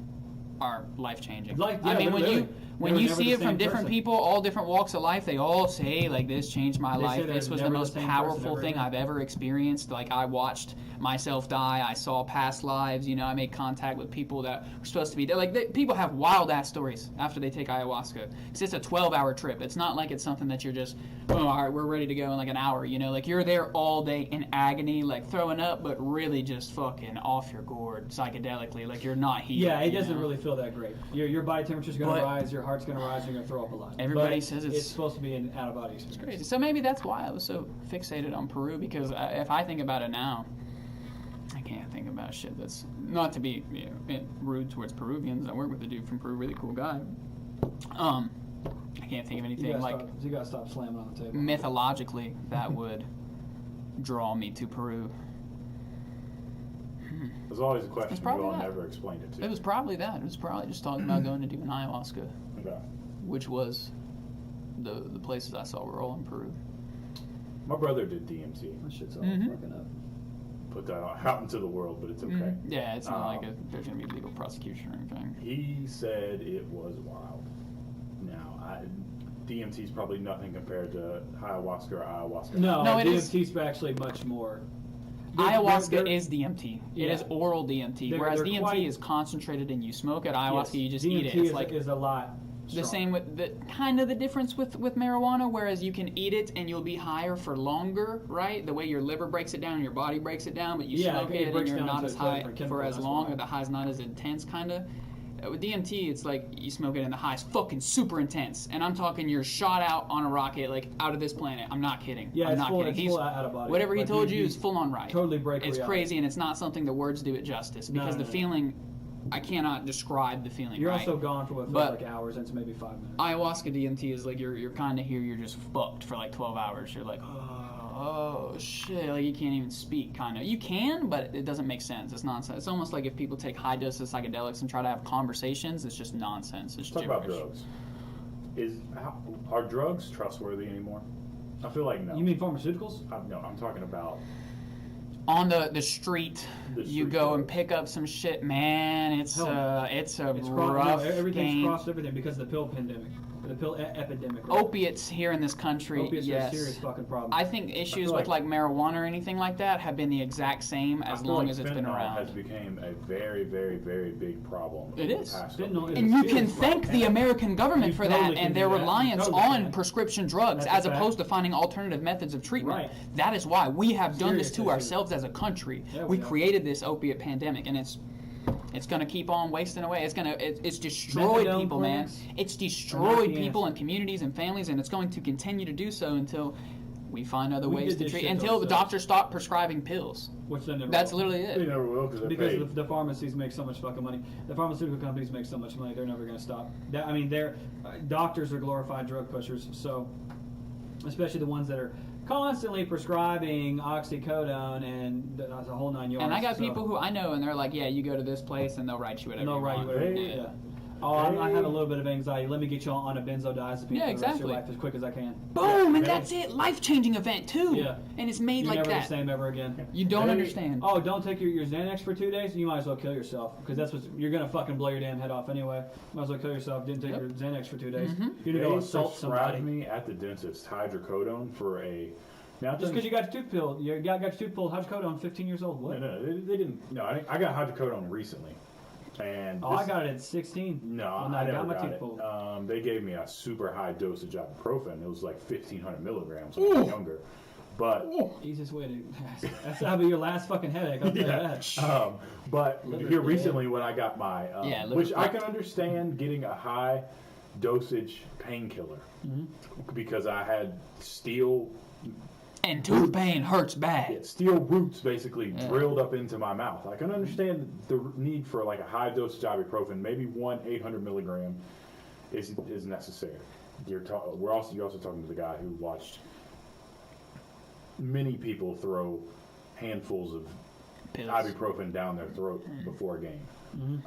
Speaker 3: are life changing.
Speaker 1: Like,
Speaker 3: I
Speaker 1: yeah,
Speaker 3: mean, when
Speaker 1: literally.
Speaker 3: you
Speaker 1: They were
Speaker 3: see
Speaker 1: never the
Speaker 3: it from
Speaker 1: same
Speaker 3: different
Speaker 1: person.
Speaker 3: people, all different walks of life, they all say like this changed my
Speaker 1: They say
Speaker 3: life.
Speaker 1: they're
Speaker 3: This was the
Speaker 1: never the
Speaker 3: most
Speaker 1: same person
Speaker 3: powerful
Speaker 1: ever
Speaker 3: thing
Speaker 1: again.
Speaker 3: I've ever experienced. Like I watched myself die. I saw past lives. I made contact with people that were supposed to be dead. Like people have wild ass stories after they take ayahuasca. Because it's a 12-hour trip. It's not like it's something that you're just, oh, all right, we're ready to go in like an hour. Like you're there all day in agony, like throwing up, but really just fucking off your gourd psychedelically. Like you're not healed.
Speaker 1: Yeah, it
Speaker 3: you
Speaker 1: doesn't
Speaker 3: know?
Speaker 1: really feel that great. Your body temperature's going to
Speaker 3: But-
Speaker 1: rise, your heart's going to rise, you're going to throw up a lot.
Speaker 3: Everybody
Speaker 1: But
Speaker 3: says
Speaker 1: it's
Speaker 3: it's
Speaker 1: supposed to be an out-of-body experience.
Speaker 3: crazy. So maybe that's why I was so fixated on Peru, because if I think about it now, I can't think about shit that's not to be rude towards Peruvians. I work with a dude from Peru, really cool guy. I can't think of anything like
Speaker 1: You got to stop slamming on the table.
Speaker 3: mythologically that would draw me to Peru.
Speaker 2: There's always a question you
Speaker 3: probably
Speaker 2: all
Speaker 3: that.
Speaker 2: never explained it to.
Speaker 3: It was probably that. It was probably just talking about going to do an ayahuasca,
Speaker 2: Okay.
Speaker 3: which was the places I saw were all in Peru.
Speaker 2: My brother did DMT.
Speaker 1: That shit's all
Speaker 3: Mhm.
Speaker 1: fucking up.
Speaker 2: Put that out into the world, but it's okay.
Speaker 3: Mhm. Yeah, it's not like
Speaker 2: Um,
Speaker 3: there's going to be legal prosecution or anything.
Speaker 2: He said it was wild. Now, DMT is probably nothing compared to ayahuasca or ayahuasca.
Speaker 1: No,
Speaker 3: it is-
Speaker 1: DMT's actually much more.
Speaker 3: Ayahuasca is DMT. It
Speaker 1: Yeah.
Speaker 3: is oral DMT,
Speaker 1: They're-
Speaker 3: whereas
Speaker 1: they're
Speaker 3: DMT
Speaker 1: quite-
Speaker 3: is concentrated and you smoke it. Ayahuasca, you just eat it.
Speaker 1: DMT
Speaker 3: It's
Speaker 1: is,
Speaker 3: like
Speaker 1: is a lot.
Speaker 3: the
Speaker 1: stronger.
Speaker 3: same with the kind of the difference with marijuana, whereas you can eat it and you'll be higher for longer, right? The way your liver breaks it down and your body breaks it down, but you
Speaker 1: Yeah,
Speaker 3: smoke
Speaker 1: it
Speaker 3: it and
Speaker 1: breaks
Speaker 3: you're
Speaker 1: down
Speaker 3: not
Speaker 1: into
Speaker 3: as
Speaker 1: a
Speaker 3: high
Speaker 1: different chemical,
Speaker 3: for as
Speaker 1: that's
Speaker 3: long,
Speaker 1: why.
Speaker 3: or the high's not as intense, kind of. With DMT, it's like you smoke it and the high's fucking super intense, and I'm talking you're shot out on a rocket, like out of this planet. I'm not kidding.
Speaker 1: Yeah,
Speaker 3: I'm
Speaker 1: it's
Speaker 3: not
Speaker 1: full-
Speaker 3: kidding.
Speaker 1: it's
Speaker 3: He's
Speaker 1: full out of body.
Speaker 3: whatever he
Speaker 1: Like,
Speaker 3: told
Speaker 1: you-
Speaker 3: you
Speaker 1: you
Speaker 3: is full on right.
Speaker 1: totally break
Speaker 3: It's
Speaker 1: reality.
Speaker 3: crazy, and it's not something the words do it justice because
Speaker 1: No,
Speaker 3: the
Speaker 1: no.
Speaker 3: feeling, I cannot describe the feeling.
Speaker 1: You're
Speaker 3: right?
Speaker 1: also gone for what feels
Speaker 3: But-
Speaker 1: like hours into maybe 5 minutes.
Speaker 3: Ayahuasca DMT is like you're kind of here, you're just fucked for like 12 hours. You're like, oh shit, like you can't even speak, kind of. You can, but it doesn't make sense. It's nonsense. It's almost like if people take high doses of psychedelics and try to have conversations, it's just nonsense. It's
Speaker 2: Let's talk about
Speaker 3: gibberish.
Speaker 2: drugs. Are drugs trustworthy anymore? I feel like no.
Speaker 1: You mean pharmaceuticals?
Speaker 2: No, I'm talking about
Speaker 3: On the street,
Speaker 2: The
Speaker 3: you
Speaker 2: street
Speaker 3: go and
Speaker 2: drugs.
Speaker 3: pick up some shit, man. It's a
Speaker 1: It's
Speaker 3: rough
Speaker 1: everything's
Speaker 3: game.
Speaker 1: crossed everything because of the pill pandemic, the pill epidemic. Right?
Speaker 3: Opiates here in this country,
Speaker 1: Opiates are a
Speaker 3: yes.
Speaker 1: serious fucking problem.
Speaker 3: I think issues
Speaker 2: feel
Speaker 3: with
Speaker 2: like-
Speaker 3: like marijuana or anything like that have been the exact same
Speaker 2: I
Speaker 3: as
Speaker 2: feel
Speaker 3: long
Speaker 2: like
Speaker 3: as it's been
Speaker 2: fentanyl
Speaker 3: around.
Speaker 2: has become a very, very, very big problem.
Speaker 3: It
Speaker 2: in the
Speaker 3: is.
Speaker 2: past
Speaker 1: Fentanyl
Speaker 2: couple
Speaker 1: is
Speaker 3: And
Speaker 1: a
Speaker 3: you
Speaker 1: serious
Speaker 3: can
Speaker 1: problem.
Speaker 3: thank the American government
Speaker 1: You
Speaker 3: for
Speaker 1: totally
Speaker 3: that
Speaker 1: can
Speaker 3: and
Speaker 1: do
Speaker 3: their
Speaker 1: that. You
Speaker 3: reliance
Speaker 1: totally
Speaker 3: on
Speaker 1: can.
Speaker 3: prescription drugs
Speaker 1: That's
Speaker 3: as
Speaker 1: a fact.
Speaker 3: opposed to finding alternative methods of treatment.
Speaker 1: Right.
Speaker 3: That is why we have done this
Speaker 1: Serious
Speaker 3: to
Speaker 1: issue.
Speaker 3: ourselves as a country.
Speaker 1: Yeah,
Speaker 3: we
Speaker 1: we have.
Speaker 3: created this opiate pandemic, and it's going to keep on wasting away. It's destroyed
Speaker 1: Methadone
Speaker 3: people, man.
Speaker 1: clinics
Speaker 3: It's
Speaker 1: are
Speaker 3: destroyed
Speaker 1: not the
Speaker 3: people
Speaker 1: answer.
Speaker 3: and communities and families, and it's going to continue to do so until we find other
Speaker 1: We
Speaker 3: ways
Speaker 1: did
Speaker 3: to
Speaker 1: this
Speaker 3: treat.
Speaker 1: shit to
Speaker 3: Until the
Speaker 1: ourselves.
Speaker 3: doctors stop prescribing pills.
Speaker 1: which they never.
Speaker 3: That's
Speaker 1: will.
Speaker 3: literally
Speaker 2: They
Speaker 3: it.
Speaker 2: never will because they're
Speaker 1: Because
Speaker 2: paid.
Speaker 1: the pharmacies make so much fucking money. The pharmaceutical companies make so much money. They're never going to stop. I mean, doctors are glorified drug pushers. So, especially the ones that are constantly prescribing oxycodone and the whole 9 yards.
Speaker 3: And I got
Speaker 1: So-
Speaker 3: people who I know, and they're like, "Yeah, you go to this place, and they'll write you whatever
Speaker 1: And they'll
Speaker 3: you
Speaker 1: write you
Speaker 3: want."
Speaker 1: whatever.
Speaker 2: Hey.
Speaker 1: Yeah. Oh, I have a little bit of anxiety. Let me get you on a benzodiazepine
Speaker 3: Yeah,
Speaker 1: for the rest of
Speaker 3: exactly.
Speaker 1: your life as quick as I can.
Speaker 3: Boom, and
Speaker 2: Yeah.
Speaker 3: that's it. Life-changing event too.
Speaker 1: Yeah.
Speaker 3: And it's made
Speaker 1: You're
Speaker 3: like
Speaker 1: never
Speaker 3: that.
Speaker 1: the same ever again.
Speaker 3: You don't
Speaker 2: Hey.
Speaker 3: understand.
Speaker 1: Oh, don't take your Xanax for 2 days. You might as well kill yourself because that's what you're gonna fucking blow your damn head off anyway. Might as well kill yourself. Didn't take
Speaker 3: Yep.
Speaker 1: your Xanax for 2 days.
Speaker 3: Mhm.
Speaker 1: You're gonna go
Speaker 2: They
Speaker 1: assault
Speaker 2: prescribed
Speaker 1: somebody.
Speaker 2: me at the dentist hydrocodone for a. Now
Speaker 1: Just because you got your tooth pulled, you got your tooth pulled. Hydrocodone, 15 years old. What?
Speaker 2: No, they didn't. No, I got hydrocodone recently, and
Speaker 1: Oh, I
Speaker 2: this-
Speaker 1: got it at 16.
Speaker 2: No,
Speaker 1: when
Speaker 2: I
Speaker 1: I
Speaker 2: never
Speaker 1: got my
Speaker 2: got
Speaker 1: tooth
Speaker 2: it.
Speaker 1: pulled.
Speaker 2: They gave me a super high dosage of ibuprofen. It was like 1,500 milligrams when I was younger. But
Speaker 1: Easiest way to. That's how be your last fucking headache. I'll tell you that.
Speaker 2: but
Speaker 1: Liver
Speaker 2: here
Speaker 1: dead.
Speaker 2: recently when I got my,
Speaker 3: Yeah, liver
Speaker 2: which I
Speaker 3: fucked.
Speaker 2: can understand getting a high dosage painkiller because I had steel
Speaker 3: And tooth pain hurts bad.
Speaker 2: steel roots basically drilled up into my mouth. I can understand the need for like a high dosage ibuprofen. Maybe one 800 milligram is necessary. You're also talking to the guy who watched many people throw handfuls of
Speaker 3: Pills.
Speaker 2: ibuprofen down their throat before a game.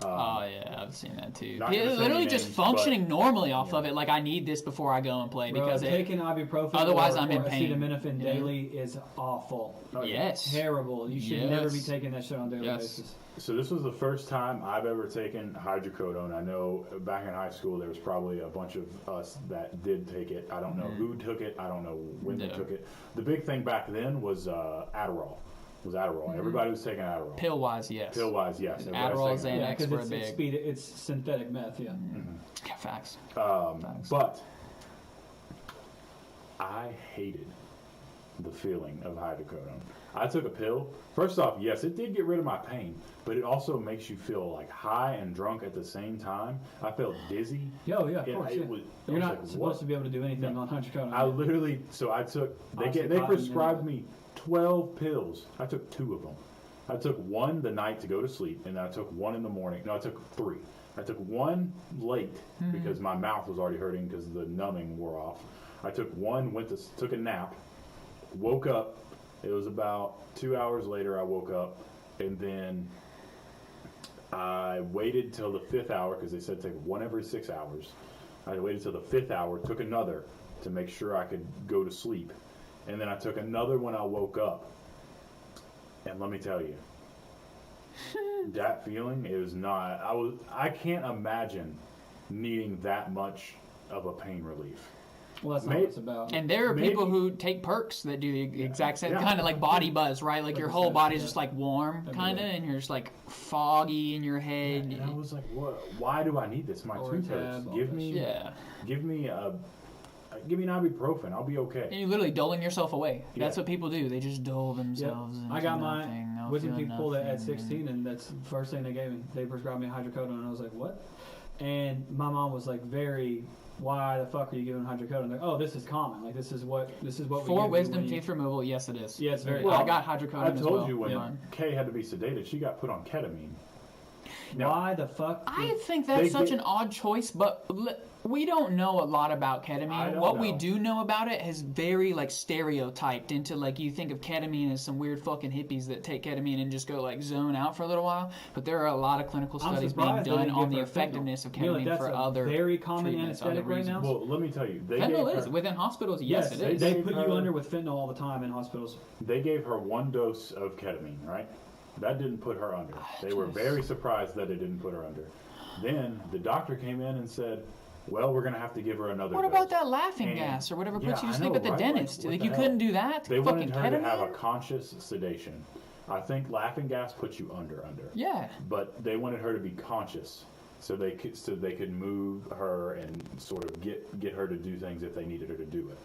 Speaker 3: Oh yeah, I've seen that too.
Speaker 2: Not gonna say
Speaker 3: Literally
Speaker 2: any
Speaker 3: just
Speaker 2: names,
Speaker 3: functioning
Speaker 2: but-
Speaker 3: normally off of it. Like I need this before I go and play
Speaker 1: Bro,
Speaker 3: because
Speaker 1: taking ibuprofen
Speaker 3: otherwise
Speaker 1: or,
Speaker 3: I'm in
Speaker 1: or
Speaker 3: pain.
Speaker 1: acetaminophen daily is awful.
Speaker 3: yes,
Speaker 1: Terrible. You should never be
Speaker 3: Yes.
Speaker 1: taking that shit on a daily
Speaker 3: Yes.
Speaker 1: basis.
Speaker 2: So this was the first time I've ever taken hydrocodone. I know back in high school there was probably a bunch of us that did take it. I don't know who took it. I don't know when they
Speaker 3: Yeah.
Speaker 2: took it. The big thing back then was Adderall. Everybody was taking Adderall.
Speaker 3: pill wise, yes.
Speaker 2: Pill-wise, yes. Everybody
Speaker 3: Adderall,
Speaker 2: was taking it.
Speaker 3: Xanax.
Speaker 1: because
Speaker 3: were
Speaker 1: it's
Speaker 3: big.
Speaker 1: speed. It's synthetic meth. Yeah.
Speaker 3: Yeah, facts.
Speaker 2: But I hated the feeling of hydrocodone. I took a pill. First off, yes, it did get rid of my pain, but it also makes you feel like high and drunk at the same time. I felt dizzy.
Speaker 1: Yo, yeah, of
Speaker 2: Yeah,
Speaker 1: course.
Speaker 2: it
Speaker 1: Yeah.
Speaker 2: was- I
Speaker 1: You're
Speaker 2: was
Speaker 1: not
Speaker 2: like,
Speaker 1: supposed
Speaker 2: what?
Speaker 1: to be able to do anything on hydrocodone.
Speaker 2: I literally, so I took, they
Speaker 1: Oxycontin
Speaker 2: prescribed
Speaker 1: and-
Speaker 2: me 12 pills. I took 2 of them. I took one the night to go to sleep, and then I took one in the morning. No, I took 3. I took one late because my mouth was already hurting because the numbing wore off. I took one, took a nap, woke up. It was about 2 hours later I woke up, and then I waited till the 5th hour because they said take one every 6 hours. I waited till the 5th hour, took another to make sure I could go to sleep. And then I took another when I woke up. And let me tell you, that feeling is not, I can't imagine needing that much of a pain relief.
Speaker 1: Well, that's not what it's about.
Speaker 3: And there are people
Speaker 2: Maybe-
Speaker 3: who take perks that do the exact same
Speaker 2: Yeah.
Speaker 3: kind of like body buzz, right? Like your whole body's just like warm,
Speaker 1: That'd be
Speaker 3: kind of,
Speaker 1: it.
Speaker 3: and you're just like foggy in your head.
Speaker 2: And I was like, what? Why do I need this? My tooth hurts.
Speaker 1: Ortab, all
Speaker 2: Give
Speaker 1: that
Speaker 2: me
Speaker 3: Yeah,
Speaker 2: an ibuprofen. I'll be okay.
Speaker 3: and you're literally doling yourself away. That's
Speaker 2: Yeah.
Speaker 3: what people do. They just dole
Speaker 1: Yep.
Speaker 3: themselves. Into
Speaker 1: I got
Speaker 3: nothing.
Speaker 1: my
Speaker 3: No
Speaker 1: wisdom
Speaker 3: feeling
Speaker 1: teeth pulled at
Speaker 3: nothing.
Speaker 1: 16, and that's the first thing they gave me. They prescribed me hydrocodone, and I was like, what? And my mom was like, why the fuck are you giving hydrocodone? Like, oh, this is common. Like, this is what we give
Speaker 3: For
Speaker 1: you
Speaker 3: wisdom
Speaker 1: when you-
Speaker 3: teeth removal, yes, it is.
Speaker 1: Yeah, it's very
Speaker 3: I
Speaker 1: common.
Speaker 3: got hydrocodone
Speaker 2: I
Speaker 3: as
Speaker 2: told
Speaker 3: well.
Speaker 2: you when
Speaker 3: Yeah.
Speaker 2: Kay had to be sedated, she got put on ketamine. Now,
Speaker 1: Why the fuck?
Speaker 3: I think
Speaker 2: They
Speaker 3: that's such
Speaker 2: get-
Speaker 3: an odd choice, but we don't know a lot about
Speaker 2: I
Speaker 3: ketamine.
Speaker 2: don't
Speaker 3: What we
Speaker 2: know.
Speaker 3: do know about it is very like stereotyped into like you think of ketamine as some weird fucking hippies that take ketamine and just go like zone out for a little while. But there are a lot of clinical
Speaker 1: I'm
Speaker 3: studies being
Speaker 1: surprised they
Speaker 3: done
Speaker 1: didn't
Speaker 3: on
Speaker 1: give
Speaker 3: the
Speaker 1: her fentanyl.
Speaker 3: effectiveness of
Speaker 1: You know,
Speaker 3: ketamine
Speaker 1: that's
Speaker 3: for
Speaker 1: a
Speaker 3: other
Speaker 1: very common
Speaker 3: treatments,
Speaker 1: anesthetic
Speaker 3: other
Speaker 1: right now.
Speaker 3: reasons.
Speaker 2: well, let me tell you, they
Speaker 3: Fentanyl
Speaker 2: gave
Speaker 3: is
Speaker 2: her,
Speaker 3: within hospitals. Yes, it is.
Speaker 1: They
Speaker 2: gave
Speaker 1: put
Speaker 2: her-
Speaker 1: you under with fentanyl all the time in hospitals.
Speaker 2: they gave her 1 dose of ketamine, right? That didn't put her under. They were
Speaker 3: Jeez.
Speaker 2: very surprised that it didn't put her under. Then the doctor came in and said, well, we're going to have to give her another
Speaker 3: What
Speaker 2: dose.
Speaker 3: about that laughing
Speaker 2: And-
Speaker 3: gas or whatever
Speaker 2: yeah,
Speaker 3: puts you to
Speaker 2: I
Speaker 3: sleep
Speaker 2: know,
Speaker 3: at the
Speaker 2: right?
Speaker 3: dentist?
Speaker 2: Like, what
Speaker 3: Like
Speaker 2: the
Speaker 3: you
Speaker 2: hell?
Speaker 3: couldn't do that?
Speaker 2: They
Speaker 3: Fucking
Speaker 2: wanted her to have a
Speaker 3: ketamine?
Speaker 2: conscious sedation. I think laughing gas puts you under.
Speaker 3: Yeah.
Speaker 2: But they wanted her to be conscious, so they could move her and sort of get her to do things if they needed her to do it.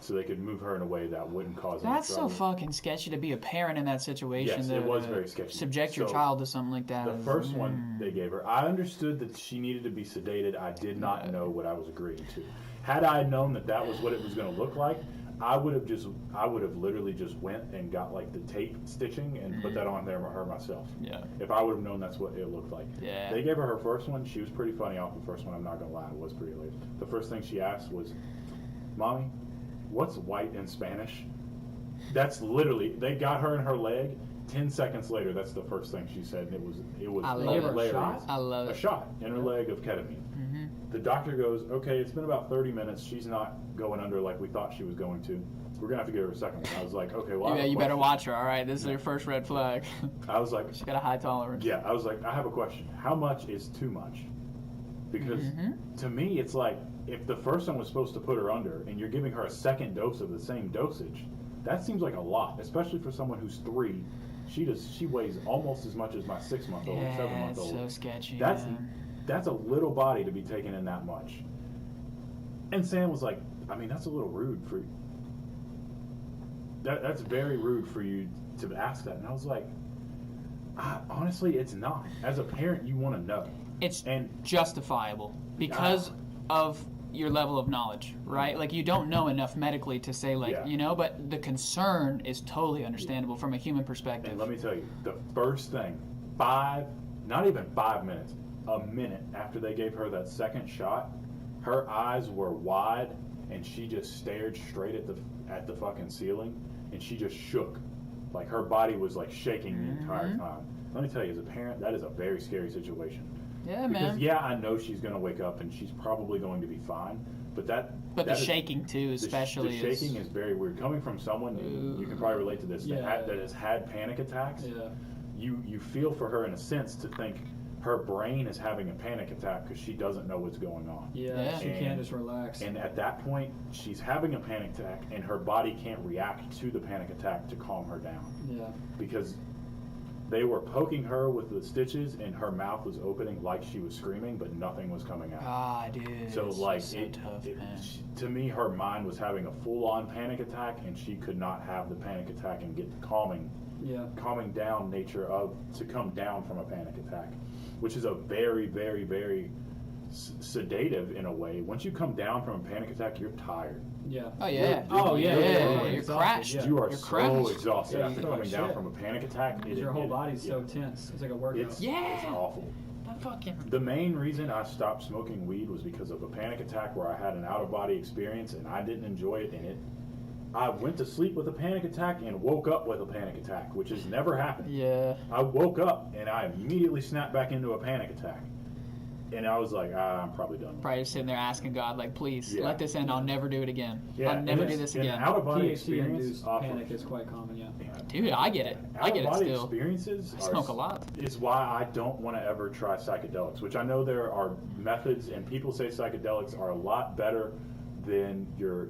Speaker 2: So they could move her in a way that wouldn't cause any
Speaker 3: That's so
Speaker 2: trouble.
Speaker 3: fucking sketchy to be a parent in that situation.
Speaker 2: Yes, it was very sketchy.
Speaker 3: Subject your
Speaker 2: So,
Speaker 3: child to something like that.
Speaker 2: The
Speaker 3: is-
Speaker 2: first one they gave her, I understood that she needed to be sedated. I did not know what I was agreeing to. Had I known that that was what it was going to look like, I would have literally just went and got like the tape stitching and put that on there for her myself.
Speaker 3: Yeah.
Speaker 2: If I would have known that's what it looked like.
Speaker 3: Yeah.
Speaker 2: They gave her first one. She was pretty funny off the first one. I'm not going to lie. It was pretty hilarious. The first thing she asked was, Mommy, what's white in Spanish? That's literally, they got her in her leg. 10 seconds later, that's the first thing she said. And it was
Speaker 3: I love
Speaker 1: it.
Speaker 2: hilarious.
Speaker 1: Shot?
Speaker 3: I love
Speaker 2: A
Speaker 3: it.
Speaker 2: shot in her leg of ketamine. The doctor goes, okay, it's been about 30 minutes. She's not going under like we thought she was going to. We're going to have to give her a second one. I was like, okay, well, I
Speaker 3: Yeah,
Speaker 2: have a
Speaker 3: you better
Speaker 2: question.
Speaker 3: watch her, all right? This is your first red flag.
Speaker 2: I was like,
Speaker 3: She's got a high tolerance.
Speaker 2: yeah, I was like, I have a question. How much is too much? Because to me, it's like if the first one was supposed to put her under and you're giving her a second dose of the same dosage, that seems like a lot, especially for someone who's 3. She weighs almost as much as my 6-month-old,
Speaker 3: Yeah,
Speaker 2: 7-month-old.
Speaker 3: it's so sketchy.
Speaker 2: That's
Speaker 3: man.
Speaker 2: that's a little body to be taken in that much. And Sam was like, I mean, that's a little rude for that's very rude for you to ask that. And I was like, honestly, it's not. As a parent, you want to know.
Speaker 3: It's
Speaker 2: And
Speaker 3: justifiable because of your level of knowledge, right? Like, you don't know enough medically to say, like,
Speaker 2: Yeah.
Speaker 3: but the concern is totally understandable from a human perspective.
Speaker 2: And let me tell you, the first thing, not even 5 minutes, a minute after they gave her that second shot, her eyes were wide and she just stared straight at the fucking ceiling and she just shook. Like, her body was like shaking the entire time. Let me tell you, as a parent, that is a very scary situation.
Speaker 3: Yeah,
Speaker 2: Because
Speaker 3: man.
Speaker 2: yeah, I know she's going to wake up and she's probably going to be fine, but
Speaker 3: But
Speaker 2: that
Speaker 3: the
Speaker 2: is-
Speaker 3: shaking too, especially,
Speaker 2: the shaking is very weird. Coming from someone, you can probably relate to this,
Speaker 1: Yeah.
Speaker 2: that has had panic attacks.
Speaker 1: Yeah.
Speaker 2: You feel for her in a sense to think her brain is having a panic attack because she doesn't know what's going on.
Speaker 1: Yeah, she
Speaker 2: And-
Speaker 1: can't just relax.
Speaker 2: And at that point, she's having a panic attack, and her body can't react to the panic attack to calm her down
Speaker 1: Yeah.
Speaker 2: because they were poking her with the stitches, and her mouth was opening like she was screaming, but nothing was coming out.
Speaker 3: Ah, dude.
Speaker 2: So
Speaker 3: it's
Speaker 2: like
Speaker 3: so tough, man.
Speaker 2: to me, her mind was having a full-on panic attack, and she could not have the panic attack and get the calming down nature of to come down from a panic attack, which is a very, very, very sedative in a way. Once you come down from a panic attack, you're tired.
Speaker 1: Yeah.
Speaker 3: Oh, yeah.
Speaker 1: Oh, yeah,
Speaker 3: You're
Speaker 1: exhausted,
Speaker 3: crashed.
Speaker 1: yeah.
Speaker 2: You are
Speaker 3: You're
Speaker 2: so
Speaker 3: crashed.
Speaker 2: exhausted
Speaker 1: Yeah, you
Speaker 2: after
Speaker 1: feel like
Speaker 2: coming down
Speaker 1: shit.
Speaker 2: from a panic attack.
Speaker 1: Your whole body's so tense. It's like a workout.
Speaker 2: It's
Speaker 3: Yeah.
Speaker 2: awful.
Speaker 3: That fucking.
Speaker 2: The main reason I stopped smoking weed was because of a panic attack where I had an out-of-body experience and I didn't enjoy it. I went to sleep with a panic attack and woke up with a panic attack, which has never happened.
Speaker 3: Yeah.
Speaker 2: I woke up and I immediately snapped back into a panic attack. And I was like, I'm probably done.
Speaker 3: Probably just sitting there asking God, like, please,
Speaker 2: Yeah.
Speaker 3: let this end. I'll never do it again.
Speaker 2: Yeah,
Speaker 3: I'll never
Speaker 2: and
Speaker 3: do
Speaker 2: it's-
Speaker 3: this
Speaker 2: and
Speaker 3: again.
Speaker 2: out-of-body
Speaker 1: THC
Speaker 2: experience
Speaker 1: induced
Speaker 2: offers-
Speaker 1: panic is quite common, yeah.
Speaker 3: Dude, I get it. I get it
Speaker 2: Out-of-body
Speaker 3: still.
Speaker 2: experiences
Speaker 3: I smoke a lot.
Speaker 2: is why I don't want to ever try psychedelics, which I know there are methods, and people say psychedelics are a lot better than you're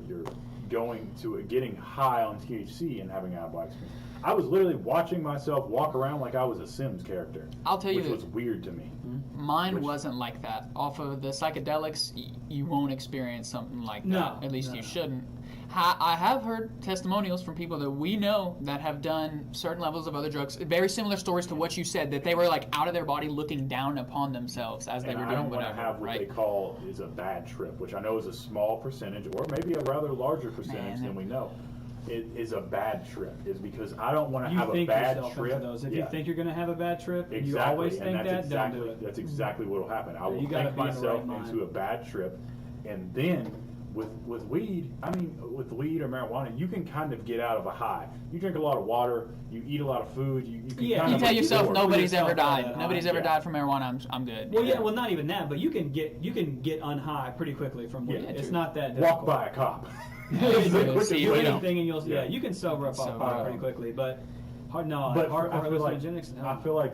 Speaker 2: going to getting high on THC and having out-of-body experience. I was literally watching myself walk around like I was a Sims character.
Speaker 3: I'll tell you
Speaker 2: which
Speaker 3: that-
Speaker 2: was weird to me.
Speaker 3: Mine
Speaker 2: Which-
Speaker 3: wasn't like that. Off of the psychedelics, you won't experience something like that.
Speaker 1: No,
Speaker 3: At least
Speaker 1: no.
Speaker 3: you shouldn't. I have heard testimonials from people that we know that have done certain levels of other drugs. Very similar stories to what you said, that they were like out of their body looking down upon themselves as they
Speaker 2: And
Speaker 3: were
Speaker 2: I
Speaker 3: doing
Speaker 2: don't want to
Speaker 3: whatever.
Speaker 2: have what
Speaker 3: right?
Speaker 2: they call is a bad trip, which I know is a small percentage, or maybe a rather larger percentage
Speaker 3: Man.
Speaker 2: than we know. It is a bad trip, is because I don't want to
Speaker 1: You
Speaker 2: have a
Speaker 1: think
Speaker 2: bad
Speaker 1: yourself
Speaker 2: trip.
Speaker 1: into those. If
Speaker 2: Yeah.
Speaker 1: you think you're going to have a bad trip, and you
Speaker 2: Exactly,
Speaker 1: always
Speaker 2: and
Speaker 1: think
Speaker 2: that's
Speaker 1: that,
Speaker 2: exactly,
Speaker 1: don't do it.
Speaker 2: That's exactly what will happen. I will
Speaker 1: you gotta
Speaker 2: think
Speaker 1: be in the
Speaker 2: myself
Speaker 1: right mind.
Speaker 2: into a bad trip, and then with weed, with weed or marijuana, you can kind of get out of a high. You drink a lot of water, you eat a lot of food, you can
Speaker 1: Yeah,
Speaker 2: kind
Speaker 3: You
Speaker 2: of
Speaker 3: tell yourself
Speaker 2: absorb.
Speaker 3: nobody's
Speaker 1: yourself
Speaker 3: ever
Speaker 1: out of
Speaker 3: died.
Speaker 1: that
Speaker 3: Nobody's
Speaker 1: high.
Speaker 3: ever
Speaker 2: Yeah.
Speaker 3: died from marijuana. I'm good.
Speaker 1: Well, yeah, well, not even that, but you can get unhigh pretty quickly from weed.
Speaker 2: Yeah,
Speaker 1: it's
Speaker 3: true.
Speaker 1: not that difficult.
Speaker 2: Walk by a cop.
Speaker 1: You
Speaker 2: The quickest
Speaker 3: see,
Speaker 1: do
Speaker 2: way.
Speaker 1: anything and you'll
Speaker 2: Yeah.
Speaker 1: you can sober up
Speaker 3: Sober
Speaker 1: off
Speaker 3: up.
Speaker 1: pretty quickly, but hard
Speaker 2: But
Speaker 1: hard
Speaker 2: I feel like
Speaker 1: hallucinogenics. No.
Speaker 2: I feel like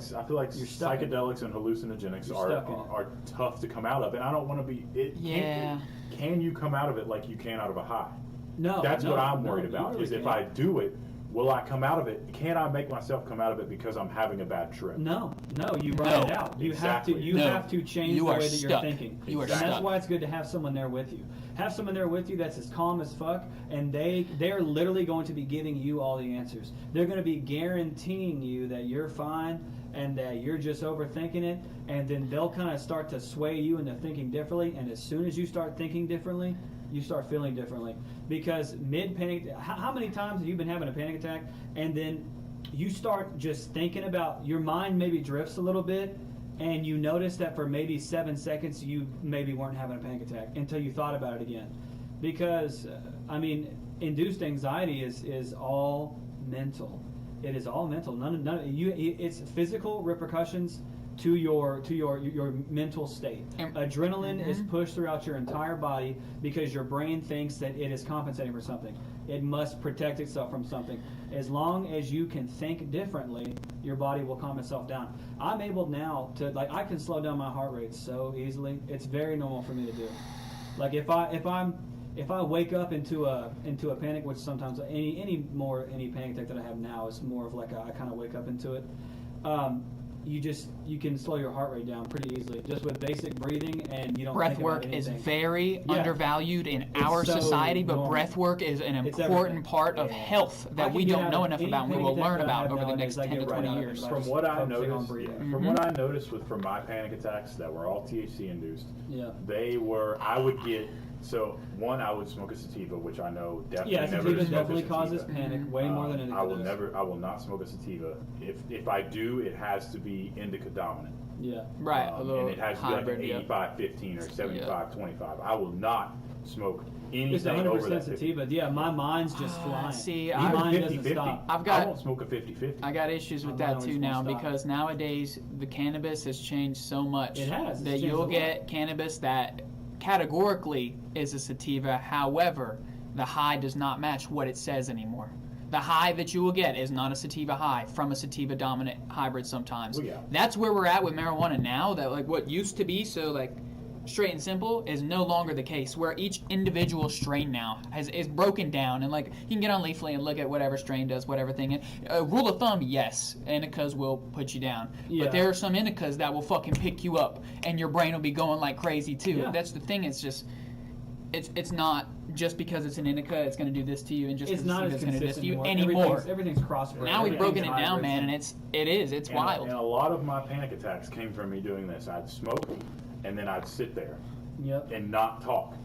Speaker 1: You're stuck in it.
Speaker 2: psychedelics and hallucinogenics
Speaker 1: You're
Speaker 2: are
Speaker 1: stuck in it.
Speaker 2: are tough to come out of, and I don't want to be.
Speaker 3: Yeah.
Speaker 2: Can you come out of it like you can out of a high?
Speaker 1: No,
Speaker 2: That's
Speaker 1: no,
Speaker 2: what I'm
Speaker 1: no,
Speaker 2: worried
Speaker 1: you
Speaker 2: about.
Speaker 1: really
Speaker 2: Is if
Speaker 1: can't.
Speaker 2: I do it, will I come out of it? Can I make myself come out of it because I'm having a bad trip?
Speaker 1: No, you ride
Speaker 3: No.
Speaker 1: it out. You
Speaker 2: Exactly.
Speaker 1: have to. You
Speaker 3: No.
Speaker 1: have to change
Speaker 3: You
Speaker 1: the
Speaker 3: are
Speaker 1: way that you're
Speaker 3: stuck.
Speaker 1: thinking.
Speaker 3: You are
Speaker 1: and
Speaker 3: stuck.
Speaker 1: that's why it's good to have someone there with you. Have someone there with you that's as calm as fuck, and they're literally going to be giving you all the answers. They're going to be guaranteeing you that you're fine and that you're just overthinking it, and then they'll kind of start to sway you into thinking differently. And as soon as you start thinking differently, you start feeling differently. Because mid-panic, how many times have you been having a panic attack, and then you start just thinking about, your mind maybe drifts a little bit, and you notice that for maybe 7 seconds you maybe weren't having a panic attack until you thought about it again. Because, induced anxiety is all mental. It is all mental. It's physical repercussions to your mental state. Adrenaline is pushed throughout your entire body because your brain thinks that it is compensating for something. It must protect itself from something. As long as you can think differently, your body will calm itself down. I'm able now to, I can slow down my heart rate so easily. It's very normal for me to do. Like if I wake up into a panic, which sometimes any panic attack that I have now is more of like I kind of wake up into it. you can slow your heart rate down pretty easily just with basic breathing, and you don't
Speaker 3: Breath
Speaker 1: think
Speaker 3: work
Speaker 1: about
Speaker 3: is
Speaker 1: anything.
Speaker 3: very undervalued in our
Speaker 1: so
Speaker 3: society, but
Speaker 1: normal.
Speaker 3: breath work is an
Speaker 1: It's
Speaker 3: important
Speaker 1: everything.
Speaker 3: part of health
Speaker 1: I
Speaker 3: that
Speaker 1: can
Speaker 3: we
Speaker 1: get
Speaker 3: don't
Speaker 1: out
Speaker 3: know
Speaker 1: of
Speaker 3: enough
Speaker 1: any
Speaker 3: about, and we
Speaker 1: panic
Speaker 3: will
Speaker 1: attack
Speaker 3: learn
Speaker 1: that I
Speaker 3: about
Speaker 1: have
Speaker 3: over the
Speaker 1: nowadays.
Speaker 3: next
Speaker 1: I
Speaker 3: 10 to
Speaker 1: get right
Speaker 3: 20
Speaker 1: out of it
Speaker 3: years.
Speaker 1: by
Speaker 2: From
Speaker 1: just
Speaker 2: what I
Speaker 1: focusing on
Speaker 2: noticed,
Speaker 1: breathing.
Speaker 2: from what I noticed from my panic attacks that were all THC induced,
Speaker 1: Yeah.
Speaker 2: I would get, so one, I would smoke a sativa, which I know definitely
Speaker 1: Yeah,
Speaker 2: never
Speaker 1: sativa
Speaker 2: to smoke
Speaker 1: definitely
Speaker 2: a
Speaker 1: causes
Speaker 2: sativa.
Speaker 1: panic way more than indica
Speaker 2: I will
Speaker 1: does.
Speaker 2: I will not smoke a sativa. If I do, it has to be indica dominant.
Speaker 1: Yeah.
Speaker 3: Right, a little
Speaker 2: And it has to be
Speaker 3: hybrid.
Speaker 2: like an
Speaker 3: Yeah.
Speaker 2: 85-15 or 75-25. I will not smoke
Speaker 1: It's
Speaker 2: anything over
Speaker 1: 100%
Speaker 2: that 50.
Speaker 1: sativa. Yeah, my mind's just flying.
Speaker 3: see,
Speaker 1: my
Speaker 3: I'm
Speaker 1: mind
Speaker 2: 50-50.
Speaker 1: doesn't stop.
Speaker 3: I've got-
Speaker 2: I won't smoke a 50-50.
Speaker 3: I got issues with
Speaker 1: My mind
Speaker 3: that too
Speaker 1: always
Speaker 3: now
Speaker 1: won't stop.
Speaker 3: because nowadays the cannabis has changed so much
Speaker 1: It has. It's
Speaker 3: that
Speaker 1: changed a
Speaker 3: you'll
Speaker 1: lot.
Speaker 3: get cannabis that categorically is a sativa. However, the high does not match what it says anymore. The high that you will get is not a sativa high from a sativa dominant hybrid sometimes.
Speaker 2: Well, yeah.
Speaker 3: That's where we're at with marijuana now, that like what used to be so like straight and simple is no longer the case, where each individual strain now is broken down, and like you can get on Leafly and look at whatever strain does whatever thing. And rule of thumb, yes, indicas will put you down,
Speaker 1: Yeah.
Speaker 3: but there are some indicas that will fucking pick you up, and your brain will be going like crazy too.
Speaker 1: Yeah.
Speaker 3: That's the thing. It's just it's not just because it's an indica, it's going to do this to you, and just
Speaker 1: It's
Speaker 3: because
Speaker 1: not
Speaker 3: it's
Speaker 1: as
Speaker 3: going to do this
Speaker 1: consistent
Speaker 3: to you
Speaker 1: anymore.
Speaker 3: anymore.
Speaker 1: Everything's crossbred.
Speaker 3: Now we've broken it
Speaker 1: Everything's
Speaker 3: down, man, and
Speaker 1: hybrids.
Speaker 3: it's wild.
Speaker 2: And a lot of my panic attacks came from me doing this. I'd smoke, and then I'd sit there
Speaker 1: Yep.
Speaker 2: and not talk.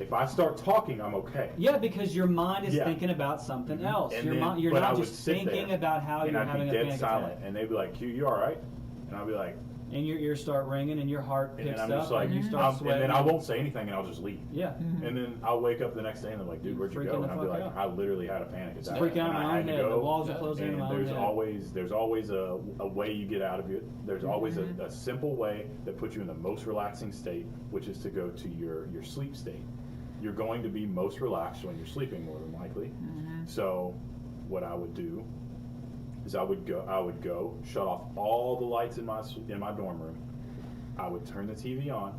Speaker 2: If I start talking, I'm okay.
Speaker 1: Yeah, because your mind is
Speaker 2: Yeah.
Speaker 1: thinking about something else.
Speaker 2: And
Speaker 1: Your
Speaker 2: then-
Speaker 1: mind, you're
Speaker 2: but I
Speaker 1: not
Speaker 2: would
Speaker 1: just
Speaker 2: sit
Speaker 1: thinking
Speaker 2: there,
Speaker 1: about how
Speaker 2: and
Speaker 1: you're
Speaker 2: I'd
Speaker 1: having
Speaker 2: be
Speaker 1: a
Speaker 2: dead
Speaker 1: panic
Speaker 2: silent,
Speaker 1: attack.
Speaker 2: and they'd be like, "Q, you all right?" And I'd be like,
Speaker 1: And your ears start ringing, and your heart
Speaker 2: and
Speaker 1: picks
Speaker 2: then I'm just
Speaker 1: up,
Speaker 2: like,
Speaker 1: and you
Speaker 2: and
Speaker 1: start sweating.
Speaker 2: then I won't say anything, and I'll just leave.
Speaker 1: Yeah.
Speaker 2: And then I'll wake up the next day, and they're like, "Dude, where'd you
Speaker 1: Freaking
Speaker 2: go?"
Speaker 1: the
Speaker 2: And I'll be
Speaker 1: fuck
Speaker 2: like,
Speaker 1: out.
Speaker 2: "I literally had a panic attack."
Speaker 1: Freaking out in
Speaker 2: and
Speaker 1: my
Speaker 2: I
Speaker 1: own
Speaker 2: had to
Speaker 1: head. The
Speaker 2: go."
Speaker 1: walls are closing in
Speaker 2: And
Speaker 1: my own
Speaker 2: there's
Speaker 1: head.
Speaker 2: always a way you get out of it. There's always a simple way that puts you in the most relaxing state, which is to go to your sleep state. You're going to be most relaxed when you're sleeping, more than likely. So what I would do is I would go shut off all the lights in my dorm room. I would turn the TV on.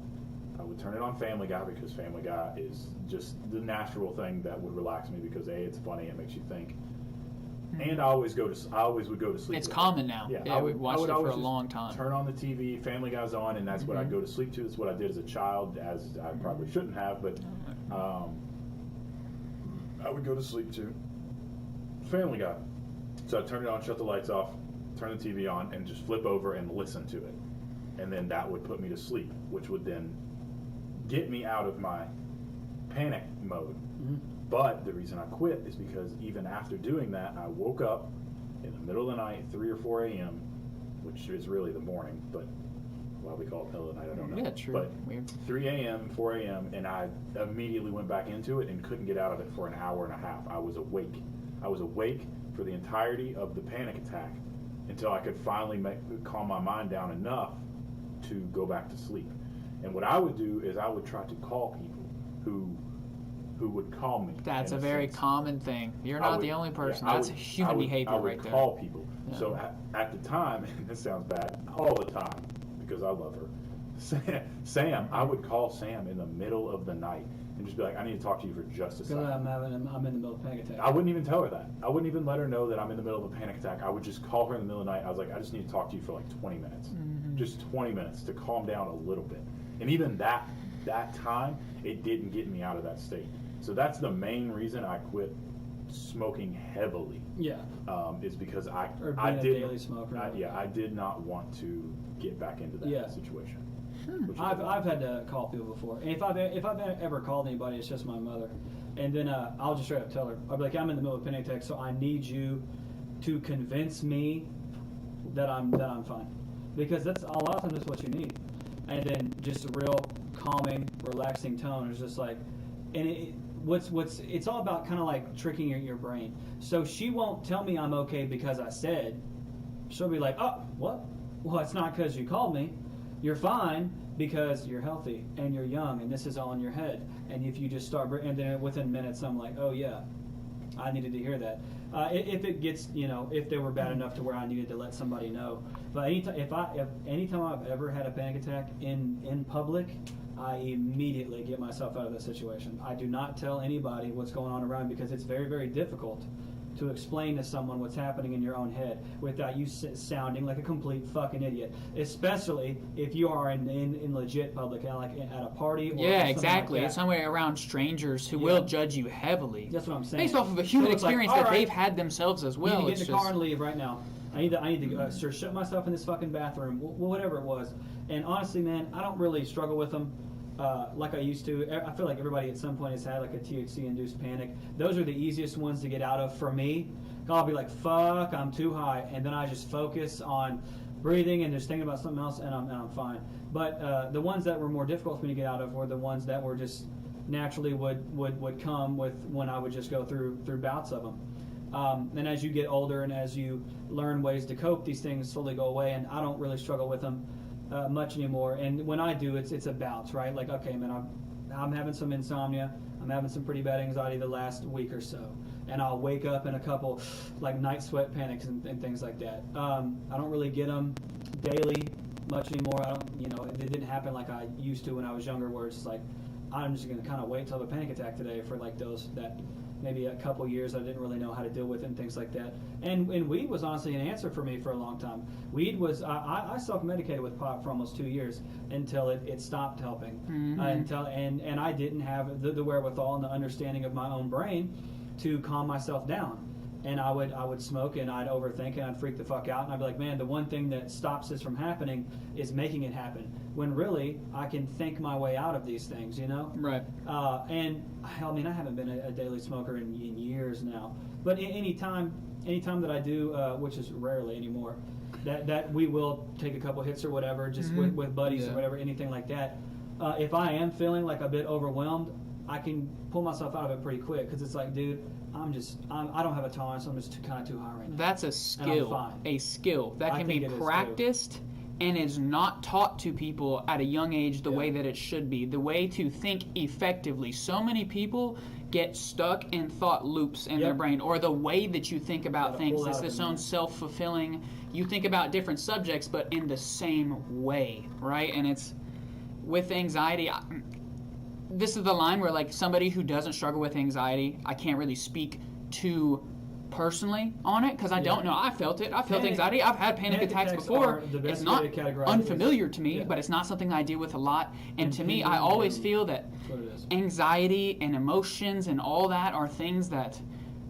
Speaker 2: I would turn it on Family Guy, because Family Guy is just the natural thing that would relax me, because A, it's funny, it makes you think. And I always would go to sleep.
Speaker 3: It's
Speaker 2: with
Speaker 3: common
Speaker 2: it.
Speaker 3: now.
Speaker 2: Yeah,
Speaker 3: Yeah, we've watched it for
Speaker 2: always
Speaker 3: a
Speaker 2: just
Speaker 3: long time.
Speaker 2: Turn on the TV, Family Guy's on, and that's what I'd go to sleep to. That's what I did as a child, as I probably shouldn't have, but I would go to sleep to Family Guy. So I'd turn it on, shut the lights off, turn the TV on, and just flip over and listen to it. And then that would put me to sleep, which would then get me out of my panic mode. But the reason I quit is because even after doing that, I woke up in the middle of the night, 3 or 4 a.m., which is really the morning, but why we call it middle of the night, I don't know.
Speaker 3: Yeah, true.
Speaker 2: But
Speaker 3: Weird.
Speaker 2: 3 a.m., 4 a.m., and I immediately went back into it and couldn't get out of it for an hour and a half. I was awake. I was awake for the entirety of the panic attack until I could finally calm my mind down enough to go back to sleep. And what I would do is I would try to call people who would call me.
Speaker 3: That's
Speaker 2: in
Speaker 3: a very
Speaker 2: sense.
Speaker 3: common thing. You're
Speaker 2: I
Speaker 3: not
Speaker 2: would-
Speaker 3: the only person.
Speaker 2: yeah, I
Speaker 3: That's
Speaker 2: would-
Speaker 3: human behavior
Speaker 2: I would
Speaker 3: right there.
Speaker 2: call people.
Speaker 3: Yeah.
Speaker 2: So at the time, and this sounds bad, all the time, because I love her, Sam, I would call Sam in the middle of the night and just be like, "I need to talk to you for just a
Speaker 1: Because
Speaker 2: second."
Speaker 1: I'm in the middle of a panic attack.
Speaker 2: I wouldn't even tell her that. I wouldn't even let her know that I'm in the middle of a panic attack. I would just call her in the middle of the night. I was like, "I just need to talk to you for like 20 minutes. Just 20 minutes to calm down a little bit." And even that time, it didn't get me out of that state. So that's the main reason I quit smoking heavily.
Speaker 1: Yeah.
Speaker 2: Is because
Speaker 1: Or being
Speaker 2: I
Speaker 1: a
Speaker 2: did
Speaker 1: daily smoker.
Speaker 2: I did not want to get back into that
Speaker 1: Yeah.
Speaker 2: situation. which is
Speaker 1: I've had to call people before. And if I've ever called anybody, it's just my mother. And then I'll just straight up tell her, I'll be like, "I'm in the middle of a panic attack, so I need you to convince me that I'm fine," because that's a lot of times that's what you need. And then just a real calming, relaxing tone is just like, and it's all about kind of like tricking your brain. So she won't tell me I'm okay because I said. She'll be like, "Oh, what? Well, it's not because you called me. You're fine because you're healthy and you're young, and this is all in your head. And if you just start, and then within minutes, I'm like, oh yeah, I needed to hear that. If it gets, if they were bad enough to where I needed to let somebody know. But anytime I've ever had a panic attack in public, I immediately get myself out of that situation. I do not tell anybody what's going on around me because it's very, very difficult to explain to someone what's happening in your own head without you sounding like a complete fucking idiot. Especially if you are in legit public, like at a party. Or
Speaker 3: Yeah,
Speaker 1: something
Speaker 3: exactly.
Speaker 1: Like
Speaker 3: It's somewhere around strangers who will judge you heavily.
Speaker 1: That's what I'm saying.
Speaker 3: Based off of a human
Speaker 1: So it's like,
Speaker 3: experience
Speaker 1: all
Speaker 3: that
Speaker 1: right,
Speaker 3: they've had themselves as well.
Speaker 1: I need to
Speaker 3: It's
Speaker 1: get in the car and leave right now. I need to shut myself in this fucking bathroom, whatever it was. And honestly, man, I don't really struggle with them like I used to. I feel like everybody at some point has had like a THC-induced panic. Those are the easiest ones to get out of for me. I'll be like, fuck, I'm too high. And then I just focus on breathing and just thinking about something else, and I'm fine. But the ones that were more difficult for me to get out of were the ones that were just naturally would come with when I would just go through bouts of them. And as you get older and as you learn ways to cope, these things slowly go away, and I don't really struggle with them much anymore. And when I do, it's a bout, right? Like, okay, man, I'm having some insomnia. I'm having some pretty bad anxiety the last week or so. And I'll wake up in a couple, like, night sweat panics and things like that. I don't really get them daily much anymore. It didn't happen like I used to when I was younger, where it's just like, I'm just going to kind of wait till I have a panic attack today for, like, that maybe a couple years I didn't really know how to deal with it and things like that. And weed was honestly an answer for me for a long time. Weed was, I self-medicated with pot for almost 2 years until it stopped helping.
Speaker 3: Mm-hmm.
Speaker 1: And I didn't have the wherewithal and the understanding of my own brain to calm myself down. And I would smoke and I'd overthink and I'd freak the fuck out, and I'd be like, man, the one thing that stops this from happening is making it happen. When really I can think my way out of these things, you know?
Speaker 3: Right.
Speaker 1: And I mean, I haven't been a daily smoker in years now, but anytime that I do, which is rarely anymore, that we will take a couple hits or whatever, just with buddies or whatever, anything like that. If I am feeling like a bit overwhelmed, I can pull myself out of it pretty quick, because it's like, dude, I don't have a tolerance. I'm just kind of too high right now.
Speaker 3: That's a skill. A skill that can be practiced and is not taught to people at a young age the way that it should be. The way to think effectively. So many people get stuck in thought loops in their brain, or the way that you think about things. It's this own self-fulfilling. You think about different subjects, but in the same way, right? And it's with anxiety. This is the line where, like, somebody who doesn't struggle with anxiety, I can't really speak to personally on it, because I don't know. I felt it. I felt anxiety. I've had panic attacks before. It's not unfamiliar to me, but it's not something I deal with a lot. And to me, I always feel that anxiety and emotions and all that are things that...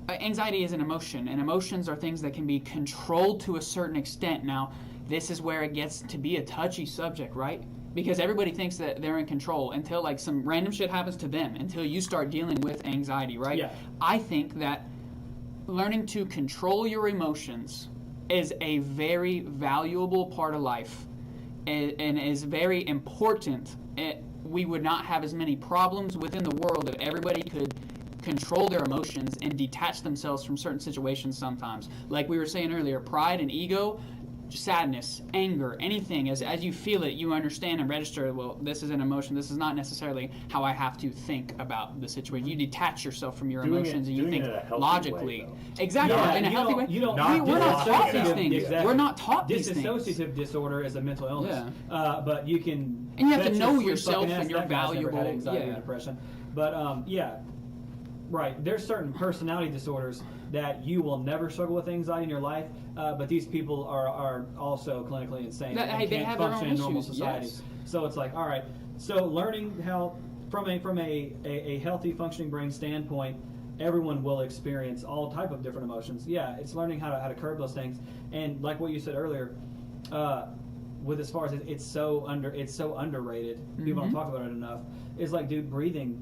Speaker 3: Anxiety is an emotion, and emotions are things that can be controlled to a certain extent. Now, this is where it gets to be a touchy subject, right? Because everybody thinks that they're in control until, like, some random shit happens to them, until you start dealing with anxiety, right?
Speaker 1: Yeah.
Speaker 3: I think that learning to control your emotions is a very valuable part of life and is very important. We would not have as many problems within the world if everybody could control their emotions and detach themselves from certain situations sometimes. Like we were saying earlier, pride and ego, sadness, anger, anything, as you feel it, you understand and register, well, this is an emotion, this is not necessarily how I have to think about the situation. You detach yourself from your emotions and you think logically.
Speaker 2: Way,
Speaker 3: exactly, in a healthy way. We're not taught these things.
Speaker 1: Exactly.
Speaker 3: We're not taught these things.
Speaker 1: Dissociative disorder is a mental illness, but you can...
Speaker 3: And you have to know yourself and your valuable...
Speaker 1: anxiety and depression. But, right, there's certain personality disorders that you will never struggle with anxiety in your life, but these people are also clinically insane and can't function in normal society.
Speaker 3: Yes.
Speaker 1: So it's like, all right, so learning how, from a healthy functioning brain standpoint, everyone will experience all type of different emotions. Yeah, it's learning how to curb those things. And like what you said earlier, with as far as it's so underrated. People don't talk about it enough. It's like, dude,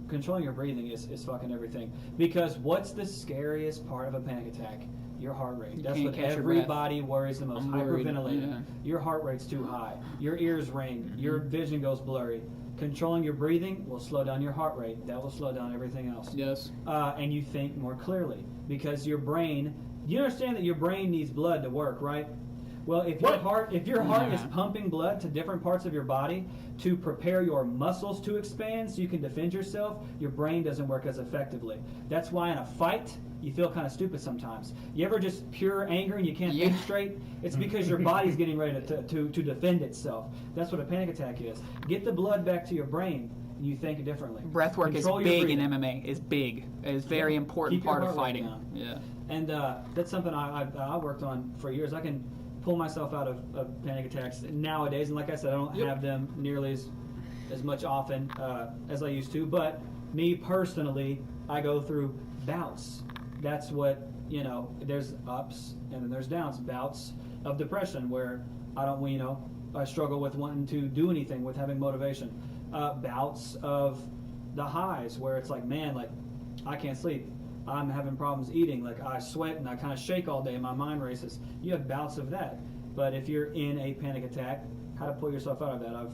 Speaker 1: controlling your breathing is fucking everything. Because what's the scariest part of a panic attack? Your heart rate. That's what everybody worries the most. Hyperventilating. Yeah. Your heart rate's too high. Your ears ring. Your vision goes blurry. Controlling your breathing will slow down your heart rate. That will slow down everything else.
Speaker 3: Yes.
Speaker 1: And you think more clearly. Because your brain, you understand that your brain needs blood to work, right? Well, if your heart is pumping blood to different parts of your body to prepare your muscles to expand so you can defend yourself, your brain doesn't work as effectively. That's why in a fight, you feel kind of stupid sometimes. You ever just pure anger and you can't think straight? It's because your body's getting ready to defend itself. That's what a panic attack is. Get the blood back to your brain, and you think differently.
Speaker 3: Breath work is
Speaker 1: Control your
Speaker 3: big in
Speaker 1: breathing.
Speaker 3: MMA. Is big. It's very
Speaker 1: Yeah.
Speaker 3: important
Speaker 1: Keep your
Speaker 3: part of
Speaker 1: heart rate
Speaker 3: fighting.
Speaker 1: down.
Speaker 3: Yeah.
Speaker 1: And that's something I worked on for years. I can pull myself out of panic attacks nowadays, and like I said, I don't have them nearly as much often as I used to. But me personally, I go through bouts. That's what, there's ups and then there's downs. Bouts of depression where I struggle with wanting to do anything, with having motivation. Bouts of the highs where it's like, man, like I can't sleep. I'm having problems eating. Like I sweat and I kind of shake all day and my mind races. You have bouts of that. But if you're in a panic attack, how to pull yourself out of that? I've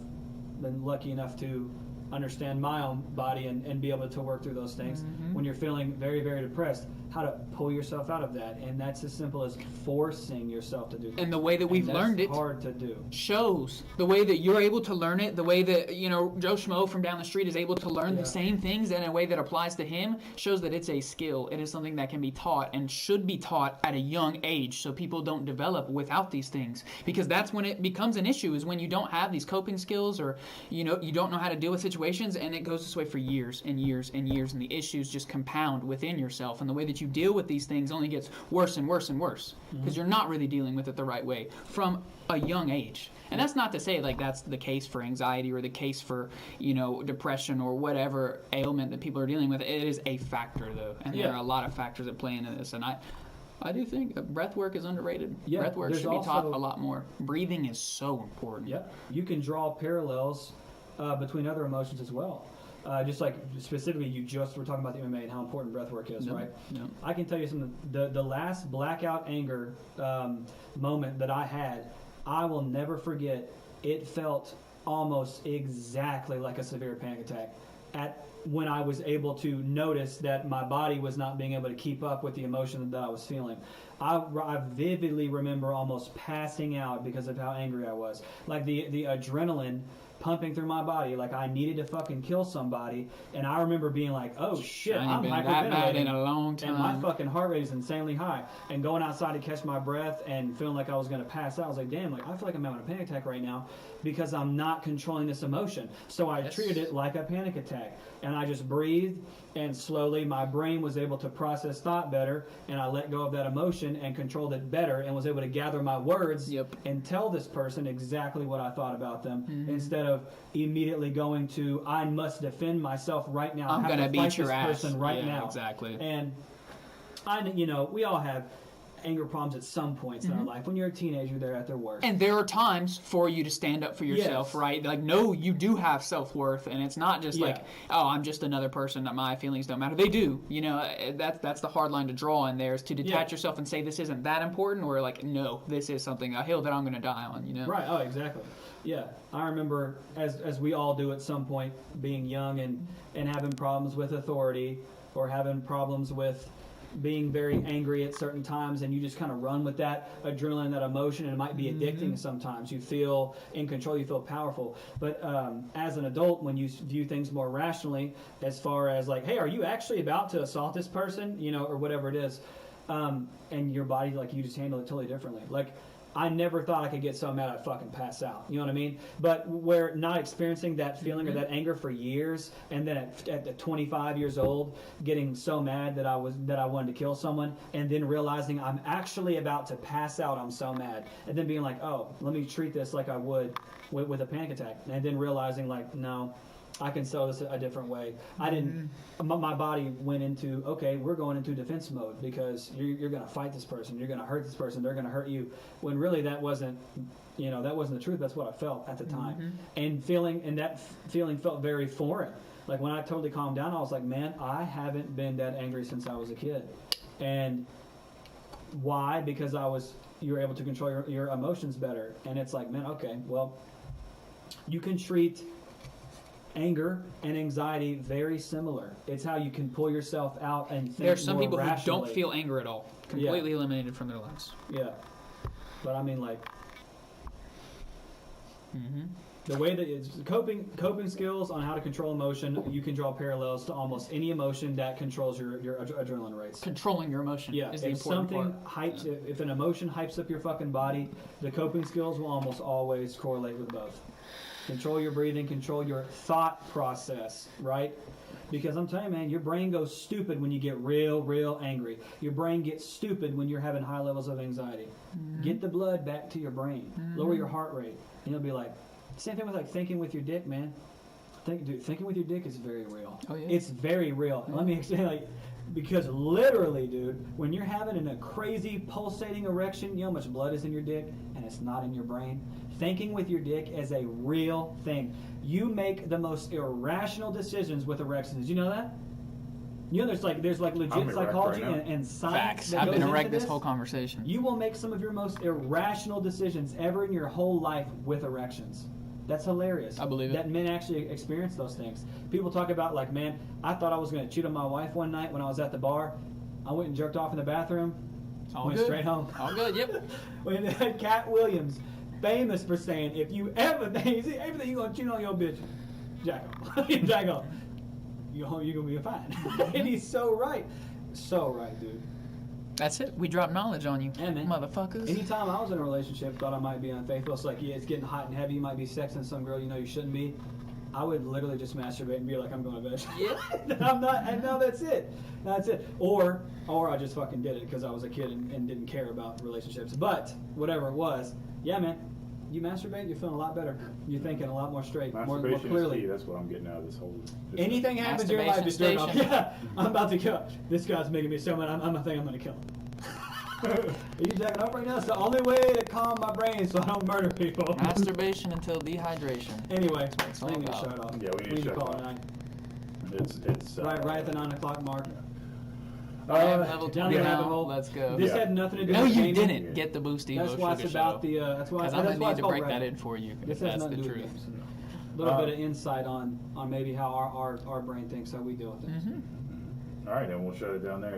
Speaker 1: been lucky enough to understand my own body and be able to work through those things. When you're feeling very, very depressed, how to pull yourself out of that. And that's as simple as forcing yourself to do things.
Speaker 3: And the way that we've
Speaker 1: that's
Speaker 3: learned it
Speaker 1: hard to do.
Speaker 3: shows the way that you're able to learn it, the way that Joe Schmo from down the street is able to learn
Speaker 1: Yeah.
Speaker 3: the same things in a way that applies to him, shows that it's a skill. It is something that can be taught and should be taught at a young age, so people don't develop without these things, because that's when it becomes an issue, is when you don't have these coping skills, or you don't know how to deal with situations, and it goes this way for years and years and years, and the issues just compound within yourself, and the way that you deal with these things only gets worse and worse and worse, because you're not really dealing with it the right way from a young age. And that's not to say like that's the case for anxiety or the case for depression or whatever ailment that people are dealing with. It is a factor though, and there are a lot of factors that play into this. And I do think breath work is underrated.
Speaker 1: Yeah,
Speaker 3: Breath work
Speaker 1: there's
Speaker 3: should be taught
Speaker 1: also-
Speaker 3: a lot more. Breathing is so important.
Speaker 1: Yep. You can draw parallels between other emotions as well. Just like specifically, you just were talking about the MMA and how important breath work is,
Speaker 3: Yep.
Speaker 1: right?
Speaker 3: Yep.
Speaker 1: I can tell you something. The last blackout anger moment that I had, I will never forget. It felt almost exactly like a severe panic attack. When I was able to notice that my body was not being able to keep up with the emotion that I was feeling. I vividly remember almost passing out because of how angry I was. Like the adrenaline pumping through my body, like I needed to fucking kill somebody. And I remember being like, oh shit,
Speaker 3: I ain't
Speaker 1: I'm
Speaker 3: been that bad in
Speaker 1: hyperventilating.
Speaker 3: a long time.
Speaker 1: And my fucking heart rate is insanely high. And going outside to catch my breath and feeling like I was going to pass out, I was like, damn, like I feel like I'm having a panic attack right now because I'm not controlling this emotion. So I treated it like a panic attack. And I just breathed, and slowly my brain was able to process thought better, and I let go of that emotion and controlled it better and was able to gather my words and tell this person exactly what I thought about them instead of immediately going to, I must defend myself right now.
Speaker 3: I'm
Speaker 1: I have
Speaker 3: gonna
Speaker 1: to
Speaker 3: beat
Speaker 1: fight
Speaker 3: your
Speaker 1: this
Speaker 3: ass.
Speaker 1: person right
Speaker 3: Yeah,
Speaker 1: now.
Speaker 3: exactly.
Speaker 1: And we all have anger problems at some points in our life. When you're a teenager, they're at their worst.
Speaker 3: And there are times for you to stand up for yourself,
Speaker 1: Yes.
Speaker 3: right? Like, no, you do have self-worth, and it's not just like, oh, I'm just another person, that my feelings don't matter. They do. That's the hard line to draw in there, is to detach yourself and say this isn't that important, or like, no, this is something, a hill that I'm going to die on,
Speaker 1: Right. Oh, exactly. Yeah. I remember, as we all do at some point, being young and having problems with authority, or having problems with being very angry at certain times, and you just kind of run with that adrenaline, that emotion, and it might be addicting sometimes. You feel in control, you feel powerful. But as an adult, when you view things more rationally, as far as like, hey, are you actually about to assault this person, or whatever it is, and your body, like, you just handle it totally differently. Like, I never thought I could get so mad I'd fucking pass out. You know what I mean? But we're not experiencing that feeling or that anger for years, and then at 25 years old, getting so mad that I wanted to kill someone, and then realizing I'm actually about to pass out. I'm so mad, and then being like, oh, let me treat this like I would with a panic attack, and then realizing like, no, I can sell this a different way. I didn't. My body went into, okay, we're going into defense mode because you're going to fight this person. You're going to hurt this person. They're going to hurt you. When really that wasn't the truth. That's what I felt at the time, and that feeling felt very foreign. Like when I totally calmed down, I was like, man, I haven't been that angry since I was a kid. And why? Because you were able to control your emotions better. And it's like, man, okay, well, you can treat anger and anxiety very similar. It's how you can pull yourself out and think
Speaker 3: There are some
Speaker 1: more
Speaker 3: people who
Speaker 1: rationally.
Speaker 3: don't feel anger at all, completely eliminated from their lives.
Speaker 1: Yeah, but I mean, like, the way that it's coping skills on how to control emotion, you can draw parallels to almost any emotion that controls your adrenaline rates.
Speaker 3: Controlling your emotion is the
Speaker 1: if
Speaker 3: important
Speaker 1: something
Speaker 3: part.
Speaker 1: hypes, if an emotion hypes up your fucking body, the coping skills will almost always correlate with both. Control your breathing, control your thought process, right? Because I'm telling you, man, your brain goes stupid when you get real angry. Your brain gets stupid when you're having high levels of anxiety. Get the blood back to your brain. Lower your heart rate. And you'll be like, same thing with like thinking with your dick, man. Thinking with your dick is very real.
Speaker 3: Oh, yeah.
Speaker 1: It's very real. Let me explain, like, because literally, dude, when you're having a crazy pulsating erection, you know how much blood is in your dick, and it's not in your brain. Thinking with your dick is a real thing. You make the most irrational decisions with erections. Did you know that? You know, there's like
Speaker 2: I'm
Speaker 1: legit
Speaker 2: erect
Speaker 1: psychology
Speaker 2: right now.
Speaker 1: and science.
Speaker 3: Facts.
Speaker 1: that
Speaker 3: I've
Speaker 1: goes
Speaker 3: been
Speaker 1: into
Speaker 3: erect this whole conversation.
Speaker 1: You will make some of your most irrational decisions ever in your whole life with erections. That's hilarious.
Speaker 3: I believe it.
Speaker 1: That men actually experience those things. People talk about like, man, I thought I was going to cheat on my wife one night when I was at the bar. I went and jerked off in the bathroom.
Speaker 3: All
Speaker 1: went
Speaker 3: good.
Speaker 1: straight home.
Speaker 3: All good. Yep.
Speaker 1: When Cat Williams, famous for saying, if you ever think everything you're going to cheat on your bitch, jack off. Jack off. You're going to be fine. And he's so right. So right, dude.
Speaker 3: That's it. We drop knowledge on you,
Speaker 1: Yeah, man.
Speaker 3: motherfuckers.
Speaker 1: Anytime I was in a relationship, thought I might be unfaithful. It's like, yeah, it's getting hot and heavy. You might be sexting some girl you know you shouldn't be. I would literally just masturbate and be like, I'm going to bed.
Speaker 3: Yeah.
Speaker 1: I'm not. And no, that's it. That's it. Or I just fucking did it because I was a kid and didn't care about relationships. But whatever it was, yeah, man. You masturbate, you're feeling a lot better. You're thinking a lot more straight, more
Speaker 2: Masturbation
Speaker 1: clearly.
Speaker 2: is key. That's what I'm getting out of this whole.
Speaker 1: Anything happens in your life, just jerk off.
Speaker 3: Masturbation
Speaker 1: Yeah, I'm about to kill. This guy's making me so mad. I'm gonna think I'm gonna kill him. Are you jacking up right now? It's the only way to calm my brain so I don't murder people.
Speaker 3: Masturbation until dehydration.
Speaker 1: Anyway,
Speaker 3: it's
Speaker 1: I
Speaker 3: all
Speaker 1: think we
Speaker 3: about.
Speaker 1: shut off.
Speaker 2: Yeah, we need to shut
Speaker 1: call
Speaker 2: off.
Speaker 1: it a night.
Speaker 2: It's
Speaker 1: Right at the 9 o'clock mark.
Speaker 3: I am level
Speaker 1: down
Speaker 3: 20
Speaker 1: the rabbit
Speaker 3: now.
Speaker 1: hole.
Speaker 3: Let's go.
Speaker 1: This
Speaker 2: Yeah.
Speaker 1: had nothing to do
Speaker 3: No,
Speaker 1: with
Speaker 3: you
Speaker 1: gaming.
Speaker 3: didn't get the Boost Evo
Speaker 1: That's why
Speaker 3: Sugar
Speaker 1: it's about
Speaker 3: Show.
Speaker 1: the. That's why.
Speaker 3: Because
Speaker 1: That's
Speaker 3: I'm
Speaker 1: why
Speaker 3: gonna need
Speaker 1: it's
Speaker 3: to
Speaker 1: called
Speaker 3: break that
Speaker 1: Reddit.
Speaker 3: in for you. If
Speaker 1: This has
Speaker 3: that's
Speaker 1: nothing
Speaker 3: the
Speaker 1: to do with
Speaker 3: truth.
Speaker 1: games. A little bit of insight on maybe how our brain thinks, how we deal with things.
Speaker 2: All right, then we'll shut it down there.